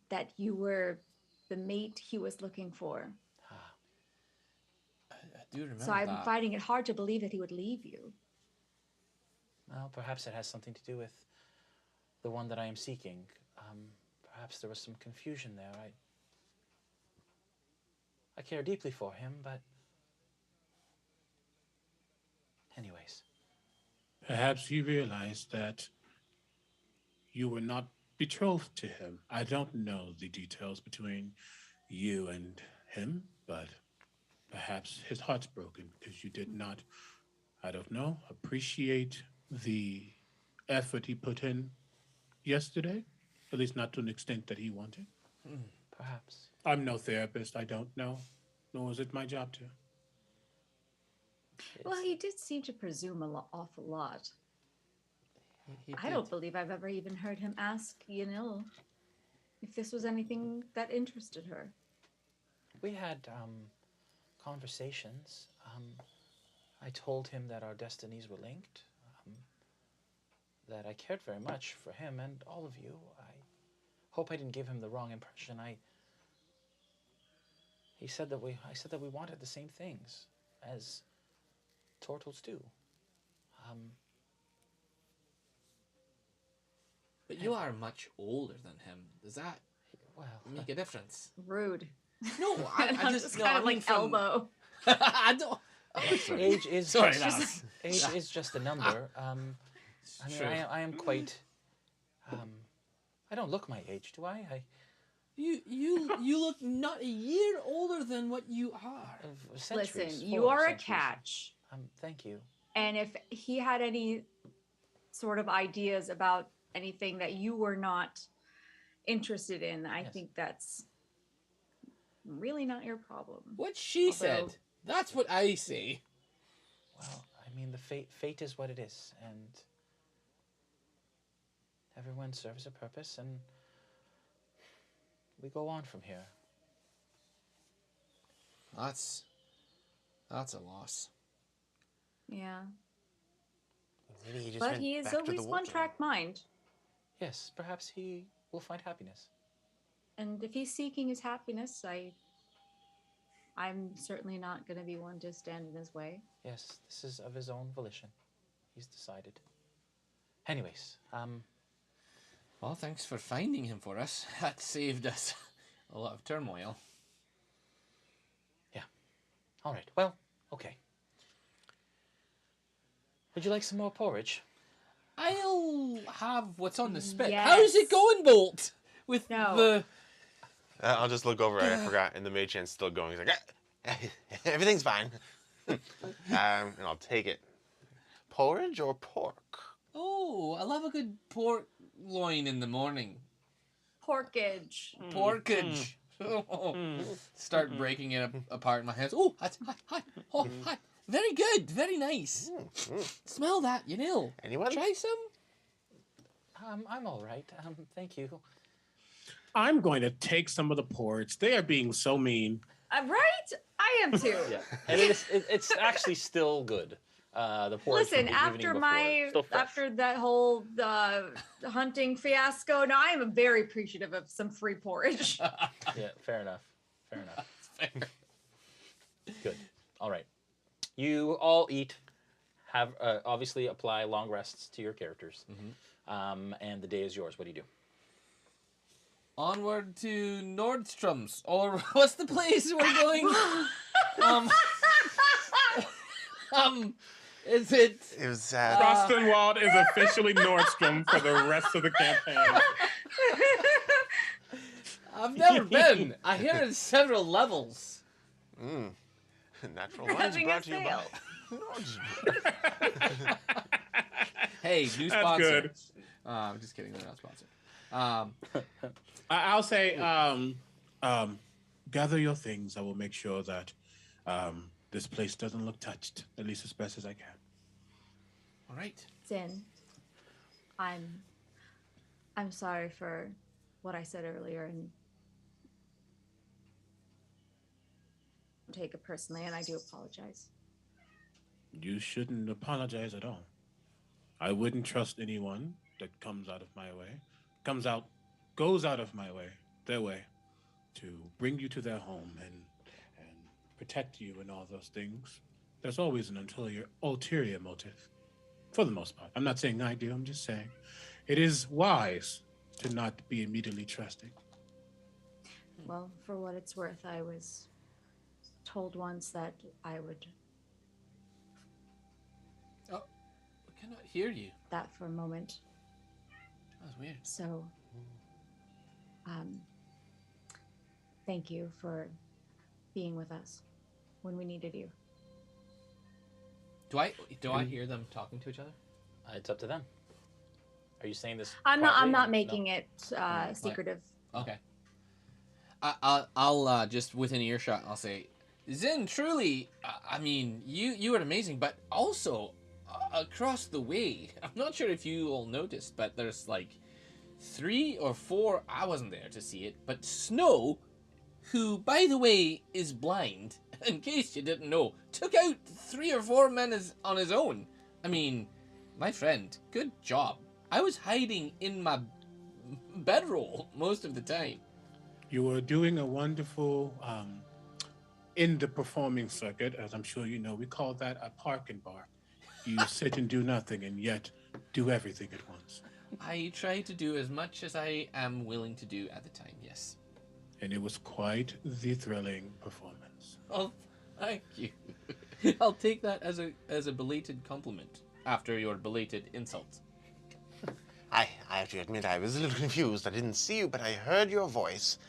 Speaker 17: that you were the mate he was looking for.
Speaker 15: I do remember
Speaker 17: So I'm
Speaker 15: that.
Speaker 17: finding it hard to believe that he would leave you.
Speaker 19: Well, perhaps it has something to do with the one that I am seeking. Perhaps there was some confusion there. I care deeply for him, but anyways.
Speaker 6: Perhaps he realized that you were not betrothed to him. I don't know the details between you and him, but perhaps his heart's broken because you did not, I don't know, appreciate the effort he put in yesterday, at least not to an extent that he wanted.
Speaker 19: Perhaps.
Speaker 6: I'm no therapist. I don't know, nor is it my job to.
Speaker 17: Well, he did seem to presume an awful lot.
Speaker 15: He
Speaker 17: I don't believe I've ever even heard him ask Yanil if this was anything that interested her.
Speaker 19: We had conversations. I told him that our destinies were linked, that I cared very much for him and all of you. I hope I didn't give him the wrong impression. I said that we wanted the same things as turtles do.
Speaker 15: But you are much older than him. Does that make a difference?
Speaker 17: Rude.
Speaker 15: No, I just
Speaker 17: kind of like elbow.
Speaker 15: I don't.
Speaker 19: Age is
Speaker 15: Sorry,
Speaker 19: age is just a number. I mean, I am quite. I don't look my age, do I?
Speaker 15: You look not a year older than what you are.
Speaker 17: Listen, you are a catch.
Speaker 19: Thank you.
Speaker 17: And if he had any sort of ideas about anything that you were not interested in, I think that's really not your problem.
Speaker 15: What she said. That's what I say.
Speaker 19: Well, I mean, the fate is what it is, and everyone serves a purpose, and we go on from here.
Speaker 15: That's a loss.
Speaker 17: Yeah.
Speaker 9: Maybe he just
Speaker 17: But
Speaker 9: went
Speaker 17: he is
Speaker 9: back to
Speaker 17: always
Speaker 9: the
Speaker 17: one-track mind.
Speaker 19: Yes, perhaps he will find happiness.
Speaker 17: And if he's seeking his happiness, I'm certainly not going to be one to stand in his way.
Speaker 19: Yes, this is of his own volition. He's decided. Anyways,
Speaker 15: Well, thanks for finding him for us. That saved us a lot of turmoil.
Speaker 19: Yeah. All right. Well, okay. Would you like some more porridge?
Speaker 15: I'll have what's on the spit.
Speaker 17: Yes.
Speaker 15: How's it going, Bolt? With the...
Speaker 9: I'll just look over. I forgot, and the mage hand's still going. He's like, everything's fine. And I'll take it. Porridge or pork?
Speaker 15: Oh, I love a good pork loin in the morning.
Speaker 17: Porkage.
Speaker 15: Porkage. Start breaking it apart in my hands. Oh, hi. Oh, hi. Very good. Very nice. Smell that, Yanil.
Speaker 9: Anyone?
Speaker 15: Try some?
Speaker 19: I'm all right. Thank you.
Speaker 6: I'm going to take some of the porridge. They are being so mean.
Speaker 17: Right? I am too.
Speaker 5: Yeah, and it's actually still good. The porridge.
Speaker 17: Listen,
Speaker 5: from the evening before.
Speaker 17: after that whole hunting fiasco, now I am very appreciative of some free porridge.
Speaker 19: Yeah, fair enough. Fair. Good. All right. You all eat. Have obviously apply long rests to your characters, and the day is yours. What do you do?
Speaker 15: Onward to Nordstrom's, or what's the place we're going? Is it?
Speaker 9: It was
Speaker 6: Frostenwald is officially Nordstrom for the rest of the campaign.
Speaker 15: I've never been. I hear it's several levels.
Speaker 9: Natural Wines brought to you by
Speaker 15: Hey, new
Speaker 6: That's
Speaker 15: sponsor.
Speaker 6: good.
Speaker 15: I'm just kidding. They're not sponsored.
Speaker 6: I'll say, gather your things. I will make sure that this place doesn't look touched, at least as best as I can.
Speaker 15: All right.
Speaker 17: Zin, I'm sorry for what I said earlier and take it personally, and I do apologize.
Speaker 6: You shouldn't apologize at all. I wouldn't trust anyone that comes out of my way, goes out of my way, their way, to bring you to their home and protect you and all those things. There's always an ulterior motive, for the most part. I'm not saying I do. I'm just saying it is wise to not be immediately trusting.
Speaker 17: Well, for what it's worth, I was told once that I would.
Speaker 15: Oh, I cannot hear you.
Speaker 17: That for a moment.
Speaker 15: That was weird.
Speaker 17: So, thank you for being with us when we needed you.
Speaker 15: Do I hear them talking to each other?
Speaker 19: It's up to them. Are you saying this?
Speaker 17: I'm
Speaker 19: quietly?
Speaker 17: not making it secretive.
Speaker 15: Okay. I'll just within earshot, I'll say, Zin, truly, I mean, you are amazing, but also across the way, I'm not sure if you all noticed, but there's like 3 or 4, I wasn't there to see it, but Snow, who, by the way, is blind, in case you didn't know, took out 3 or 4 men on his own. I mean, my friend, good job. I was hiding in my bedroll most of the time.
Speaker 6: You were doing a wonderful, in the performing circuit, as I'm sure you know, we call that a park and bar. You sit and do nothing and yet do everything at once.
Speaker 15: I try to do as much as I am willing to do at the time, yes.
Speaker 6: And it was quite the thrilling performance.
Speaker 15: Oh, thank you. I'll take that as a belated compliment after your belated insult.
Speaker 9: I have to admit I was a little confused. I didn't see you, but I heard your voice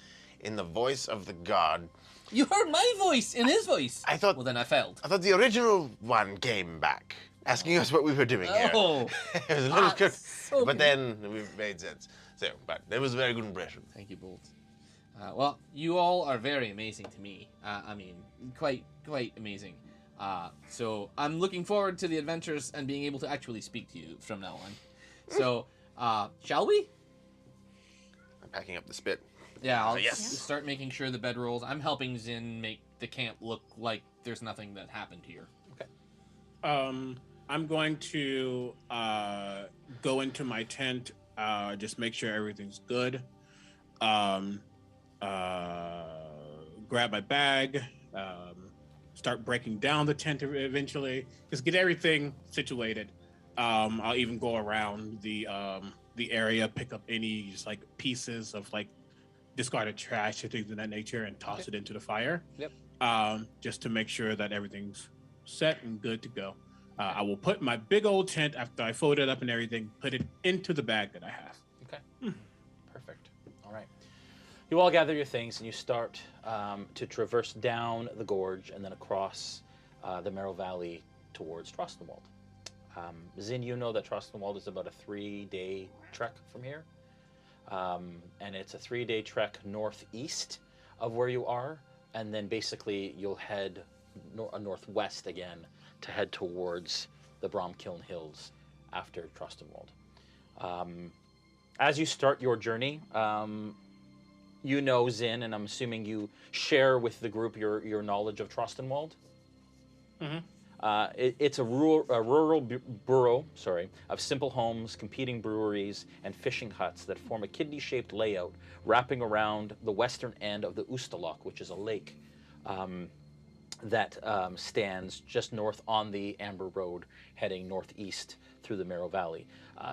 Speaker 9: in the voice of the god.
Speaker 15: You heard my voice in his voice.
Speaker 9: I thought.
Speaker 15: Well, then I failed.
Speaker 9: I thought the original one came back, asking us what we were doing here.
Speaker 15: Oh,
Speaker 9: it was a little
Speaker 15: so
Speaker 9: but then we made sense. So, but it was a very good impression.
Speaker 15: Thank you, Bolt. Well, you all are very amazing to me. I mean, quite amazing. So I'm looking forward to the adventures and being able to actually speak to you from now on. So, shall we?
Speaker 9: I'm packing up the spit.
Speaker 15: Yeah, I'll
Speaker 9: yes.
Speaker 15: start making sure the bedrolls. I'm helping Zin make the camp look like there's nothing that happened here.
Speaker 19: Okay.
Speaker 6: I'm going to go into my tent, just make sure everything's good. Grab my bag, start breaking down the tent eventually. Just get everything situated. I'll even go around the area, pick up any just like pieces of like discarded trash or things of that nature and toss it into the fire.
Speaker 19: Yep.
Speaker 6: Just to make sure that everything's set and good to go. I will put my big old tent after I fold it up and everything, put it into the bag that I have.
Speaker 19: Okay. Perfect. All right. You all gather your things and you start to traverse down the gorge and then across the Merrow Valley towards Trostenwald. Zin, you know that Trostenwald is about a 3-day trek from here. And it's a 3-day trek northeast of where you are. And then basically you'll head northwest again to head towards the Bromkiln Hills after Trostenwald. As you start your journey, you know Zin, and I'm assuming you share with the group your knowledge of Trostenwald.
Speaker 6: Mm-hmm.
Speaker 19: It's a rural borough, of simple homes, competing breweries, and fishing huts that form a kidney-shaped layout wrapping around the western end of the Ustalok, which is a lake that stands just north on the Amber Road, heading northeast through the Merrow Valley.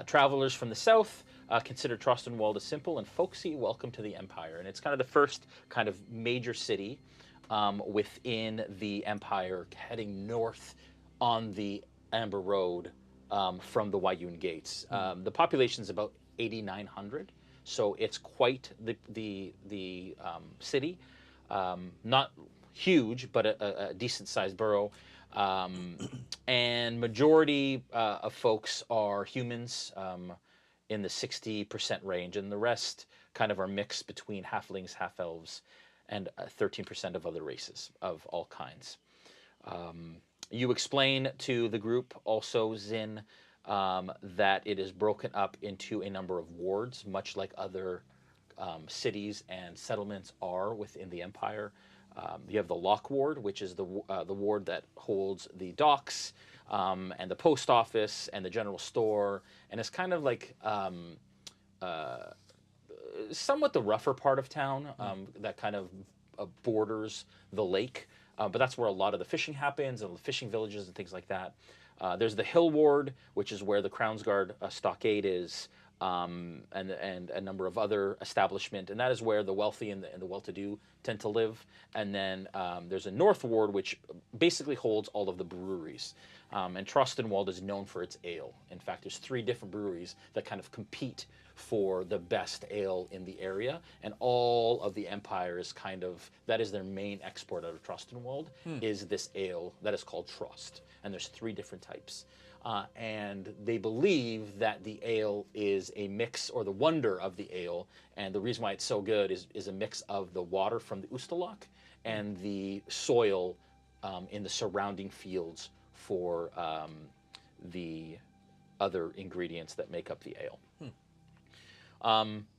Speaker 19: Travelers from the south consider Trostenwald a simple and folksy welcome to the Empire, and it's kind of the first kind of major city within the Empire, heading north on the Amber Road from the Wayun Gates. The population is about 8,900, so it's quite the city. Not huge, but a decent-sized borough. And majority of folks are humans in the 60% range, and the rest kind of are mixed between halflings, half-elves, and 13% of other races of all kinds. You explain to the group also, Zin, that it is broken up into a number of wards, much like other cities and settlements are within the Empire. You have the Lock Ward, which is the ward that holds the docks and the post office and the general store, and it's kind of like somewhat the rougher part of town that kind of borders the lake. But that's where a lot of the fishing happens, and the fishing villages and things like that. There's the Hill Ward, which is where the Crownsguard stockade is, and a number of other establishment, and that is where the wealthy and the well-to-do tend to live. And then there's a North Ward, which basically holds all of the breweries. And Trostenwald is known for its ale. In fact, there's 3 different breweries that kind of compete for the best ale in the area, and all of the Empire is kind of, that is their main export out of Trostenwald, is this ale that is called Trost. And there's 3 different types. And they believe that the ale is a mix, or the wonder of the ale, and the reason why it's so good is a mix of the water from the Ustalok and the soil in the surrounding fields for the other ingredients that make up the ale.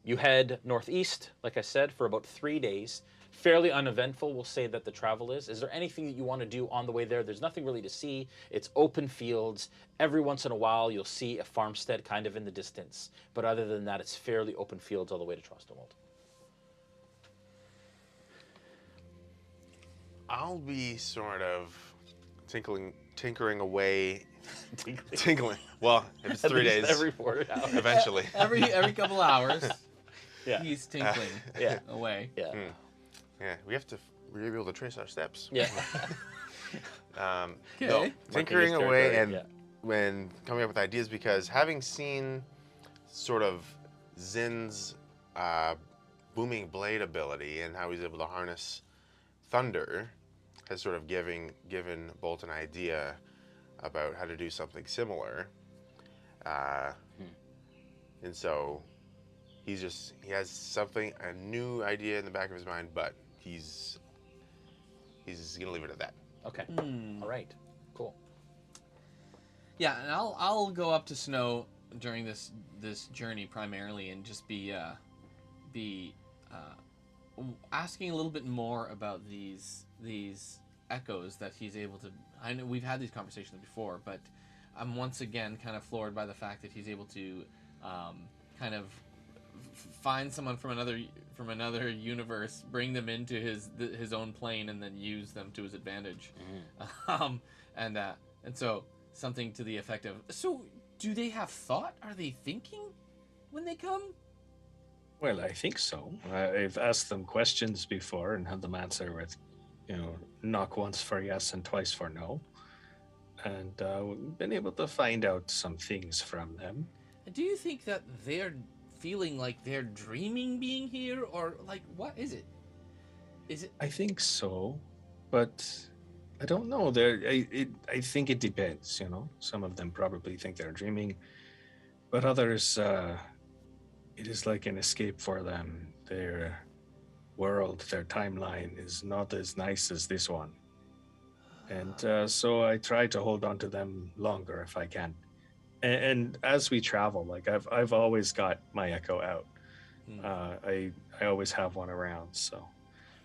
Speaker 19: You head northeast, like I said, for about 3 days. Fairly uneventful, we'll say that the travel is. Is there anything that you want to do on the way there? There's nothing really to see. It's open fields. Every once in a while, you'll see a farmstead kind of in the distance. But other than that, it's fairly open fields all the way to Trostenwald.
Speaker 9: I'll be sort of tinkering away. Tinkling. Well, if it's 3 days.
Speaker 19: Every 4 hours.
Speaker 9: Eventually.
Speaker 15: Every couple hours.
Speaker 19: Yeah.
Speaker 15: He's tinkling away.
Speaker 19: Yeah.
Speaker 9: Yeah, we have to be able to trace our steps.
Speaker 19: Yeah.
Speaker 9: No, tinkering away and when coming up with ideas, because having seen sort of Zin's booming blade ability and how he's able to harness thunder has sort of given Bolt an idea about how to do something similar. And so he has something, a new idea in the back of his mind, but he's gonna leave it at that.
Speaker 19: Okay. All right. Cool.
Speaker 15: Yeah, and I'll go up to Snow during this journey primarily, and just be asking a little bit more about these echoes that he's able to. I know we've had these conversations before, but I'm once again kind of floored by the fact that he's able to kind of find someone from another universe, bring them into his own plane, and then use them to his advantage. And so something to the effect of, so do they have thought? Are they thinking when they come?
Speaker 16: Well, I think so. I've asked them questions before and had them answer with, knock once for yes and twice for no. And we've been able to find out some things from them.
Speaker 15: Do you think that they're feeling like they're dreaming being here, or like, what is it? Is it?
Speaker 16: I think so, but I don't know. I think it depends. Some of them probably think they're dreaming, but others, it is like an escape for them. Their world, their timeline is not as nice as this one, and so I try to hold on to them longer if I can. And as we travel, like I've always got my echo out. I always have one around. So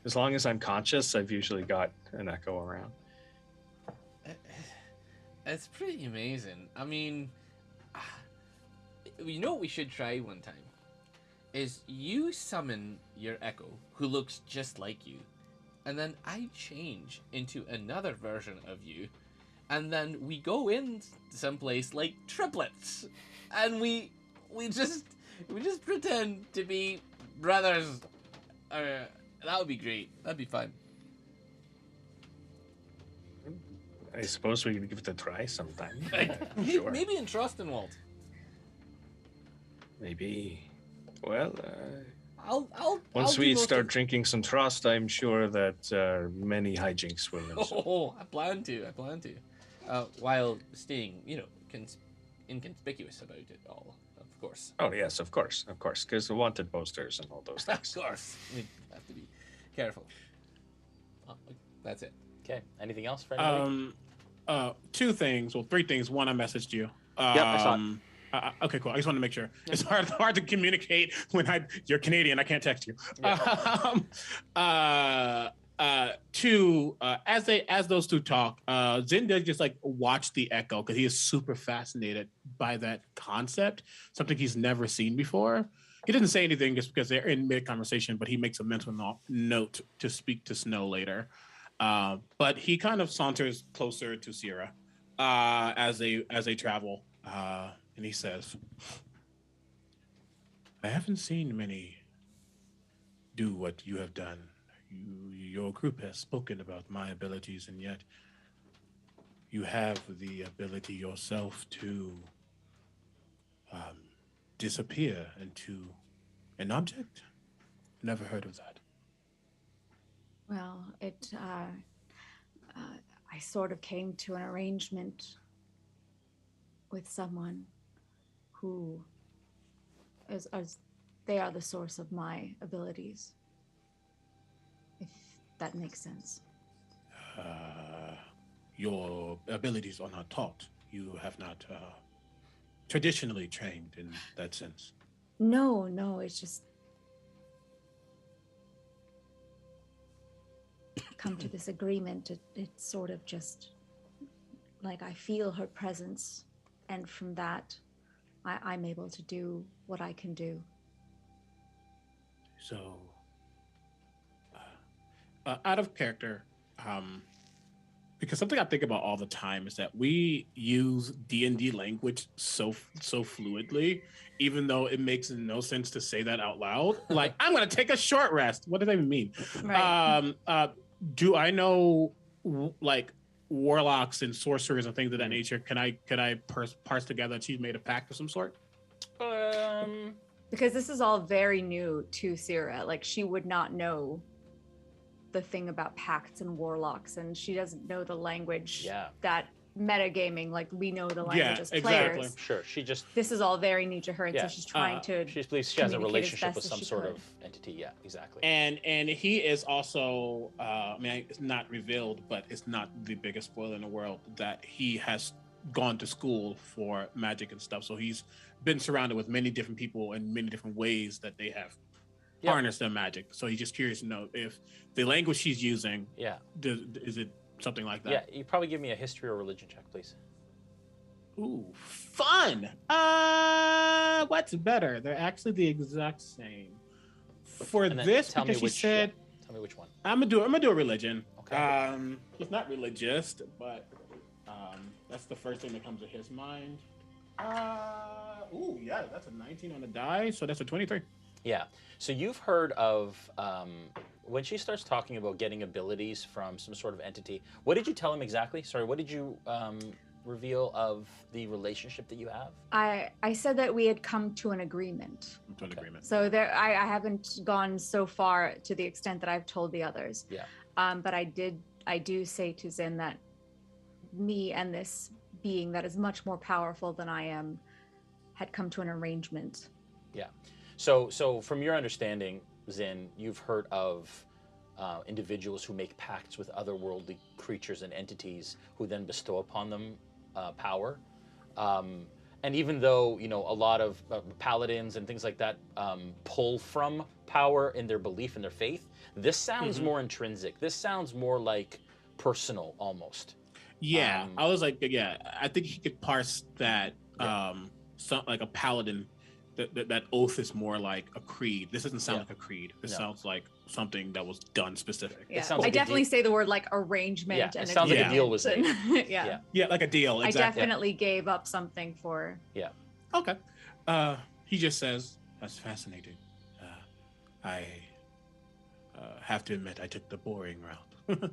Speaker 16: as long as I'm conscious, I've usually got an echo around.
Speaker 15: It's pretty amazing. I mean, you know what we should try one time? Is you summon your echo, who looks just like you, and then I change into another version of you, and then we go in someplace like triplets, and we just pretend to be brothers. That would be great. That'd be fun.
Speaker 16: I suppose we could give it a try sometime.
Speaker 15: Sure. Maybe in Trostenwald.
Speaker 16: Maybe. Well,
Speaker 15: I'll
Speaker 16: once we start drinking some Trost, I'm sure that many hijinks will ensue.
Speaker 15: Oh, I plan to. While staying, inconspicuous about it all, of course.
Speaker 16: Oh yes, of course, because the wanted posters and all those things.
Speaker 15: Of course, we have to be careful. That's it.
Speaker 19: Okay. Anything else for anybody?
Speaker 6: 2 things. Well, 3 things. One, I messaged you.
Speaker 19: I saw it.
Speaker 6: Okay, cool. I just wanted to make sure. It's hard to communicate when you're Canadian. I can't text you.
Speaker 19: Yeah.
Speaker 6: As those two talk, Zin does just like watch the echo because he is super fascinated by that concept, something he's never seen before. He doesn't say anything just because they're in mid conversation, but he makes a mental note to speak to Snow later. But he kind of saunters closer to Sierra as they travel, and he says, "I haven't seen many do what you have done. Your group has spoken about my abilities, and yet you have the ability yourself to disappear into an object? Never heard of that."
Speaker 17: Well, I sort of came to an arrangement with someone who they are the source of my abilities, if that makes sense.
Speaker 6: Your abilities are not taught. You have not traditionally trained in that sense.
Speaker 17: No, it's just come to this agreement. It's sort of just like I feel her presence, and from that, I'm able to do what I can do.
Speaker 6: So, out of character, because something I think about all the time is that we use D&D language so fluidly, even though it makes no sense to say that out loud. Like, I'm going to take a short rest. What does that even mean?
Speaker 17: Right.
Speaker 6: Do I know like warlocks and sorcerers and things of that nature? Can I parse together that she's made a pact of some sort?
Speaker 17: Because this is all very new to Sierra. Like, she would not know the thing about pacts and warlocks, and she doesn't know the language that metagaming, like we know the language as players.
Speaker 19: Sure, she just...
Speaker 17: This is all very new to her, and so she's trying to...
Speaker 19: She believes she has a relationship with some sort of entity. Yeah, exactly.
Speaker 6: And he is also, I mean, it's not revealed, but it's not the biggest spoiler in the world that he has gone to school for magic and stuff. So he's been surrounded with many different people in many different ways that they have harnessed their magic. So he's just curious to know if the language she's using, is it something like that?
Speaker 19: Yeah, you probably give me a history or religion check, please.
Speaker 6: Ooh, fun. What's better? They're actually the exact same. For this, because she said,
Speaker 19: tell me which one.
Speaker 6: I'm gonna do a religion. Okay. He's not religious, but that's the first thing that comes to his mind. Ooh, yeah, that's a 19 on the die, so that's a 23.
Speaker 19: Yeah. So you've heard of when she starts talking about getting abilities from some sort of entity. What did you tell him exactly? Sorry, what did you reveal of the relationship that you have?
Speaker 17: I said that we had come to an agreement. So there, I haven't gone so far to the extent that I've told the others.
Speaker 19: Yeah.
Speaker 17: But I do say to Zin that me and this being that is much more powerful than I am had come to an arrangement.
Speaker 19: Yeah. So from your understanding, Zin, you've heard of individuals who make pacts with otherworldly creatures and entities who then bestow upon them power. And even though, you know, a lot of paladins and things like that pull from power in their belief and their faith, this sounds more intrinsic. This sounds more like personal almost.
Speaker 6: Yeah, I was like, I think he could parse that. Like a paladin, that oath is more like a creed. This doesn't sound like a creed. This sounds like something that was done specific.
Speaker 17: Yeah, I definitely say the word like arrangement.
Speaker 19: Yeah,
Speaker 17: and
Speaker 19: it sounds like a deal was made.
Speaker 6: Yeah, like a deal. Exactly.
Speaker 17: I definitely gave up something for.
Speaker 19: Yeah.
Speaker 6: Okay. He just says, "That's fascinating. I have to admit, I took the boring route.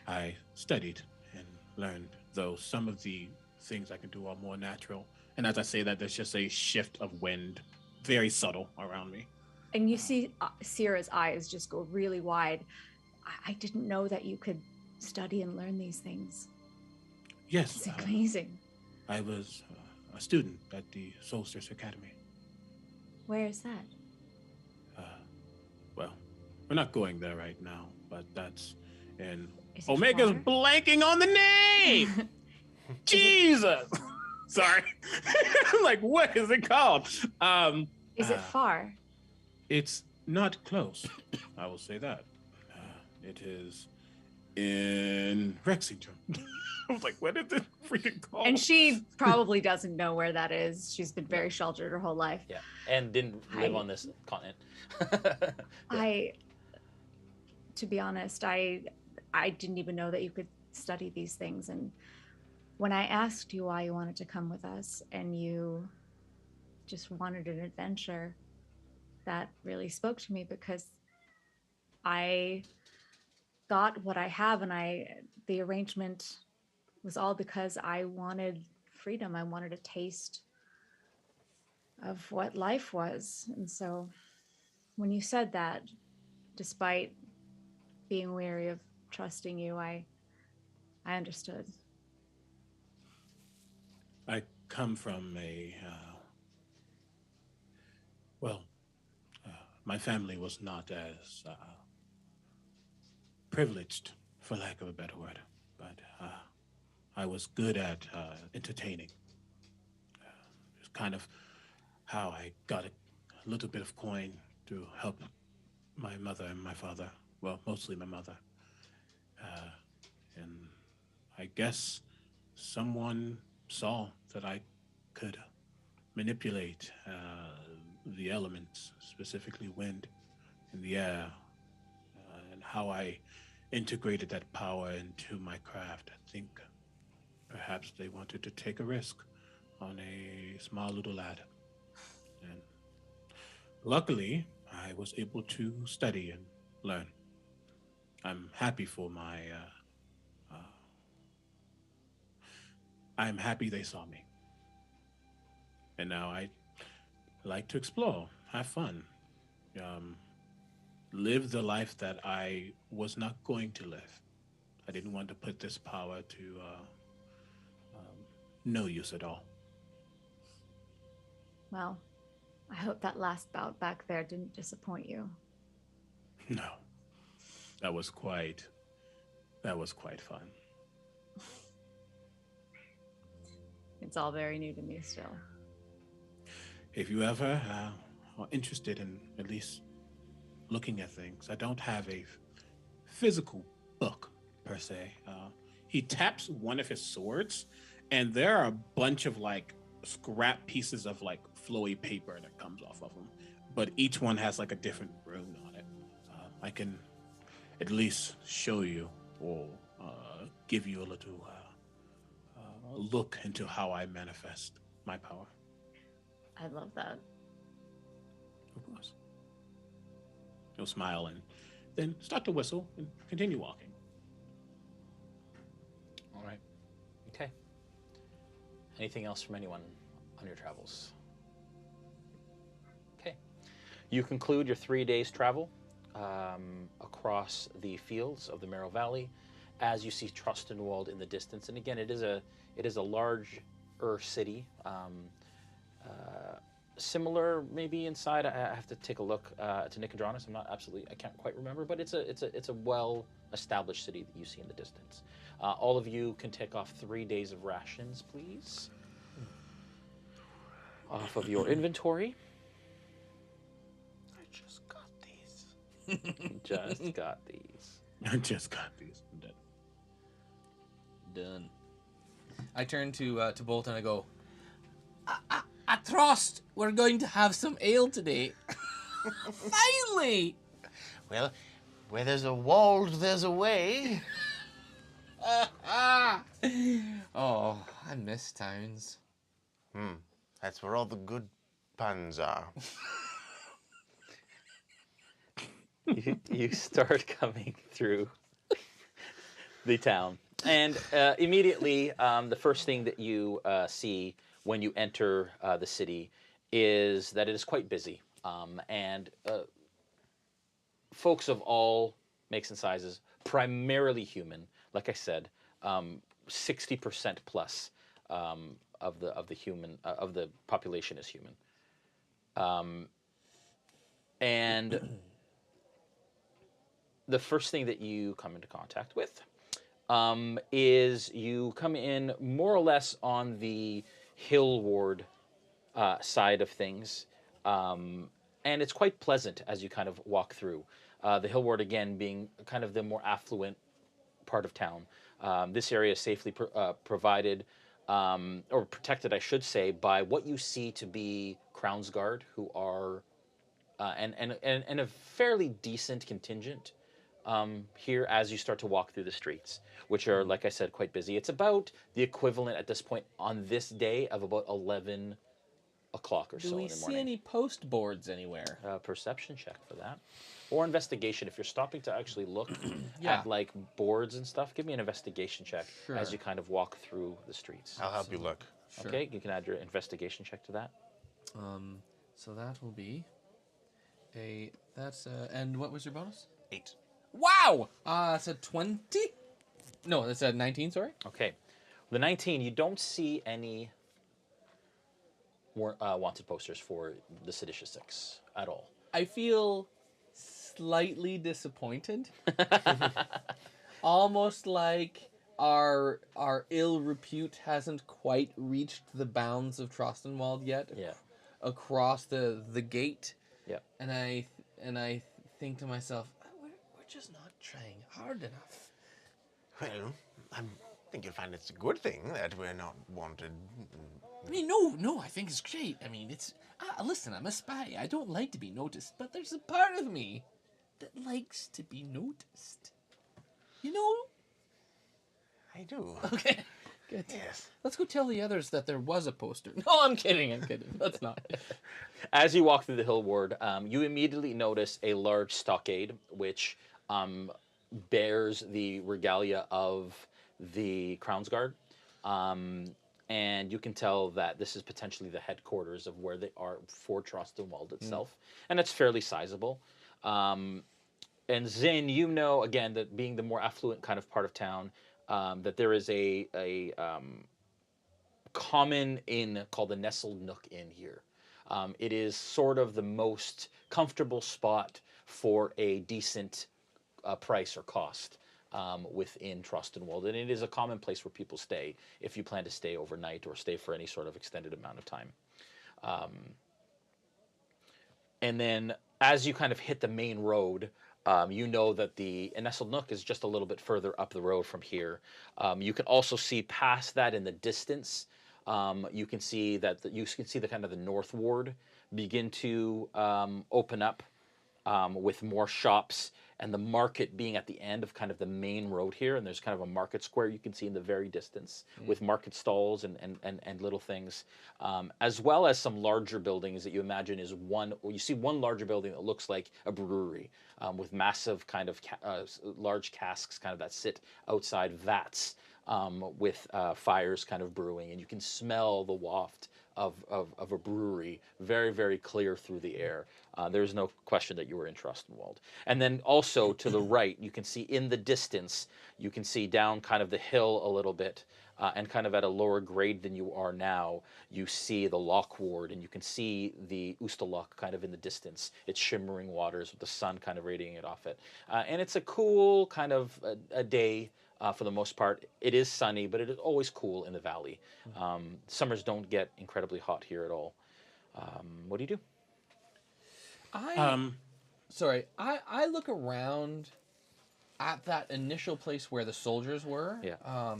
Speaker 6: I studied and learned, though some of the things I can do are more natural." And as I say that, there's just a shift of wind, very subtle around me.
Speaker 17: And you see Sierra's eyes just go really wide. I didn't know that you could study and learn these things.
Speaker 6: Yes.
Speaker 17: It's amazing.
Speaker 6: I was a student at the Solstice Academy.
Speaker 17: Where is that?
Speaker 6: Well, we're not going there right now, but that's in... Omega's blanking on the name! Jesus! Sorry. I'm like, what is it called?
Speaker 17: Is it far?
Speaker 6: It's not close. I will say that. It is in Rexington. I was like, what is it freaking called?
Speaker 17: And she probably doesn't know where that is. She's been very sheltered her whole life.
Speaker 19: Yeah, and didn't live on this continent.
Speaker 17: To be honest, I didn't even know that you could study these things. And when I asked you why you wanted to come with us and you just wanted an adventure, that really spoke to me because I got what I have, and the arrangement was all because I wanted freedom. I wanted a taste of what life was. And so when you said that, despite being weary of trusting you, I understood.
Speaker 6: I come from my family was not as privileged, for lack of a better word, but I was good at entertaining. It's kind of how I got a little bit of coin to help my mother and my father. Well, mostly my mother. And I guess someone saw that I could manipulate the elements, specifically wind and the air, and how I integrated that power into my craft. I think perhaps they wanted to take a risk on a small little lad. And luckily, I was able to study and learn. I'm happy for my... I'm happy they saw me. And now I like to explore, have fun, live the life that I was not going to live. I didn't want to put this power to no use at all.
Speaker 17: Well, I hope that last bout back there didn't disappoint you.
Speaker 6: No, that was quite fun.
Speaker 17: It's all very new to me still.
Speaker 6: If you ever are interested in at least looking at things, I don't have a physical book per se. He taps one of his swords, and there are a bunch of like scrap pieces of like flowy paper that comes off of them, but each one has like a different rune on it. I can at least show you or give you a little look into how I manifest my power.
Speaker 17: I love that.
Speaker 6: Of course. He'll smile and then start to whistle and continue walking.
Speaker 19: All right. Okay. Anything else from anyone on your travels? Okay. You conclude your 3 days travel across the fields of the Merrow Valley as you see Trostenwald in the distance. And again, it is a larger city. Similar maybe inside. I have to take a look to Nicodranus. I can't quite remember, but it's a well-established city that you see in the distance. All of you can take off 3 days of rations, please, off of your inventory.
Speaker 9: I just got these.
Speaker 19: Just got these.
Speaker 6: I just got these. I'm dead.
Speaker 15: Done. I turn to Bolt and I go, I trust we're going to have some ale today. Finally!
Speaker 9: Well, where there's a wall, there's a way.
Speaker 15: Oh, I miss towns.
Speaker 9: That's where all the good puns are.
Speaker 19: You start coming through the town. And immediately, the first thing that you see when you enter the city is that it is quite busy. And folks of all makes and sizes, primarily human, like I said, 60% plus of the population is human. And the first thing that you come into contact with is you come in more or less on the hill ward side of things. And it's quite pleasant as you kind of walk through. The hill ward, again, being kind of the more affluent part of town. This area is safely provided, or protected, I should say, by what you see to be Crownsguard, who are, and a fairly decent contingent here as you start to walk through the streets, which are, like I said, quite busy. It's about the equivalent at this point on this day of about 11 o'clock or so in the morning.
Speaker 15: Do we see any post boards anywhere?
Speaker 19: Perception check for that. Or investigation. If you're stopping to actually look
Speaker 15: Yeah.
Speaker 19: at like boards and stuff, give me an investigation check
Speaker 15: Sure.
Speaker 19: as you kind of walk through the streets.
Speaker 9: I'll help you look.
Speaker 15: Sure.
Speaker 19: Okay, you can add your investigation check to that.
Speaker 15: So that will be and what was your bonus?
Speaker 9: 8.
Speaker 15: Wow! It's a 20? No, that's a 19, sorry.
Speaker 19: Okay. The 19, you don't see any wanted posters for the Seditious Six at all.
Speaker 15: I feel slightly disappointed. Almost like our ill repute hasn't quite reached the bounds of Trostenwald yet.
Speaker 19: Yeah.
Speaker 15: Across the gate.
Speaker 19: Yeah.
Speaker 15: And I think to myself, we're just not trying hard enough.
Speaker 9: Well, I think you'll find it's a good thing that we're not wanted.
Speaker 15: I mean, no, I think it's great. I mean, it's... listen, I'm a spy. I don't like to be noticed, but there's a part of me that likes to be noticed. You know?
Speaker 9: I do.
Speaker 15: Okay, good.
Speaker 9: Yes.
Speaker 15: Let's go tell the others that there was a poster. No, I'm kidding. Let's not.
Speaker 19: As you walk through the hill ward, you immediately notice a large stockade, which bears the regalia of the Crownsguard. And you can tell that this is potentially the headquarters of where they are for Trostenwald itself. And it's fairly sizable. And Zin, you know, again, that being the more affluent kind of part of town, that there is a common inn called the Nestled Nook Inn here. It is sort of the most comfortable spot for a decent price or cost within Trostenwald. And it is a common place where people stay if you plan to stay overnight or stay for any sort of extended amount of time. And then as you kind of hit the main road, you know that the Nestled Nook is just a little bit further up the road from here. You can also see past that in the distance. You can see that the kind of the North Ward begin to open up with more shops, and the market being at the end of kind of the main road here. And there's kind of a market square you can see in the very distance with market stalls and little things, as well as some larger buildings that you imagine is you see one larger building that looks like a brewery with massive kind of large casks kind of that sit outside vats with fires kind of brewing, and you can smell the waft of a brewery very, very clear through the air. There's no question that you were in Trostenwald. And then also to the right, you can see in the distance, you can see down kind of the hill a little bit, and kind of at a lower grade than you are now, you see the Loch Ward, and you can see the Oostelloch kind of in the distance. It's shimmering waters with the sun kind of radiating it off it. And it's a cool kind of a day. For the most part, it is sunny, but it is always cool in the valley. Summers don't get incredibly hot here at all. What do you do?
Speaker 15: I look around at that initial place where the soldiers were.
Speaker 19: Yeah.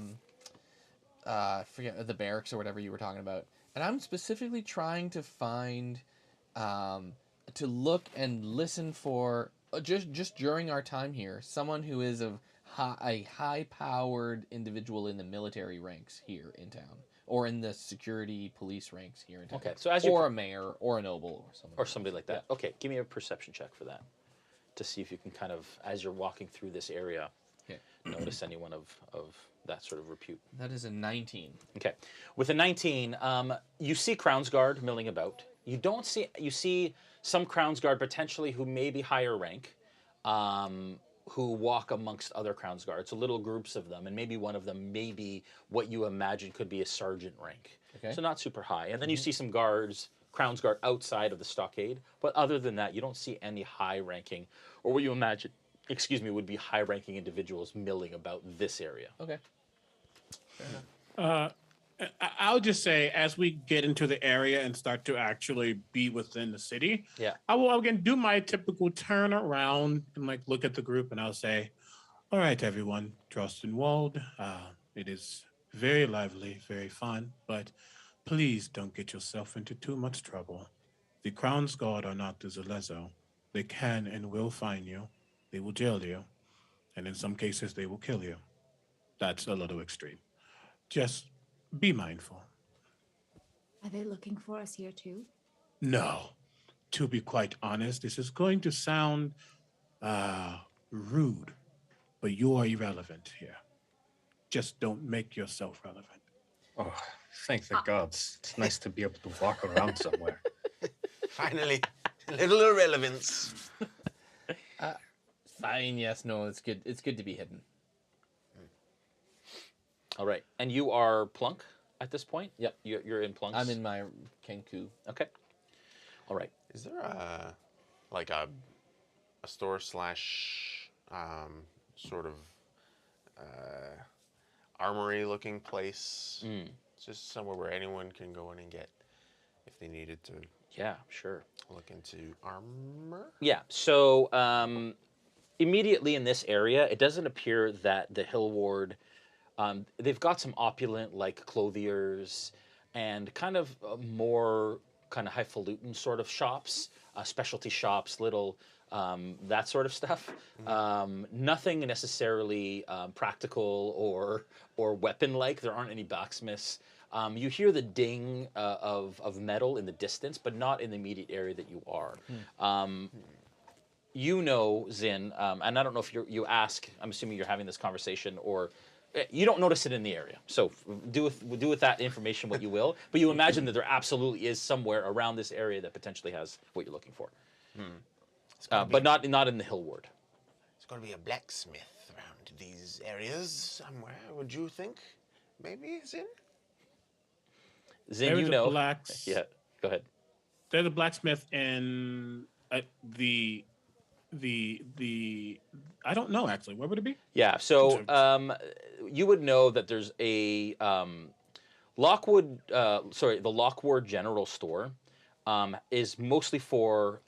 Speaker 15: Forget the barracks or whatever you were talking about, and I'm specifically trying to find, to look and listen for just during our time here, someone who is a high-powered individual in the military ranks here in town, or in the security police ranks here in town.
Speaker 19: Okay, so
Speaker 15: or a mayor, or a noble,
Speaker 19: or somebody like that. Okay, give me a perception check for that, to see if you can kind of, as you're walking through this area, notice anyone of that sort of repute.
Speaker 15: That is a 19.
Speaker 19: Okay, with a 19, you see Crownsguard milling about. You see some Crownsguard potentially who may be higher rank, who walk amongst other Crownsguards, so little groups of them, and maybe one of them may be what you imagine could be a sergeant rank. Okay. So not super high. And then you see some Crownsguard outside of the stockade, but other than that, you don't see any high-ranking, or what you imagine, would be high-ranking individuals milling about this area.
Speaker 15: Okay.
Speaker 6: And I'll just say, as we get into the area and start to actually be within the city, I will again do my typical turn around and like look at the group, and I'll say, "All right, everyone, Drostenwald, it is very lively, very fun, but please don't get yourself into too much trouble. The Crown's Guard are not the Zalezo. They can and will fine you. They will jail you, and in some cases, they will kill you. That's a little extreme. Just be mindful."
Speaker 17: Are they looking for us here too?
Speaker 6: No. To be quite honest, this is going to sound rude, but you are irrelevant here. Just don't make yourself relevant.
Speaker 16: Oh, thank the gods. It's nice to be able to walk around somewhere.
Speaker 9: Finally, a little irrelevance.
Speaker 15: Fine, yes, no, it's good. It's good to be hidden.
Speaker 19: All right. And you are Plunk at this point? Yep, you're in Plunk's.
Speaker 15: I'm in my Kenku.
Speaker 19: Okay. All right.
Speaker 9: Is there a store slash sort of armory looking place? It's just somewhere where anyone can go in and get if they needed to.
Speaker 19: Yeah, sure.
Speaker 9: Look into armor.
Speaker 19: Yeah. So immediately in this area, it doesn't appear that the Hill Ward. They've got some opulent like clothiers and kind of more kind of highfalutin sort of shops, specialty shops, little that sort of stuff. Nothing necessarily practical or weapon like. There aren't any blacksmiths. You hear the ding of metal in the distance, but not in the immediate area that you are. You know, Zin, and I don't know if you ask. I'm assuming you're having this conversation, or you don't notice it in the area. So do with that information what you will. But you imagine that there absolutely is somewhere around this area that potentially has what you're looking for. But not in the Hill Ward.
Speaker 9: There's got to be a blacksmith around these areas somewhere. Would you think? Maybe Zin.
Speaker 19: Zin, you know. Yeah. Go ahead.
Speaker 6: There's a blacksmith in the I don't know actually. Where would it be?
Speaker 19: Yeah, so you would know that there's a Lockwood. The Lockwood General Store is mostly for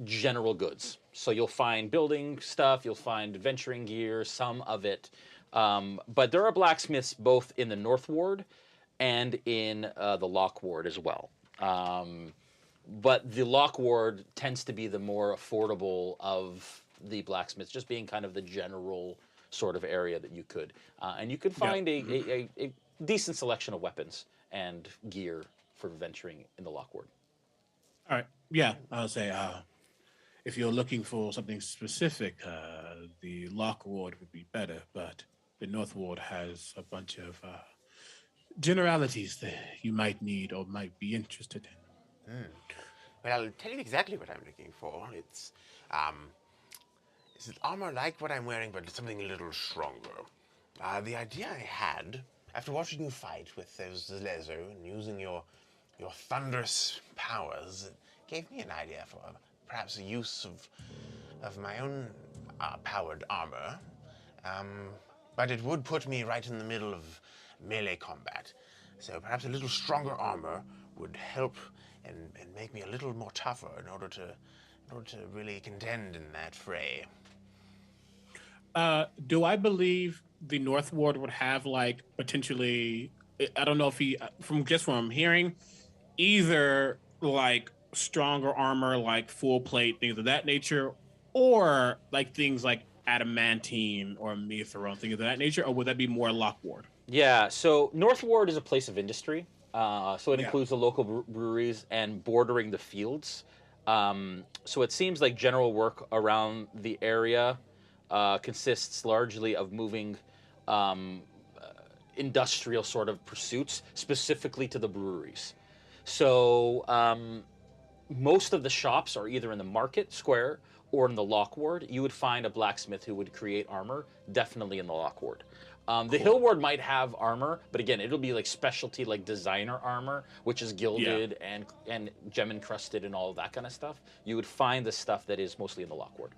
Speaker 19: general goods. So you'll find building stuff, you'll find adventuring gear, some of it. But there are blacksmiths both in the North Ward and in the Lock Ward as well. But the Lock Ward tends to be the more affordable of the blacksmiths, just being kind of the general sort of area that you could. And you could find a decent selection of weapons and gear for venturing in the Lock Ward.
Speaker 6: All right. Yeah, I'll say if you're looking for something specific, the Lock Ward would be better, but the North Ward has a bunch of generalities that you might need or might be interested in.
Speaker 9: Well, I'll tell you exactly what I'm looking for. It's armor like what I'm wearing, but something a little stronger. The idea I had, after watching you fight with those Lezo and using your thunderous powers, it gave me an idea for perhaps a use of my own powered armor. But it would put me right in the middle of melee combat. So perhaps a little stronger armor would help and make me a little more tougher in order to really contend in that fray.
Speaker 6: Do I believe the North Ward would have like potentially? I don't know if from what I'm hearing, either like stronger armor, like full plate, things of that nature, or like things like adamantine or mithril, things of that nature, or would that be more Lock Ward?
Speaker 19: Yeah, so North Ward is a place of industry. So it includes the local breweries and bordering the fields. So it seems like general work around the area consists largely of moving industrial sort of pursuits, specifically to the breweries. So most of the shops are either in the market square or in the Lock Ward. You would find a blacksmith who would create armor, definitely in the Lock Ward. The Hill Ward might have armor, but again, it'll be like specialty, like designer armor, which is gilded and gem encrusted and all of that kind of stuff. You would find the stuff that is mostly in the Lock Ward.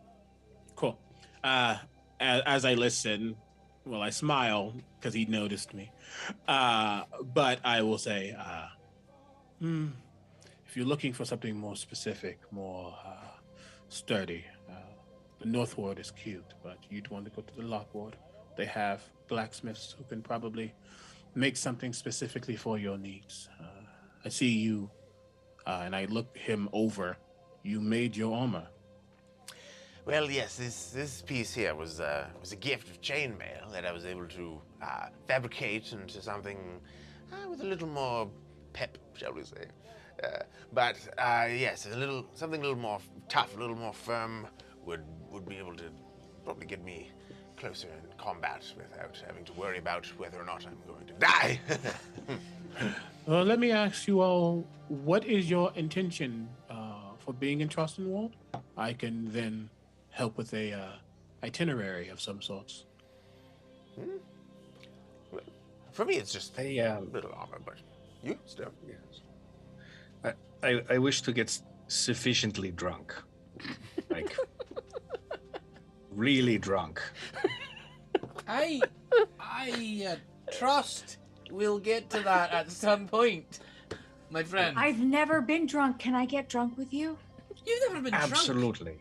Speaker 6: Cool. As I listen, well, I smile because he noticed me. But I will say, if you're looking for something more specific, more sturdy, the North Ward is cute, but you'd want to go to the Lock Ward. They have blacksmiths who can probably make something specifically for your needs. I see you, and I look him over. You made your armor.
Speaker 9: Well, yes, this piece here was a gift of chainmail that I was able to fabricate into something with a little more pep, shall we say. But yes, something a little more tough, a little more firm would be able to probably get me closer in combat without having to worry about whether or not I'm going to die.
Speaker 6: Well, let me ask you all, what is your intention for being in Trostenwald? I can then help with a itinerary of some sorts.
Speaker 9: Well, for me, it's just a little armor, but you still.
Speaker 16: Yes. I wish to get sufficiently drunk, like really drunk.
Speaker 15: I trust we'll get to that at some point, my friend.
Speaker 17: I've never been drunk. Can I get drunk with you?
Speaker 15: You've never been drunk.
Speaker 16: Absolutely.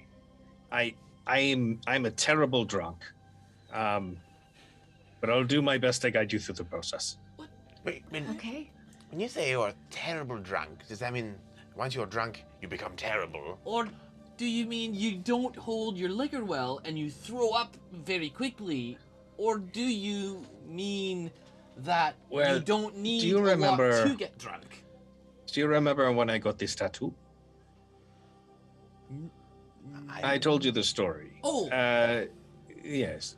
Speaker 16: I'm a terrible drunk, but I'll do my best to guide you through the process.
Speaker 9: Wait,
Speaker 17: okay.
Speaker 9: When you say you're a terrible drunk, does that mean once you're drunk, you become terrible?
Speaker 15: Or do you mean you don't hold your liquor well and you throw up very quickly? Or do you mean that you don't need a lot to get drunk?
Speaker 16: Do you remember when I got this tattoo? I told you the story.
Speaker 15: Oh.
Speaker 16: Yes.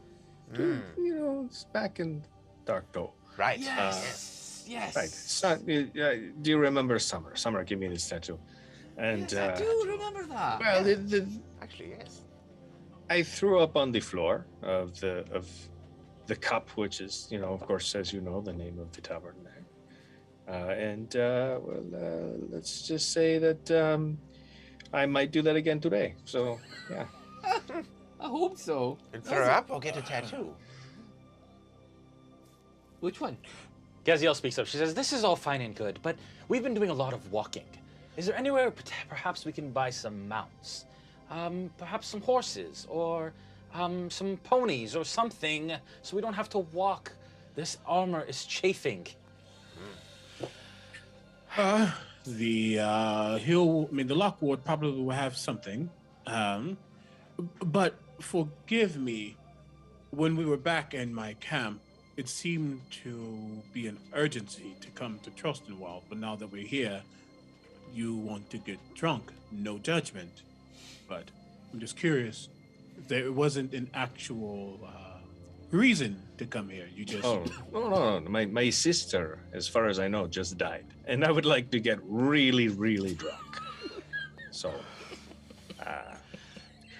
Speaker 16: You know, it's back in Darkdoe.
Speaker 9: Right.
Speaker 15: Yes. Yes.
Speaker 16: Right. It's not, do you remember Summer? Summer gave me this tattoo. And,
Speaker 15: yes, I do remember that.
Speaker 16: Well,
Speaker 9: actually, yes.
Speaker 16: I threw up on the floor of the cup, which is, you know, of course, as you know, the name of the tavern there. Let's just say that I might do that again today. So, yeah.
Speaker 15: I hope so.
Speaker 9: Throw up or get a tattoo?
Speaker 15: Which one?
Speaker 19: Gaziel speaks up. She says, "This is all fine and good, but we've been doing a lot of walking. Is there anywhere perhaps we can buy some mounts? Perhaps some horses or some ponies or something so we don't have to walk? This armor is chafing."
Speaker 6: The Lock Ward probably will have something. But forgive me, when we were back in my camp, it seemed to be an urgency to come to Trostenwald. But now that we're here, you want to get drunk. No judgment. But I'm just curious. There wasn't an actual reason to come here. You just...
Speaker 16: Oh, no. My sister, as far as I know, just died. And I would like to get really, really drunk. So,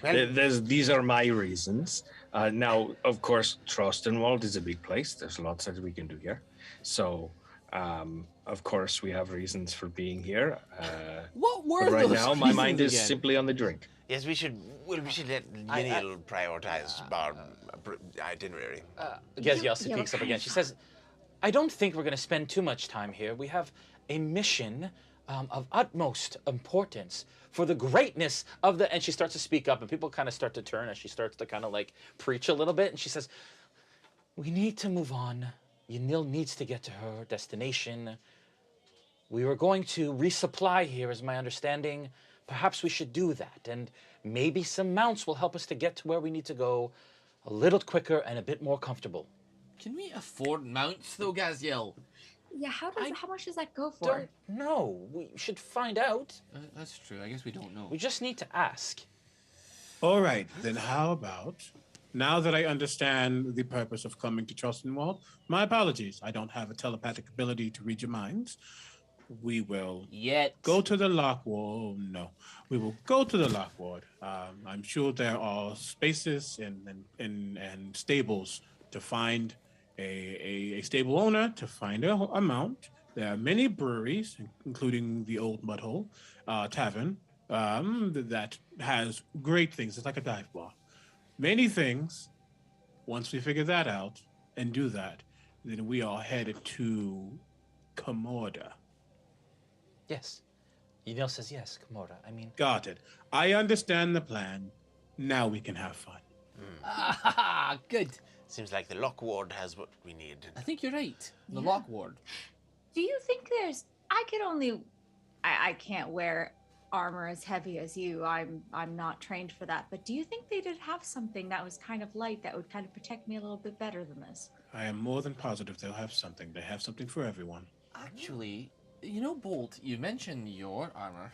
Speaker 16: these are my reasons. Now, of course, Trostenwald is a big place. There's lots that we can do here. So, of course, we have reasons for being here.
Speaker 15: What were
Speaker 16: but right
Speaker 15: those
Speaker 16: now, my mind is
Speaker 15: again?
Speaker 16: simply on the drink.
Speaker 9: Yes, we should let Yniel prioritize our itinerary.
Speaker 19: Gaziel speaks up again. She says, "I don't think we're going to spend too much time here. We have a mission of utmost importance for the greatness of the..." And she starts to speak up, and people kind of start to turn as she starts to kind of like preach a little bit. And she says, "We need to move on. Yniel needs to get to her destination. We were going to resupply here, is my understanding. Perhaps we should do that. And maybe some mounts will help us to get to where we need to go a little quicker and a bit more comfortable."
Speaker 15: Can we afford mounts, though, Gaziel?
Speaker 17: Yeah, how much does that go for?
Speaker 19: Don't know. We should find out.
Speaker 15: That's true. I guess we don't know.
Speaker 19: We just need to ask.
Speaker 6: All right, then how about, now that I understand the purpose of coming to Trostenwald, my apologies. I don't have a telepathic ability to read your minds. We will go to the Lock Ward. No, we will go to the Lock Ward. I'm sure there are spaces and stables to find a stable owner, to find a mount. There are many breweries, including the Old Mudhole Tavern, that has great things. It's like a dive bar. Many things. Once we figure that out, and do that, then we are headed to Komoda.
Speaker 19: Yes. Yunil says yes, Komoda. I mean...
Speaker 6: Got it. I understand the plan. Now we can have fun.
Speaker 15: Ah, good.
Speaker 9: Seems like the lock ward has what we need.
Speaker 15: I think you're right. The lock ward.
Speaker 17: Do you think there's? I can't wear armor as heavy as you. I'm not trained for that. But do you think they did have something that was kind of light that would kind of protect me a little bit better than this?
Speaker 6: I am more than positive they'll have something. They have something for everyone.
Speaker 15: Actually, you know, Bolt, you mentioned your armor,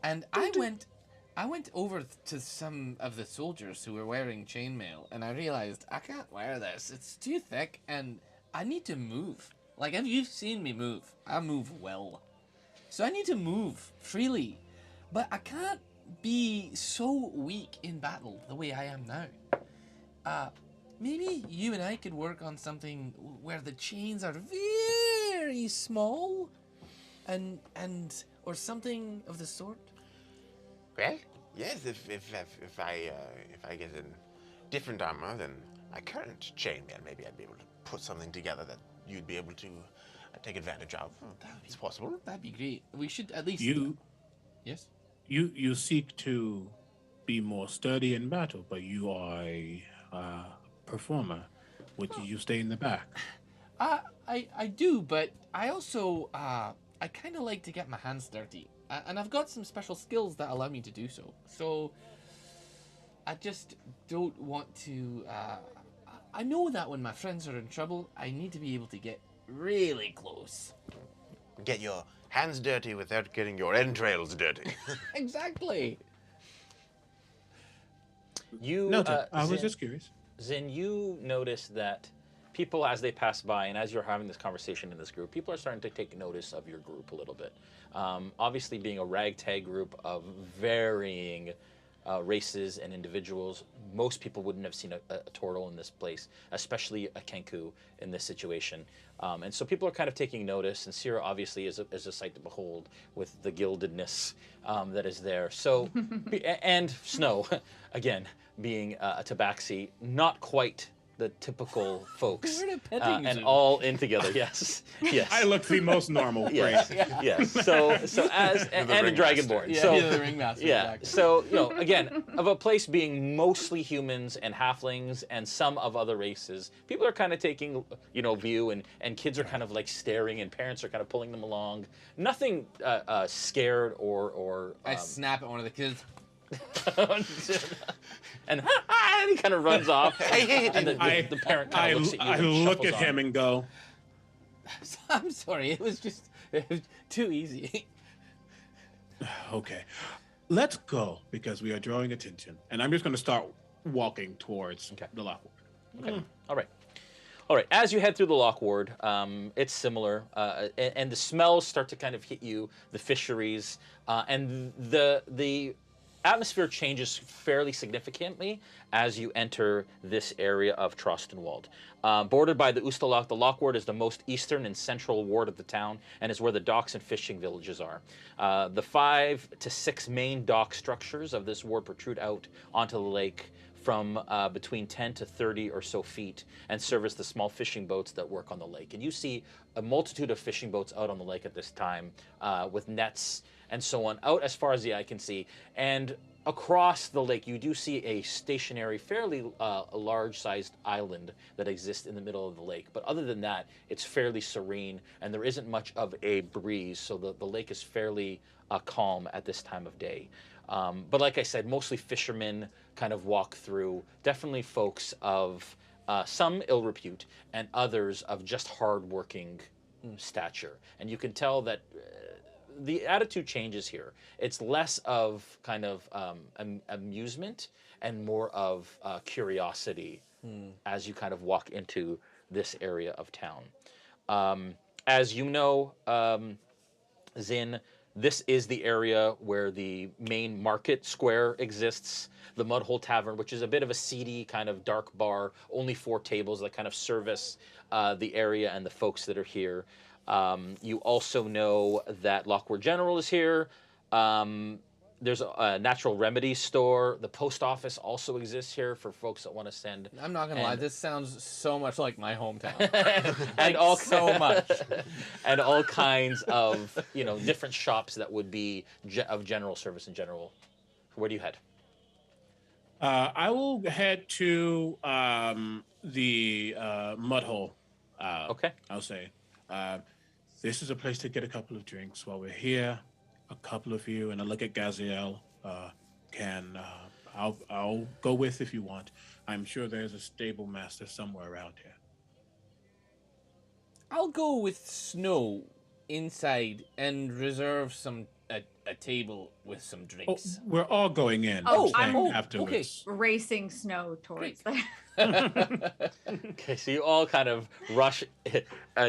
Speaker 15: and I went over to some of the soldiers who were wearing chainmail, and I realized I can't wear this. It's too thick, and I need to move. Like, have you seen me move? I move well. So I need to move freely, but I can't be so weak in battle the way I am now. Maybe you and I could work on something where the chains are very small, and or something of the sort.
Speaker 9: Well, yes, if I get in different armor than my current chainmail, maybe I'd be able to put something together that you'd be able to take advantage of. It's possible.
Speaker 15: That'd be great. We should at least... Yes?
Speaker 6: You seek to be more sturdy in battle, but you are a performer. Would you stay in the back?
Speaker 15: I do, but I also, I kind of like to get my hands dirty. And I've got some special skills that allow me to do so. So, I just don't want to, I know that when my friends are in trouble, I need to be able to get really close.
Speaker 9: Get your hands dirty without getting your entrails dirty.
Speaker 15: Exactly.
Speaker 19: You,
Speaker 6: Noted. I was just curious.
Speaker 19: Zin, you notice that people, as they pass by, and as you're having this conversation in this group, people are starting to take notice of your group a little bit. Obviously, being a ragtag group of varying races and individuals, most people wouldn't have seen a turtle in this place, especially a kenku in this situation. And so people are kind of taking notice, and Sierra obviously is a sight to behold with the gildedness that is there. So, and Snow, again, being a tabaxi, not quite the typical folks, and all in together. Yes, yes.
Speaker 6: I look the most normal.
Speaker 19: Yes, yes. So as and a dragonborn.
Speaker 15: Yeah,
Speaker 19: so
Speaker 15: the ringmaster.
Speaker 19: yeah.
Speaker 15: Exactly.
Speaker 19: So again, of a place being mostly humans and halflings and some of other races, people are kind of taking view, and kids are kind of like staring, and parents are kind of pulling them along. Nothing scared or.
Speaker 15: I snap at one of the kids.
Speaker 19: and he kind of runs off. And the parent kind of looks at you.
Speaker 6: I
Speaker 19: and
Speaker 6: look at
Speaker 19: shuffles
Speaker 6: him
Speaker 19: on.
Speaker 6: and go,
Speaker 15: I'm sorry, it was too easy.
Speaker 6: okay, let's go, because we are drawing attention. And I'm just going to start walking towards the lock ward.
Speaker 19: Okay. All right. As you head through the lock ward, it's similar, and the smells start to kind of hit you. The fisheries and the atmosphere changes fairly significantly as you enter this area of Trostenwald. Bordered by the Ustalok, the lock ward is the most eastern and central ward of the town and is where the docks and fishing villages are. The 5 to 6 main dock structures of this ward protrude out onto the lake from between 10 to 30 or so feet and service the small fishing boats that work on the lake. And you see a multitude of fishing boats out on the lake at this time with nets and so on, out as far as the eye can see. And across the lake, you do see a stationary, fairly large-sized island that exists in the middle of the lake. But other than that, it's fairly serene, and there isn't much of a breeze, so the lake is fairly calm at this time of day. But like I said, mostly fishermen kind of walk through, definitely folks of some ill repute, and others of just hard-working stature. And you can tell that the attitude changes here. It's less of kind of amusement and more of curiosity as you kind of walk into this area of town. As you know, Zin, this is the area where the main market square exists. The Mudhole Tavern, which is a bit of a seedy kind of dark bar, only 4 tables that kind of service the area and the folks that are here. You also know that Lockwood General is here. There's a natural remedies store. The post office also exists here for folks that want to send.
Speaker 15: I'm not gonna lie, this sounds so much like my hometown.
Speaker 19: And all
Speaker 15: so much.
Speaker 19: And all kinds of different shops that would be of general service in general. Where do you head?
Speaker 6: I will head to the mud hole.
Speaker 19: Okay.
Speaker 6: I'll say this is a place to get a couple of drinks while we're here. A couple of you, and I look at Gaziel. I'll go with if you want. I'm sure there's a stable master somewhere around here.
Speaker 15: I'll go with Snow inside and reserve a table with some drinks.
Speaker 6: We're all going in.
Speaker 17: I'm
Speaker 6: afterwards.
Speaker 17: racing Snow towards that.
Speaker 19: Okay, so you all kind of rush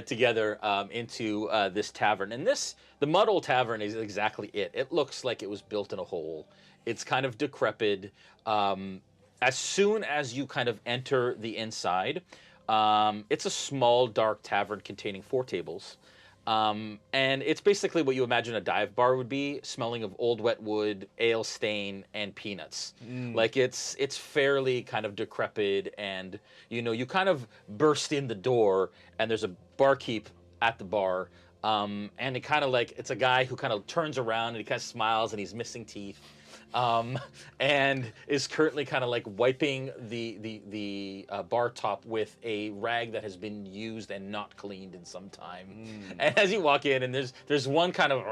Speaker 19: together into this tavern. And the Muddle Tavern is exactly it. It looks like it was built in a hole. It's kind of decrepit. As soon as you kind of enter the inside, it's a small, dark tavern containing 4 tables. And it's basically what you imagine a dive bar would be, smelling of old wet wood, ale stain, and peanuts. Like it's fairly kind of decrepit, and you kind of burst in the door, and there's a barkeep at the bar, and it kind of it's a guy who kind of turns around and he kind of smiles and he's missing teeth. And is currently kind of wiping the bar top with a rag that has been used and not cleaned in some time. And as you walk in, and there's one kind of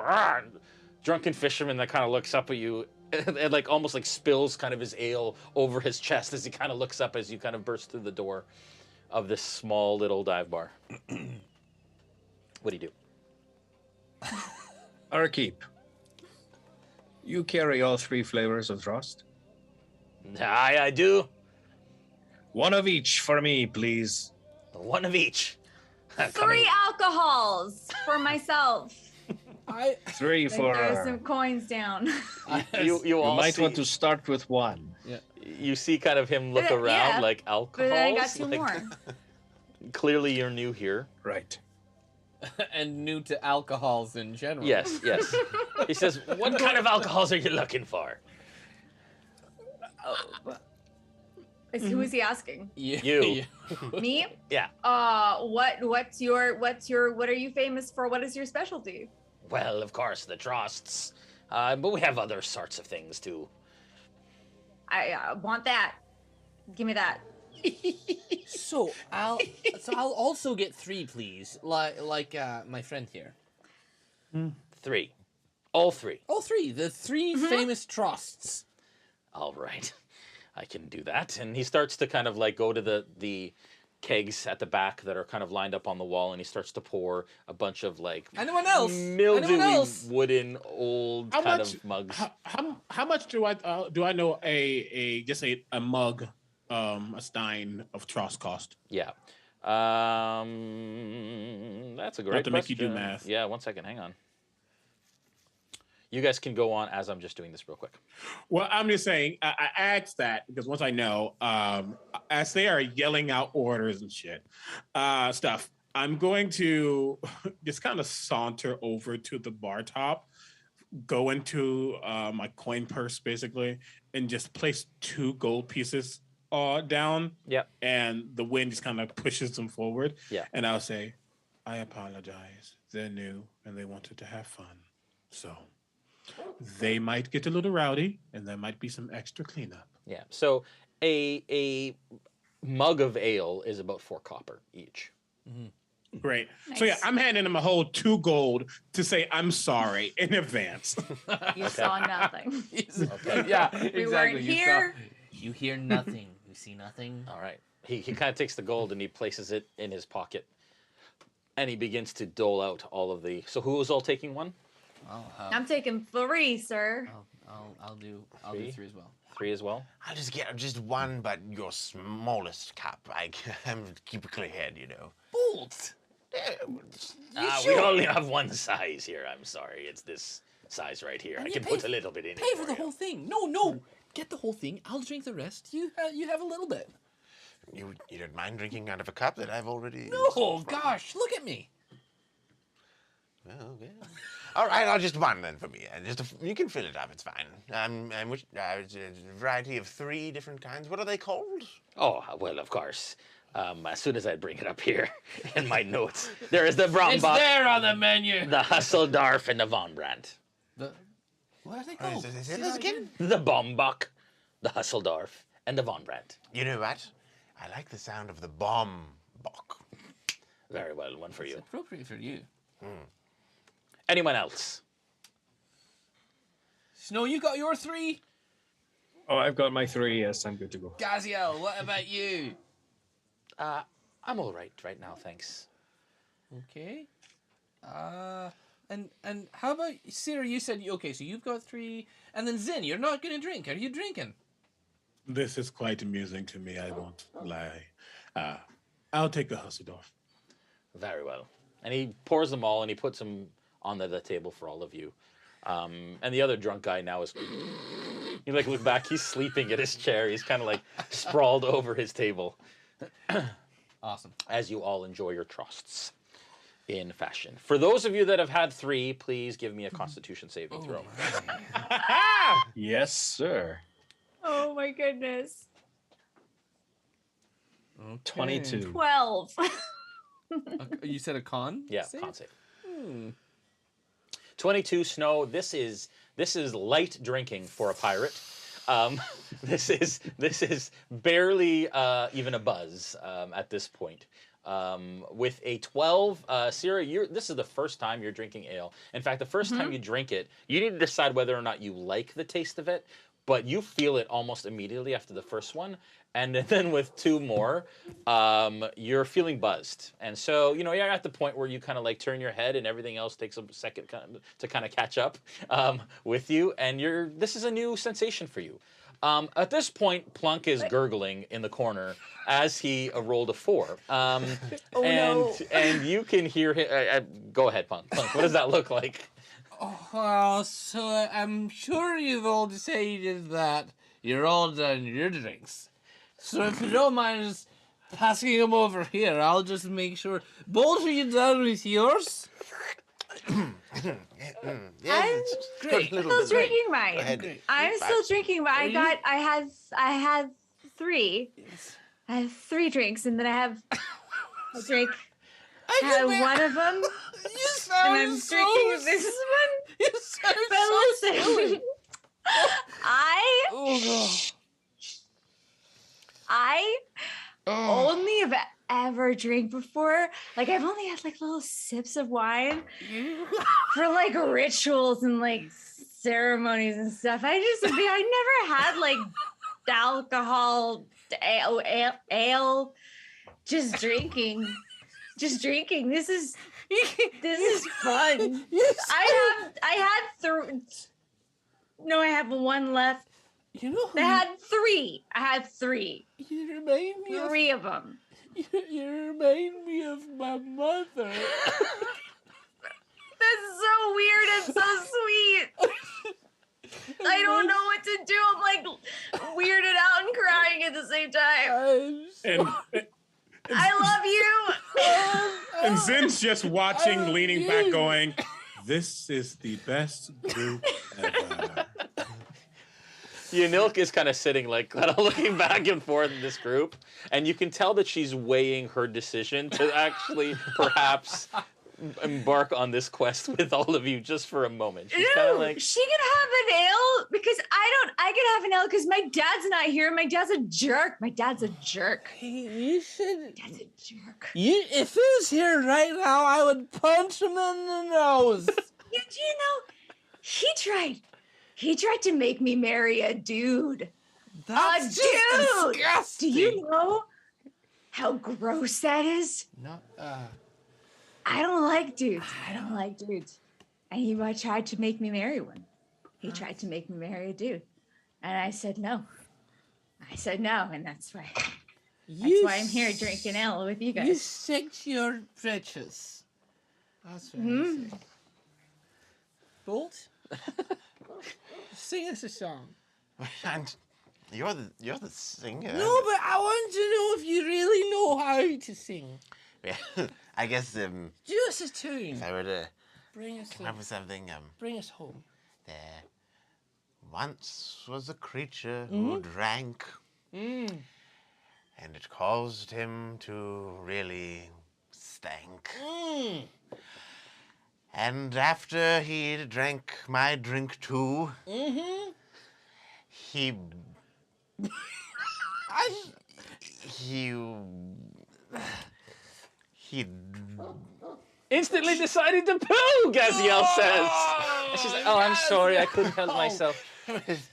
Speaker 19: drunken fisherman that kind of looks up at you and almost spills kind of his ale over his chest as he kind of looks up as you kind of burst through the door of this small little dive bar. What do you do?
Speaker 16: Barkeep. You carry all 3 flavors of Frost?
Speaker 19: Aye, I do.
Speaker 16: One of each for me, please.
Speaker 19: One of each.
Speaker 17: 3 alcohols for myself.
Speaker 16: 3 for
Speaker 17: Throw
Speaker 16: her.
Speaker 17: some coins down.
Speaker 19: You all
Speaker 16: might
Speaker 19: see,
Speaker 16: want to start with 1.
Speaker 15: Yeah.
Speaker 19: You see kind of him look around like alcohol.
Speaker 17: But then I got 2 more.
Speaker 19: Clearly you're new here.
Speaker 16: Right.
Speaker 15: And new to alcohols in general.
Speaker 19: Yes. He says, what kind of alcohols are you looking for?
Speaker 17: Who is he asking?
Speaker 19: You.
Speaker 17: Me?
Speaker 19: Yeah.
Speaker 17: What are you famous for? What is your specialty?
Speaker 19: Well, of course, the trusts. But we have other sorts of things too.
Speaker 17: I want that. Give me that.
Speaker 15: So I'll also get 3, please, like my friend here.
Speaker 19: 3, all 3.
Speaker 15: All 3, the 3 famous trusts.
Speaker 19: All right, I can do that. And he starts to kind of go to the kegs at the back that are kind of lined up on the wall, and he starts to pour a bunch of
Speaker 15: anyone else
Speaker 19: mildewy wooden old of mugs.
Speaker 6: How much do I know a mug? A stein of Trost cost.
Speaker 19: Yeah. That's a great
Speaker 6: Not to make
Speaker 19: question.
Speaker 6: you do math.
Speaker 19: Yeah, 1 second. Hang on. You guys can go on as I'm just doing this real quick.
Speaker 6: Well, I'm just saying, I asked that because once I know, as they are yelling out orders and shit, stuff, I'm going to just kind of saunter over to the bar top, go into my coin purse basically, and just place 2 gold pieces down.
Speaker 19: Yeah.
Speaker 6: And the wind just kind of pushes them forward.
Speaker 19: Yeah.
Speaker 6: And I'll say, I apologize. They're new and they wanted to have fun. So they might get a little rowdy and there might be some extra cleanup.
Speaker 19: Yeah. So a mug of ale is about 4 copper each.
Speaker 6: Great.
Speaker 17: Nice.
Speaker 6: So yeah, I'm handing them a whole 2 gold to say I'm sorry in advance.
Speaker 17: You saw nothing.
Speaker 19: Okay.
Speaker 15: Yeah,
Speaker 17: We
Speaker 15: exactly.
Speaker 17: weren't here.
Speaker 15: You hear nothing. You see nothing.
Speaker 19: All right. He kind of takes the gold and he places it in his pocket. And he begins to dole out all of the... So who was all taking 1?
Speaker 17: I'm taking 3, sir.
Speaker 15: I'll do 3 as well.
Speaker 19: 3 as well?
Speaker 9: I'll just get just 1, but your smallest cup. I'm keep a clear head,
Speaker 15: Bolt!
Speaker 19: We only have 1 size here. I'm sorry. It's this size right here. I can put a little bit in it.
Speaker 15: Pay for the whole thing. No. Get the whole thing. I'll drink the rest. You have a little bit.
Speaker 9: You don't mind drinking out of a cup that I've already...
Speaker 15: No, gosh, look at me.
Speaker 9: Well, yeah. All right, I'll just one then for me. You can fill it up. It's fine. Which it's a variety of 3 different kinds. What are they called?
Speaker 19: Oh, well, of course. As soon as I bring it up here in my notes, there is the Brombach.
Speaker 15: It's there on the menu.
Speaker 19: The Husseldorf and the Von Brandt.
Speaker 15: What are they called?
Speaker 9: Say this again?
Speaker 19: The Bombach, the Husseldorf, and the Von Brandt.
Speaker 9: You know what? I like the sound of the Bombach.
Speaker 19: Very well, one for you.
Speaker 15: It's appropriate for you.
Speaker 19: Anyone else?
Speaker 15: Snow, you got your 3?
Speaker 16: Oh, I've got my 3. Yes, I'm good to go.
Speaker 15: Gaziel, what about you?
Speaker 19: I'm all right now, thanks.
Speaker 15: Okay. And how about Sarah? You said okay, so you've got 3, and then Zin, you're not going to drink. Are you drinking?
Speaker 6: This is quite amusing to me. I won't lie. I'll take the Husseldorf.
Speaker 19: Very well. And he pours them all, and he puts them on the table for all of you. And the other drunk guy now is... You look back, he's sleeping at his chair. He's kind of sprawled over his table.
Speaker 15: Awesome.
Speaker 19: As you all enjoy your trusts in fashion. For those of you that have had 3, please give me a Constitution saving throw.
Speaker 16: Yes, sir.
Speaker 17: Oh my goodness.
Speaker 16: 22.
Speaker 17: 12.
Speaker 15: You said a con?
Speaker 19: Yeah,
Speaker 15: save?
Speaker 19: con save. 22 Snow. This is light drinking for a pirate. This is barely even a buzz at this point. With a 12, Sierra, this is the first time you're drinking ale. In fact, the first time you drink it, you need to decide whether or not you like the taste of it, but you feel it almost immediately after the first one. And then with 2 more, you're feeling buzzed. And so, you're at the point where you kind of turn your head and everything else takes a second to kind of catch up with you. And this is a new sensation for you. At this point, Plunk is gurgling in the corner as he rolled a 4. And you can hear him. Go ahead, Plunk. Plunk, what does that look like?
Speaker 15: Oh, well, so I'm sure you've all decided that you're all done your drinks. So if you don't mind just passing them over here, I'll just make sure. Both of you done with yours?
Speaker 17: I'm still drinking mine. I'm still drinking mine. I had 3. I have 3 drinks, and then I have a drink. I had one of them.
Speaker 15: You sound
Speaker 17: and I'm drinking this one.
Speaker 15: You sound
Speaker 17: but
Speaker 15: so silly.
Speaker 17: I only have ever drank before. I've only had little sips of wine for rituals and ceremonies and stuff. I never had alcohol, ale, just drinking. This is fun. I have 1 left. I had 3.
Speaker 15: You remind me
Speaker 17: 3 of them.
Speaker 15: You remind me of my mother.
Speaker 17: That's so weird and so sweet. I don't know what to do. I'm weirded out and crying at the same time. I love you.
Speaker 6: And Zin's just watching, leaning back, going, "This is the best group ever."
Speaker 19: Yanilk is kind of sitting kind of looking back and forth in this group, and you can tell that she's weighing her decision to actually perhaps embark on this quest with all of you just for a moment. She's kind of
Speaker 17: she can have an ale because I can have an ale because my dad's not here. My dad's a jerk.
Speaker 15: Hey, you should.
Speaker 17: Dad's a jerk.
Speaker 15: If he was here right now, I would punch him in the nose.
Speaker 17: He tried to make me marry a dude.
Speaker 15: That's just disgusting.
Speaker 17: Do you know how gross that is?
Speaker 15: No.
Speaker 17: I don't like dudes. And he tried to make me marry one. He tried to make me marry a dude. And I said no. And that's why I'm here drinking ale with you guys.
Speaker 15: You six your britches. That's what I say. Bolt? Sing us a song.
Speaker 9: And you're the singer.
Speaker 15: No, but I want to know if you really know how to sing.
Speaker 9: Yeah, I guess
Speaker 15: Just a tune.
Speaker 9: if I were to
Speaker 15: Bring us
Speaker 9: come up with something.
Speaker 15: Bring us home.
Speaker 9: There once was a creature who drank, and it caused him to really stank. And after he drank my drink too, he
Speaker 19: Instantly decided to poo, Gaziel says. And she's like, oh, I'm sorry, I couldn't help myself.
Speaker 15: That's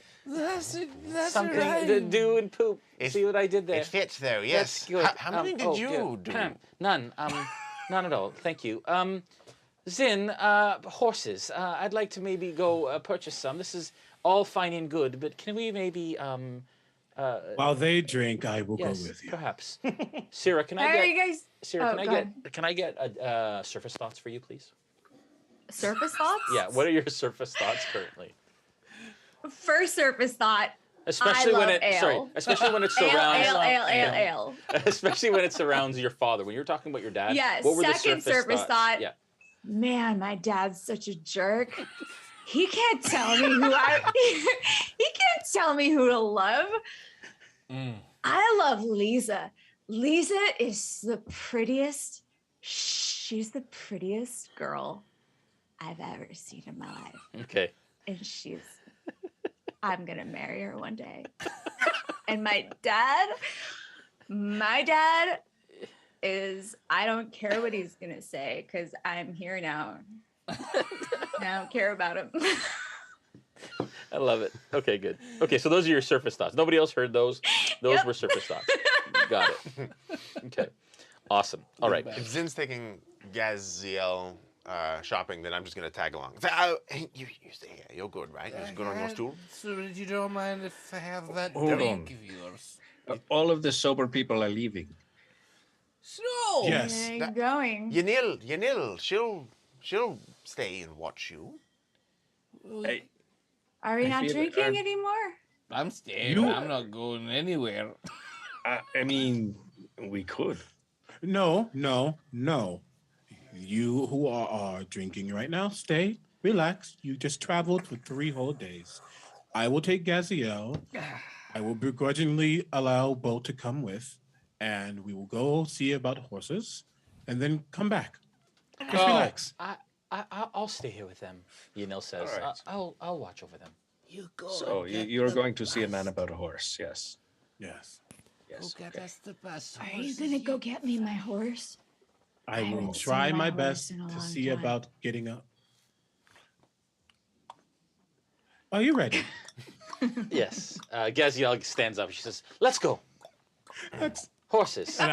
Speaker 19: Something
Speaker 15: right.
Speaker 19: to do and poop. See what I did there?
Speaker 9: It fits though, yes.
Speaker 19: That's good.
Speaker 9: How many did you do?
Speaker 19: None. None at all. Thank you. Zin, horses. I'd like to maybe go purchase some. This is all fine and good, but can we maybe
Speaker 6: while they drink, I will go with you.
Speaker 19: Perhaps. Syrah, can I
Speaker 17: How
Speaker 19: get?
Speaker 17: are you guys?
Speaker 19: Syrah,
Speaker 17: Oh,
Speaker 19: can I
Speaker 17: go
Speaker 19: get?
Speaker 17: ahead.
Speaker 19: Can I get surface thoughts for you, please?
Speaker 17: Surface thoughts?
Speaker 19: Yeah. What are your surface thoughts currently?
Speaker 17: First surface thought.
Speaker 19: Especially
Speaker 17: I
Speaker 19: when
Speaker 17: love
Speaker 19: it.
Speaker 17: ale.
Speaker 19: Sorry. Especially when it surrounds.
Speaker 17: Ale.
Speaker 19: Especially when it surrounds your father. When you're talking about your dad.
Speaker 17: Yes.
Speaker 19: What were
Speaker 17: Second
Speaker 19: the surface
Speaker 17: surface
Speaker 19: thoughts?
Speaker 17: thought.
Speaker 19: Yeah.
Speaker 17: Man, my dad's such a jerk. He can't tell me who he can't tell me who to love. I love Lisa. Lisa is the prettiest. She's the prettiest girl I've ever seen in my life.
Speaker 19: Okay.
Speaker 17: And I'm gonna marry her one day. And my dad is, I don't care what he's gonna say because I'm here now. I don't care about him.
Speaker 19: I love it. Okay, good. Okay, so those are your surface thoughts. Nobody else heard those. Those were surface thoughts. Got it. Okay. Awesome. All right.
Speaker 9: If Zin's taking Gaziel shopping, then I'm just gonna tag along. Hey, you stay here. You're good, right? You're good on your stool.
Speaker 15: So you don't mind if I have that
Speaker 16: Hold
Speaker 15: drink
Speaker 16: on.
Speaker 15: of yours?
Speaker 16: All of the sober people are leaving.
Speaker 15: So
Speaker 6: Yes.
Speaker 17: Where are you going?
Speaker 9: Yanil, she'll stay and watch you.
Speaker 16: Hey,
Speaker 17: Are we
Speaker 16: I
Speaker 17: not
Speaker 16: feel-
Speaker 17: drinking anymore?
Speaker 15: I'm staying.
Speaker 16: You-
Speaker 15: I'm not going anywhere.
Speaker 16: I mean, we could.
Speaker 6: No. You who are drinking right now, stay, relax. You just traveled for 3 whole days. I will take Gaziel. I will begrudgingly allow Bo to come with, and we will go see about horses, and then come back. Just relax.
Speaker 19: I'll stay here with them. Yanil says.
Speaker 16: All right.
Speaker 19: I'll watch over them.
Speaker 15: You go.
Speaker 16: So you're going to see a man about a horse, yes?
Speaker 6: Yes.
Speaker 16: Yes.
Speaker 15: Go get us the best
Speaker 17: Are you
Speaker 15: horses
Speaker 17: gonna go get me my horse?
Speaker 6: I will
Speaker 17: haven't
Speaker 6: try
Speaker 17: seen my
Speaker 6: my
Speaker 17: horse
Speaker 6: best
Speaker 17: in a
Speaker 6: to
Speaker 17: long
Speaker 6: see
Speaker 17: time.
Speaker 6: about getting up. Are you ready?
Speaker 19: Yes. Gaziel stands up. She says, "Let's go. Horses."
Speaker 6: And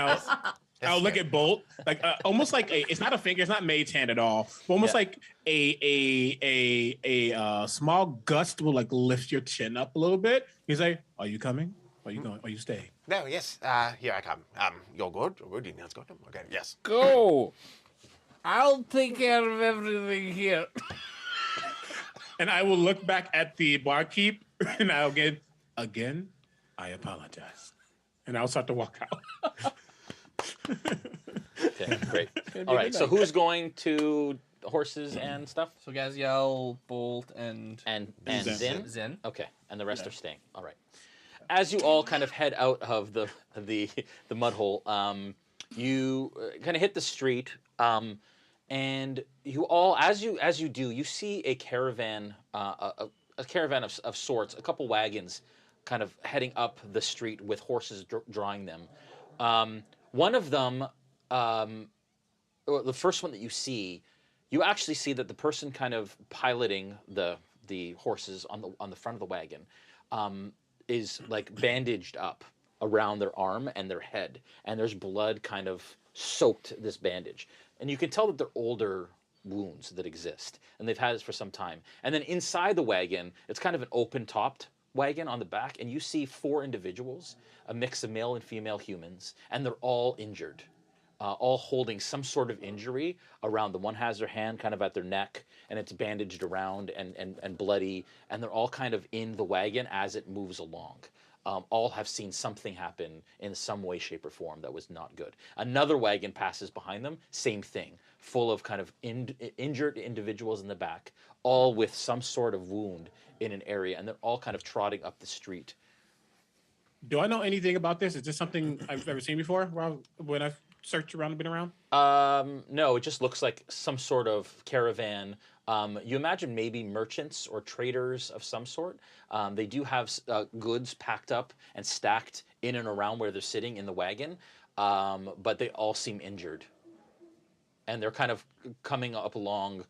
Speaker 6: I'll look at Bolt, like almost like it's not a finger, it's not Maid's hand at all, but almost like a small gust will like lift your chin up a little bit. He's like, "Are you coming? Are you going? Are you staying?"
Speaker 9: No, yes. Here I come. You're good. Good. Yanil's got him. Okay. Yes.
Speaker 15: Go. I'll take care of everything here.
Speaker 6: And I will look back at the barkeep and I'll get again. I apologize, and I'll start to walk out.
Speaker 19: Okay, great. All right. So who's going to the horses and stuff?
Speaker 15: So Gaziel, Bolt, and
Speaker 19: Zin.
Speaker 15: Zin.
Speaker 19: Okay, and the rest are staying. All right. As you all kind of head out of the mud hole, you kind of hit the street, and you all, as you do, you see a caravan, a caravan of sorts, a couple wagons, kind of heading up the street with horses drawing them. One of them, the first one that you see, you actually see that the person kind of piloting the horses on the front of the wagon is like bandaged up around their arm and their head, and there's blood kind of soaked this bandage, and you can tell that they're older wounds that exist, and they've had this for some time. And then inside the wagon, it's kind of an open-topped wagon on the back, and you see 4 individuals, a mix of male and female humans, and they're all injured, all holding some sort of injury around. The one has their hand kind of at their neck, and it's bandaged around and bloody, and they're all kind of in the wagon as it moves along. all have seen something happen in some way, shape, or form that was not good. Another wagon passes behind them, same thing, full of kind of injured individuals in the back, all with some sort of wound in an area, and they're all kind of trotting up the street.
Speaker 6: Do I know anything about this? Is this something I've ever seen before when I've searched around and been around?
Speaker 19: No, it just looks like some sort of caravan. You imagine maybe merchants or traders of some sort. They do have goods packed up and stacked in and around where they're sitting in the wagon, but they all seem injured. And they're kind of coming up along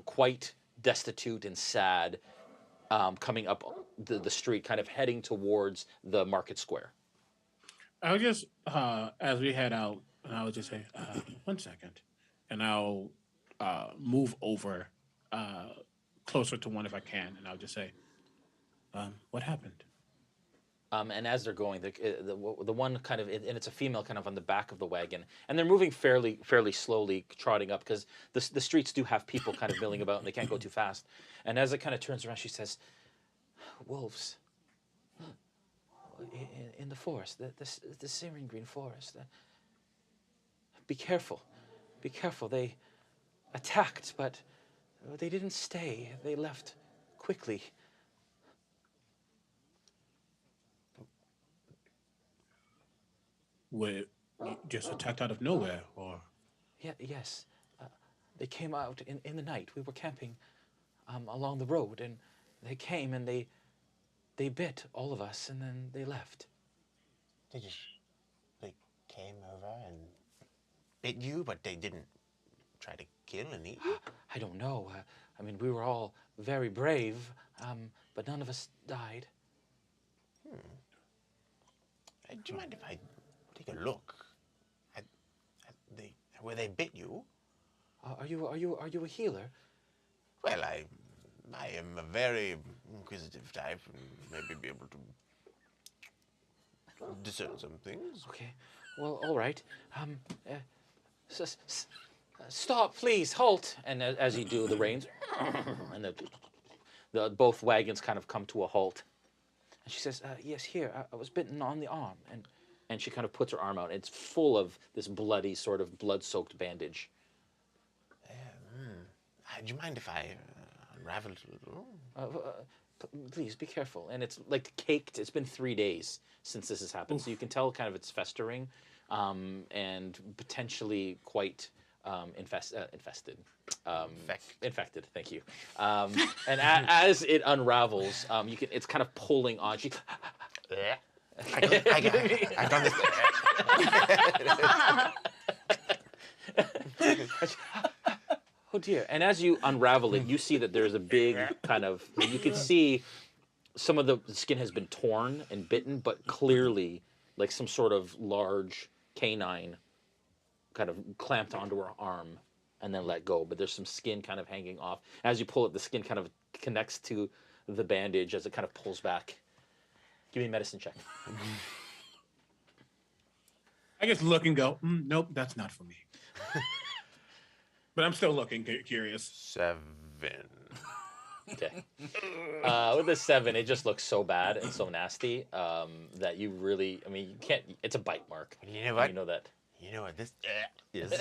Speaker 19: quite destitute and sad, coming up the street, kind of heading towards the market square.
Speaker 6: I'll just, as we head out, I'll just say, 1 second. And I'll move over closer to one if I can. And I'll just say, what happened?
Speaker 19: And as they're going, the one kind of, and it's a female kind of on the back of the wagon, and they're moving fairly slowly, trotting up, because the streets do have people kind of milling about, and they can't go too fast. And as it kind of turns around, she says, wolves. In the forest, the Syrian green forest. Be careful. Be careful. They attacked, but they didn't stay. They left quickly.
Speaker 6: Were just attacked out of nowhere, or?
Speaker 19: Yeah, yes. They came out in the night. We were camping along the road, and they came and they bit all of us, and then they left.
Speaker 3: They came over and bit you, but they didn't try to kill and eat you?
Speaker 19: I don't know. I mean, we were all very brave, but none of us died.
Speaker 3: Do you mind if I take a look at where they bit you?
Speaker 19: Are you a healer?
Speaker 3: Well, I am a very inquisitive type, and maybe be able to discern some things.
Speaker 19: Okay. Well, all right. Stop, please, halt! And as you do, the reins, and the both wagons kind of come to a halt. And she says, "Yes, here. I was bitten on the arm," and she kind of puts her arm out. It's full of this bloody, sort of blood-soaked bandage.
Speaker 3: Do you mind if I unravel it a little?
Speaker 19: Please be careful. And it's like caked. It's been 3 days since this has happened, so you can tell kind of it's festering, and potentially quite infested. Infected. Thank you. And as it unravels, you can. It's kind of pulling on.
Speaker 3: I got
Speaker 19: this. Oh dear. And as you unravel it, you see that there's a big kind of, you can see some of the skin has been torn and bitten, but clearly like some sort of large canine kind of clamped onto her arm and then let go. But there's some skin kind of hanging off. As you pull it, the skin kind of connects to the bandage as it kind of pulls back. Give me a medicine check.
Speaker 6: I just look and go, nope, that's not for me. But I'm still looking curious.
Speaker 9: 7.
Speaker 19: Okay. With a 7, it just looks so bad and so nasty that you really, I mean, you can't, it's a bite mark.
Speaker 3: You know what?
Speaker 19: You know that.
Speaker 3: You know what this is?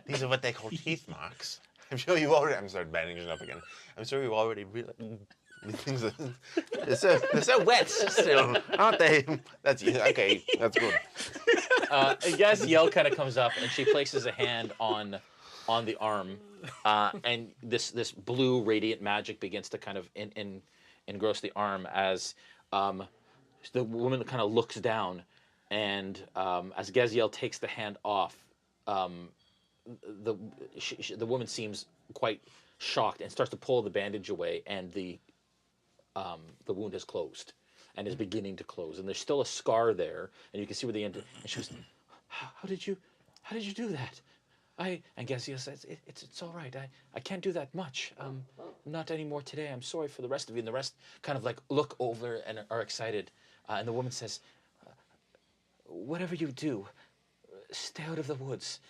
Speaker 3: These are what they call teeth marks. I'm sure you already, I'm sorry, bandaging up again. I'm sure you already realized. Things are, they're so wet still, aren't they? That's okay. That's good.
Speaker 19: Gaziel kind of comes up and she places a hand on the arm, and this blue radiant magic begins to kind of engross the arm as the woman kind of looks down, and as Gaziel takes the hand off, the woman seems quite shocked and starts to pull the bandage away, and the wound has closed and is beginning to close, and there's still a scar there, and you can see where the end. And she goes, "How did you do that?" And Gaziel says, "It's all right. I can't do that much. Not anymore today. I'm sorry for the rest of you." And the rest kind of like look over and are excited. And the woman says, "Whatever you do, stay out of the woods.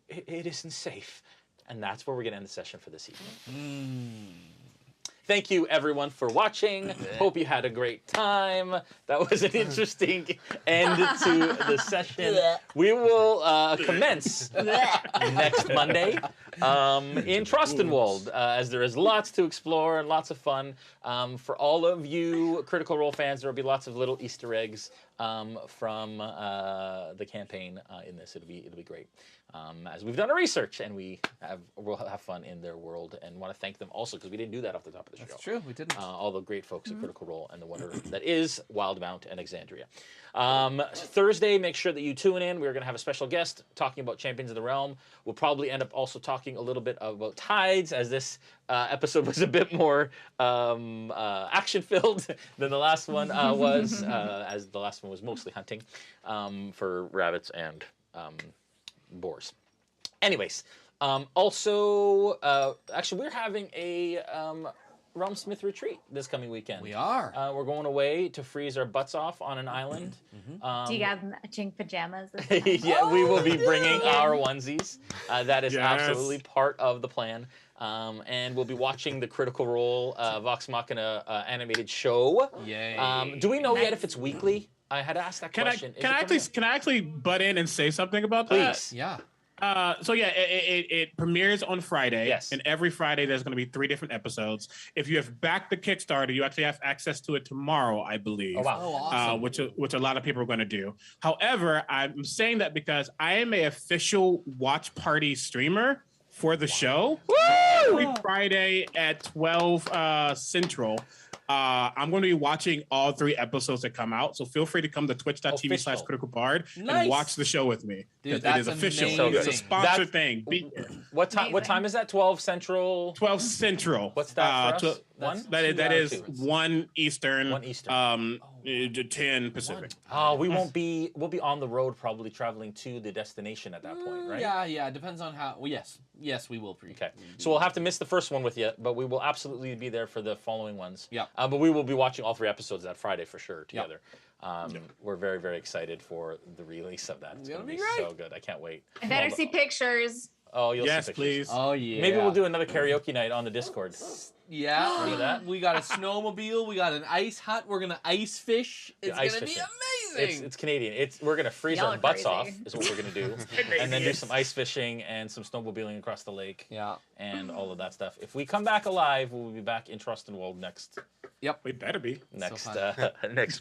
Speaker 19: It isn't safe." And that's where we're gonna end the session for this evening. Thank you, everyone, for watching. Hope you had a great time. That was an interesting end to the session. We will commence next Monday in Trostenwald, as there is lots to explore and lots of fun. For all of you Critical Role fans, there will be lots of little Easter eggs from the campaign in this. It'll be great. As we've done our research, and we'll have fun in their world, and want to thank them also because we didn't do that off the top of the show.
Speaker 15: That's true, we didn't.
Speaker 19: All the great folks at Critical Role and the wonder that is Wildemount and Exandria. Thursday, make sure that you tune in. We're going to have a special guest talking about Champions of the Realm. We'll probably end up also talking a little bit about tides, as this episode was a bit more action-filled than the last one was, as the last one was mostly hunting for rabbits and boars. Anyways, also, actually, we're having a RealmSmith retreat this coming weekend.
Speaker 15: We are.
Speaker 19: We're going away to freeze our butts off on an island.
Speaker 17: Do you have matching pajamas?
Speaker 19: Yeah, we will be bringing our onesies. That is absolutely part of the plan. And we'll be watching the Critical Role Vox Machina animated show.
Speaker 15: Yay.
Speaker 19: Do we know yet if it's weekly? I had asked that question.
Speaker 6: Can I actually butt in and say something about that?
Speaker 19: Please.
Speaker 15: Yeah.
Speaker 6: So yeah, it premieres on Friday.
Speaker 19: Yes.
Speaker 6: And every Friday there's going to be 3 different episodes. If you have backed the Kickstarter, you actually have access to it tomorrow, I believe.
Speaker 19: Oh wow!
Speaker 15: Oh, awesome.
Speaker 6: Which a lot of people are going to do. However, I'm saying that because I am an official watch party streamer for the show. Every Friday at 12 Central. I'm going to be watching all 3 episodes that come out, so feel free to come to twitch.tv/criticalbard and watch the show with me.
Speaker 15: Dude,
Speaker 6: it is official.
Speaker 15: amazing.
Speaker 6: It's a sponsored thing. Be here.
Speaker 19: What time is that? 12 Central.
Speaker 6: 12 Central.
Speaker 19: What's that for us?
Speaker 6: That is 1 Eastern.
Speaker 19: 1 Eastern.
Speaker 6: 10 Pacific.
Speaker 19: We'll be on the road, probably traveling to the destination at that point, right?
Speaker 15: Yeah. Depends on how. Well, yes, we will.
Speaker 19: Okay, so we'll have to miss the first one with you, but we will absolutely be there for the following ones.
Speaker 15: Yeah.
Speaker 19: But we will be watching all 3 episodes that Friday for sure together. We're very, very excited for the release of that. It's going to be so good. I can't wait.
Speaker 17: I better see pictures.
Speaker 19: Oh, you'll see
Speaker 6: yes,
Speaker 19: pictures.
Speaker 6: please.
Speaker 15: Oh yeah.
Speaker 19: Maybe we'll do another karaoke night on the Discord.
Speaker 15: Yeah.
Speaker 19: Remember that?
Speaker 15: We got a snowmobile. We got an ice hut. We're gonna ice fish. It's
Speaker 19: Ice
Speaker 15: gonna be
Speaker 19: fishing.
Speaker 15: amazing.
Speaker 19: It's Canadian. We're gonna freeze
Speaker 17: Y'all
Speaker 19: our
Speaker 17: are
Speaker 19: butts
Speaker 17: crazy.
Speaker 19: off. Is what we're gonna do, and then do some ice fishing and some snowmobiling across the lake.
Speaker 15: Yeah.
Speaker 19: And all of that stuff. If we come back alive, we'll be back in Trostenwald next.
Speaker 15: Yep.
Speaker 6: We better be.
Speaker 19: Next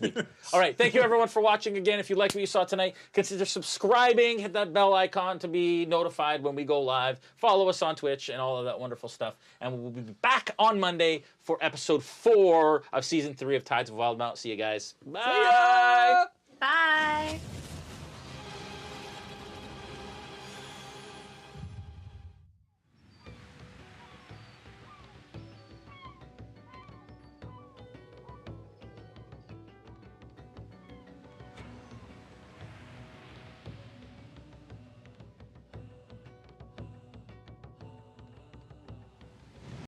Speaker 19: week. All right. Thank you, everyone, for watching again. If you liked what you saw tonight, consider subscribing. Hit that bell icon to be notified when we go live. Follow us on Twitch and all of that wonderful stuff. And we'll be back on Monday for episode 4 of season 3 of Tides of Wildemount. See you guys. Bye.
Speaker 17: Bye.